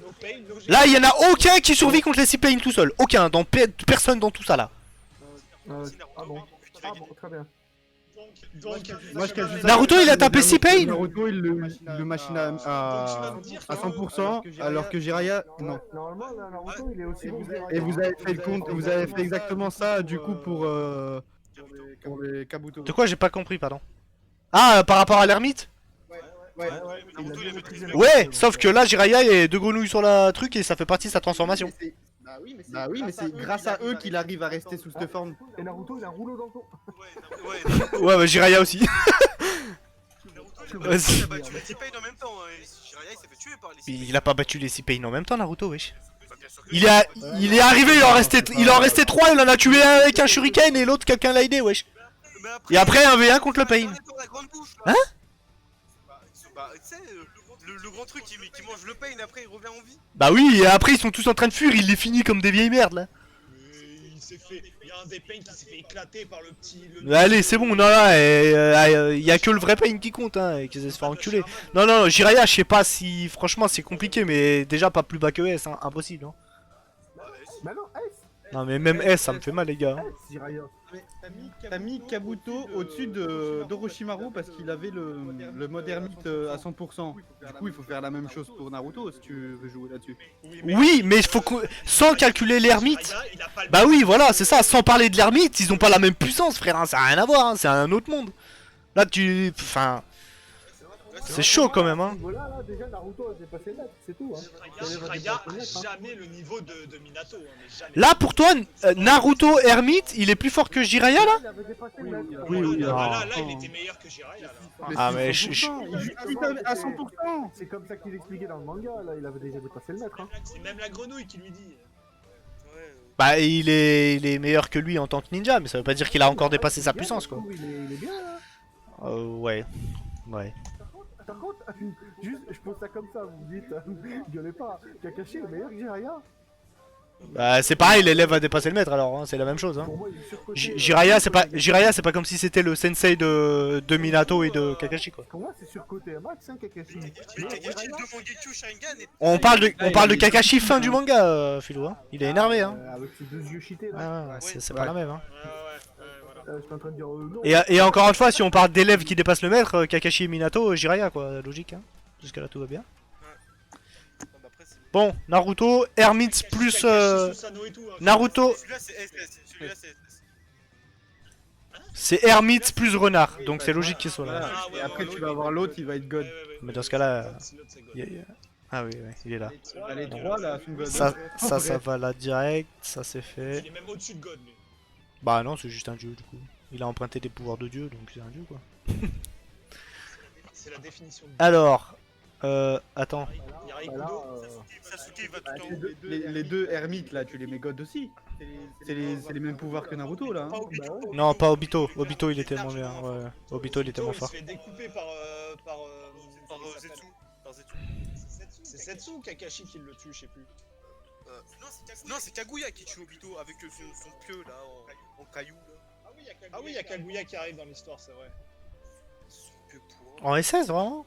[SPEAKER 2] No Pain, no gain.
[SPEAKER 1] Là, il y en a aucun qui survit contre les 6 Pain tout seul. Aucun, personne dans tout ça là.
[SPEAKER 8] Ah bon, très bien.
[SPEAKER 2] Donc,
[SPEAKER 3] Moi, je calcule ça.
[SPEAKER 1] Naruto, il a tapé 6 Pain.
[SPEAKER 3] Naruto, il le machine à 100%, alors que Jiraiya, non.
[SPEAKER 8] Normalement, là, Naruto, il est aussi bon que Jiraiya.
[SPEAKER 3] Et vous avez fait le compte, vous avez fait exactement ça, du coup, pour les Kabuto.
[SPEAKER 1] De quoi j'ai pas compris, pardon. Ah, par rapport à l'ermite?
[SPEAKER 3] Ouais.
[SPEAKER 4] Naruto, il a maîtrisé le
[SPEAKER 1] Ouais, sauf que là, Jiraiya, il y a 2 grenouilles sur la truc et ça fait partie de sa transformation.
[SPEAKER 3] Bah oui, mais c'est grâce à eux qu'il arrive à rester sous cette forme.
[SPEAKER 8] Et Naruto, il a un rouleau dans le dos.
[SPEAKER 1] Ouais, bah Jiraiya aussi.
[SPEAKER 4] Naruto, il a battu les 6 Pain en même temps. Jiraiya, il s'est fait tuer par les 6 Pain.
[SPEAKER 1] Il a pas battu les 6 Pain en même temps, Naruto, wesh.
[SPEAKER 4] Bah, bien sûr que
[SPEAKER 1] Il est arrivé, il en restait 3, il en a tué un avec un shuriken et l'autre quelqu'un l'a aidé, wesh.
[SPEAKER 4] Mais
[SPEAKER 1] Et après un V1 contre le Pain.
[SPEAKER 4] La grande bouche,
[SPEAKER 1] Hein?
[SPEAKER 4] Bah, tu sais, le grand truc qui mange le Pain, après il revient en vie.
[SPEAKER 1] Bah oui, et après ils sont tous en train de fuir, il les finit comme des vieilles merdes là.
[SPEAKER 2] il s'est fait. Il y a un des Pain qui s'est fait éclater par le petit.
[SPEAKER 1] Allez, c'est bon, non, là, y a que le vrai Pain qui compte, hein, et qu'ils se faire enculer. Non, Jiraiya, je sais pas si, franchement, c'est compliqué, mais déjà pas plus bas que S, hein, impossible, hein.
[SPEAKER 8] Bah non, S.
[SPEAKER 1] Non, mais même S, ça me fait mal, les gars.
[SPEAKER 8] S, Jiraiya.
[SPEAKER 3] T'as mis Kabuto au-dessus d'Orochimaru parce qu'il avait le mode ermite à 100%. Du coup, il faut faire la même chose pour Naruto si tu veux jouer là-dessus.
[SPEAKER 1] Oui, mais il faut sans calculer l'ermite. Bah oui, voilà, c'est ça, sans parler de l'ermite, ils ont pas la même puissance, frère, hein, ça a rien à voir, hein, c'est un autre monde. Là, enfin... C'est chaud quand même, hein.
[SPEAKER 8] Voilà, là, déjà, Naruto a dépassé là, c'est tout. Hein.
[SPEAKER 2] Jiraiya a jamais le niveau de Minato. Hein, mais jamais.
[SPEAKER 1] Là, pour toi, Naruto ermite, il est plus fort que Jiraiya, là?
[SPEAKER 8] Il avait dépassé le maître.
[SPEAKER 3] Oui.
[SPEAKER 2] Là, il était meilleur que Jiraiya. Là.
[SPEAKER 1] Ah, mais
[SPEAKER 3] il joue à 100%.
[SPEAKER 8] C'est comme ça qu'il expliquait dans le manga, là, il avait déjà dépassé le maître. Hein.
[SPEAKER 2] C'est même la grenouille qui lui dit.
[SPEAKER 1] Bah, il est meilleur que lui en tant que ninja, mais ça veut pas dire qu'il a encore dépassé sa puissance, quoi.
[SPEAKER 8] Il est bien, là.
[SPEAKER 1] Ouais.
[SPEAKER 8] Par contre, juste, je pose ça comme ça, vous me dites, gueulez pas, Kakashi est meilleur que Jiraiya.
[SPEAKER 1] Bah, c'est pareil, l'élève va dépasser le maître alors, hein, c'est la même chose, hein.
[SPEAKER 8] Pour moi, il est surcoté.
[SPEAKER 1] Jiraiya, c'est pas comme si c'était le sensei de Minato et de Kakashi, quoi.
[SPEAKER 8] Pour moi, c'est surcoté à max, hein, Kakashi.
[SPEAKER 4] Kakashi de Mangekyou Sharingan et...
[SPEAKER 1] On parle de Kakashi fin du manga, Philo, hein. Il est énervé, hein.
[SPEAKER 8] Avec ses 2 yeux cheatés, là.
[SPEAKER 1] Ah, c'est pas la même, hein.
[SPEAKER 8] Je suis en train de dire non.
[SPEAKER 1] Et encore une fois, si on parle d'élèves qui dépassent le maître, Kakashi et Minato, Jiraiya, quoi, logique, hein. Jusqu'à là, tout va bien. Bon, Naruto, Hermite plus... Naruto,
[SPEAKER 4] Celui-là c'est SS, celui-là c'est SS.
[SPEAKER 1] c'est Hermite plus Renard, donc c'est logique qu'il soit là.
[SPEAKER 3] Et après, tu vas avoir l'autre, il va être god.
[SPEAKER 1] Mais dans ce cas-là, Ah oui, il est là.
[SPEAKER 3] Les trois là sont God.
[SPEAKER 1] Ça va là direct, ça c'est fait.
[SPEAKER 2] Il est même au-dessus de God, lui.
[SPEAKER 1] Bah non, c'est juste un dieu du coup. Il a emprunté des pouvoirs de dieu, donc c'est un dieu quoi.
[SPEAKER 2] C'est la définition de
[SPEAKER 1] Alors, attends.
[SPEAKER 2] Il y a
[SPEAKER 8] Bah là,
[SPEAKER 2] Raikudo.
[SPEAKER 4] Sasuke il va tout en haut.
[SPEAKER 3] Les deux ermites là, tu les mets God aussi. C'est les mêmes pouvoirs que Naruto là. Hein.
[SPEAKER 1] Non, pas Obito. Obito il était moins bien. Ouais. Obito il était moins
[SPEAKER 2] Il se
[SPEAKER 1] fort.
[SPEAKER 2] fait découper par
[SPEAKER 4] Zetsu. Par Zetsu.
[SPEAKER 2] C'est Setsu ou Kakashi qui le tue, je sais plus.
[SPEAKER 4] Non, c'est Kaguya qui tue Obito avec son pieu là en caillou là.
[SPEAKER 2] Ah oui, il y a Kaguya qui arrive dans l'histoire, c'est vrai.
[SPEAKER 4] Son pieu pourrant.
[SPEAKER 1] En SS vraiment?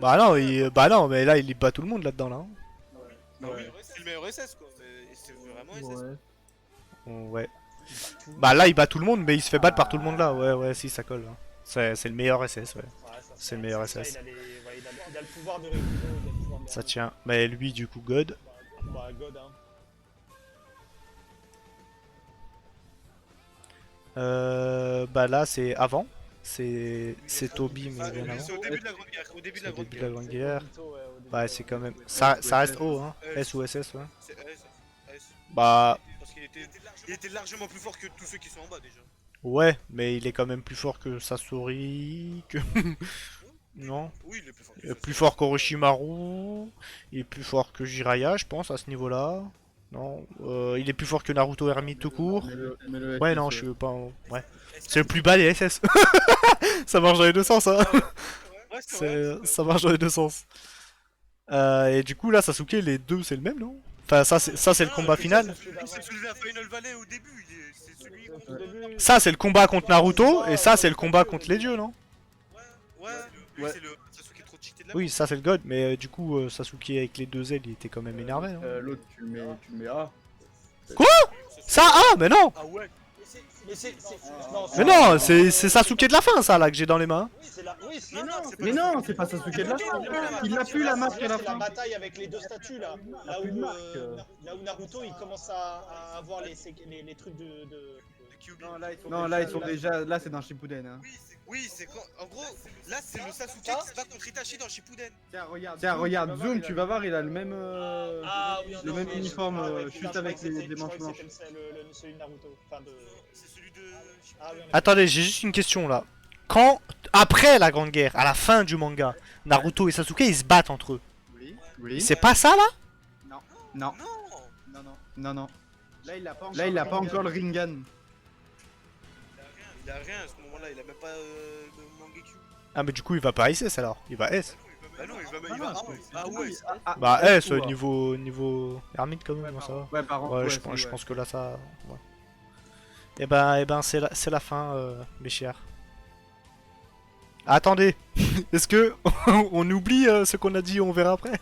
[SPEAKER 1] Bah non, mais là il bat tout le monde là-dedans là. Hein.
[SPEAKER 4] Bah oui, c'est le meilleur SS quoi, mais c'est vraiment SS.
[SPEAKER 1] Ouais. Bah là il bat tout le monde, mais il se fait battre par tout le monde là. Ouais, si ça colle. Hein. C'est le meilleur SS, ouais. C'est le meilleur SS.
[SPEAKER 2] Il a le pouvoir de Raikudo, il a le pouvoir de
[SPEAKER 1] Ça tient. Mais lui du coup God.
[SPEAKER 2] Bah, God, hein.
[SPEAKER 1] Bah là c'est avant. C'est Toby mais bien avant.
[SPEAKER 4] C'est au début de la Grande Guerre. Au début de
[SPEAKER 1] C'est
[SPEAKER 4] la
[SPEAKER 1] au
[SPEAKER 4] Grande
[SPEAKER 1] début de la
[SPEAKER 4] Guerre.
[SPEAKER 1] Grande Guerre.
[SPEAKER 2] Obito, ouais, au début.
[SPEAKER 1] Bah c'est quand même. Ça reste haut hein. S ou SS ouais.
[SPEAKER 4] C'est S.
[SPEAKER 1] Bah
[SPEAKER 4] Parce qu'il était largement plus fort que tous ceux qui sont en bas déjà.
[SPEAKER 1] ouais, mais il est quand même plus fort que Sasori, que... non.
[SPEAKER 4] Oui, il est plus fort.
[SPEAKER 1] Il est plus fort qu'Orochimaru, il est plus fort que Jiraiya, je pense, à ce niveau-là. Non, il est plus fort que Naruto Hermite tout court. Ouais, non, je suis pas... Ouais. C'est le plus bas des SS. Ça marche dans les deux sens, hein.
[SPEAKER 4] Ouais, c'est vrai.
[SPEAKER 1] Ça marche dans les deux sens. Et du coup, là, Sasuke, les deux, c'est le même, non? Enfin, ça, c'est le combat final.
[SPEAKER 4] Il s'est soulevé à Final Valley au début. C'est celui contre.
[SPEAKER 1] Ça, c'est le combat contre Naruto, et ça, c'est le combat contre les dieux, non?
[SPEAKER 4] Ouais, lui c'est le Sasuke trop cheaté de la
[SPEAKER 1] Oui, ça c'est le god, mais du coup, Sasuke avec les deux ailes, il était quand même énervé. Non
[SPEAKER 3] L'autre tu le mets A.
[SPEAKER 1] ça, ah, mais non!
[SPEAKER 4] Ah ouais.
[SPEAKER 1] Mais non, c'est Sasuke de la fin, ça, là, que j'ai dans les mains.
[SPEAKER 3] Mais non, c'est pas Sasuke de la fin. Il a plus la marque à la
[SPEAKER 2] C'est la
[SPEAKER 3] fin.
[SPEAKER 2] bataille avec les deux statues là. Là où Naruto il commence à avoir les trucs de...
[SPEAKER 3] Non, là ils sont déjà. Là c'est dans Shippuden. Hein.
[SPEAKER 4] Oui, c'est quand. En gros, là c'est le Sasuke qui se bat contre Itachi dans Shippuden.
[SPEAKER 3] Tiens, regarde, zoom, tu vas voir, il a le même.
[SPEAKER 2] Ah oui,
[SPEAKER 3] le
[SPEAKER 2] non,
[SPEAKER 3] même
[SPEAKER 2] mais-
[SPEAKER 3] uniforme,
[SPEAKER 2] ah ouais,
[SPEAKER 3] juste
[SPEAKER 2] putain, je
[SPEAKER 3] avec
[SPEAKER 2] croyais que
[SPEAKER 3] les
[SPEAKER 2] c'était-
[SPEAKER 3] manches
[SPEAKER 2] je croyais que
[SPEAKER 3] blanches.
[SPEAKER 2] c'était celui de Naruto. Enfin de...
[SPEAKER 4] C'est celui de.
[SPEAKER 2] Ah oui, on est-
[SPEAKER 1] Attendez, j'ai juste une question, là. Quand, après la Grande Guerre, à la fin du manga, Naruto et Sasuke, ils se battent entre eux.
[SPEAKER 3] Oui.
[SPEAKER 1] C'est pas ça, là?
[SPEAKER 3] Non.
[SPEAKER 4] Non.
[SPEAKER 3] Non. Là il a pas encore le Rinnegan.
[SPEAKER 4] Il a rien à ce moment-là, il a même pas le Mangekyou.
[SPEAKER 1] Ah, mais du coup, il va pas SS, alors. Il va S.
[SPEAKER 4] Bah non, il va. Ah ouais.
[SPEAKER 1] Bah, S, niveau Hermite, quand même, ça va.
[SPEAKER 3] Ouais, par contre.
[SPEAKER 1] Ouais, je pense que là, ça... Ouais. Et ben c'est la fin, mes chers. Attendez, est-ce que on oublie ce qu'on a dit, on verra après?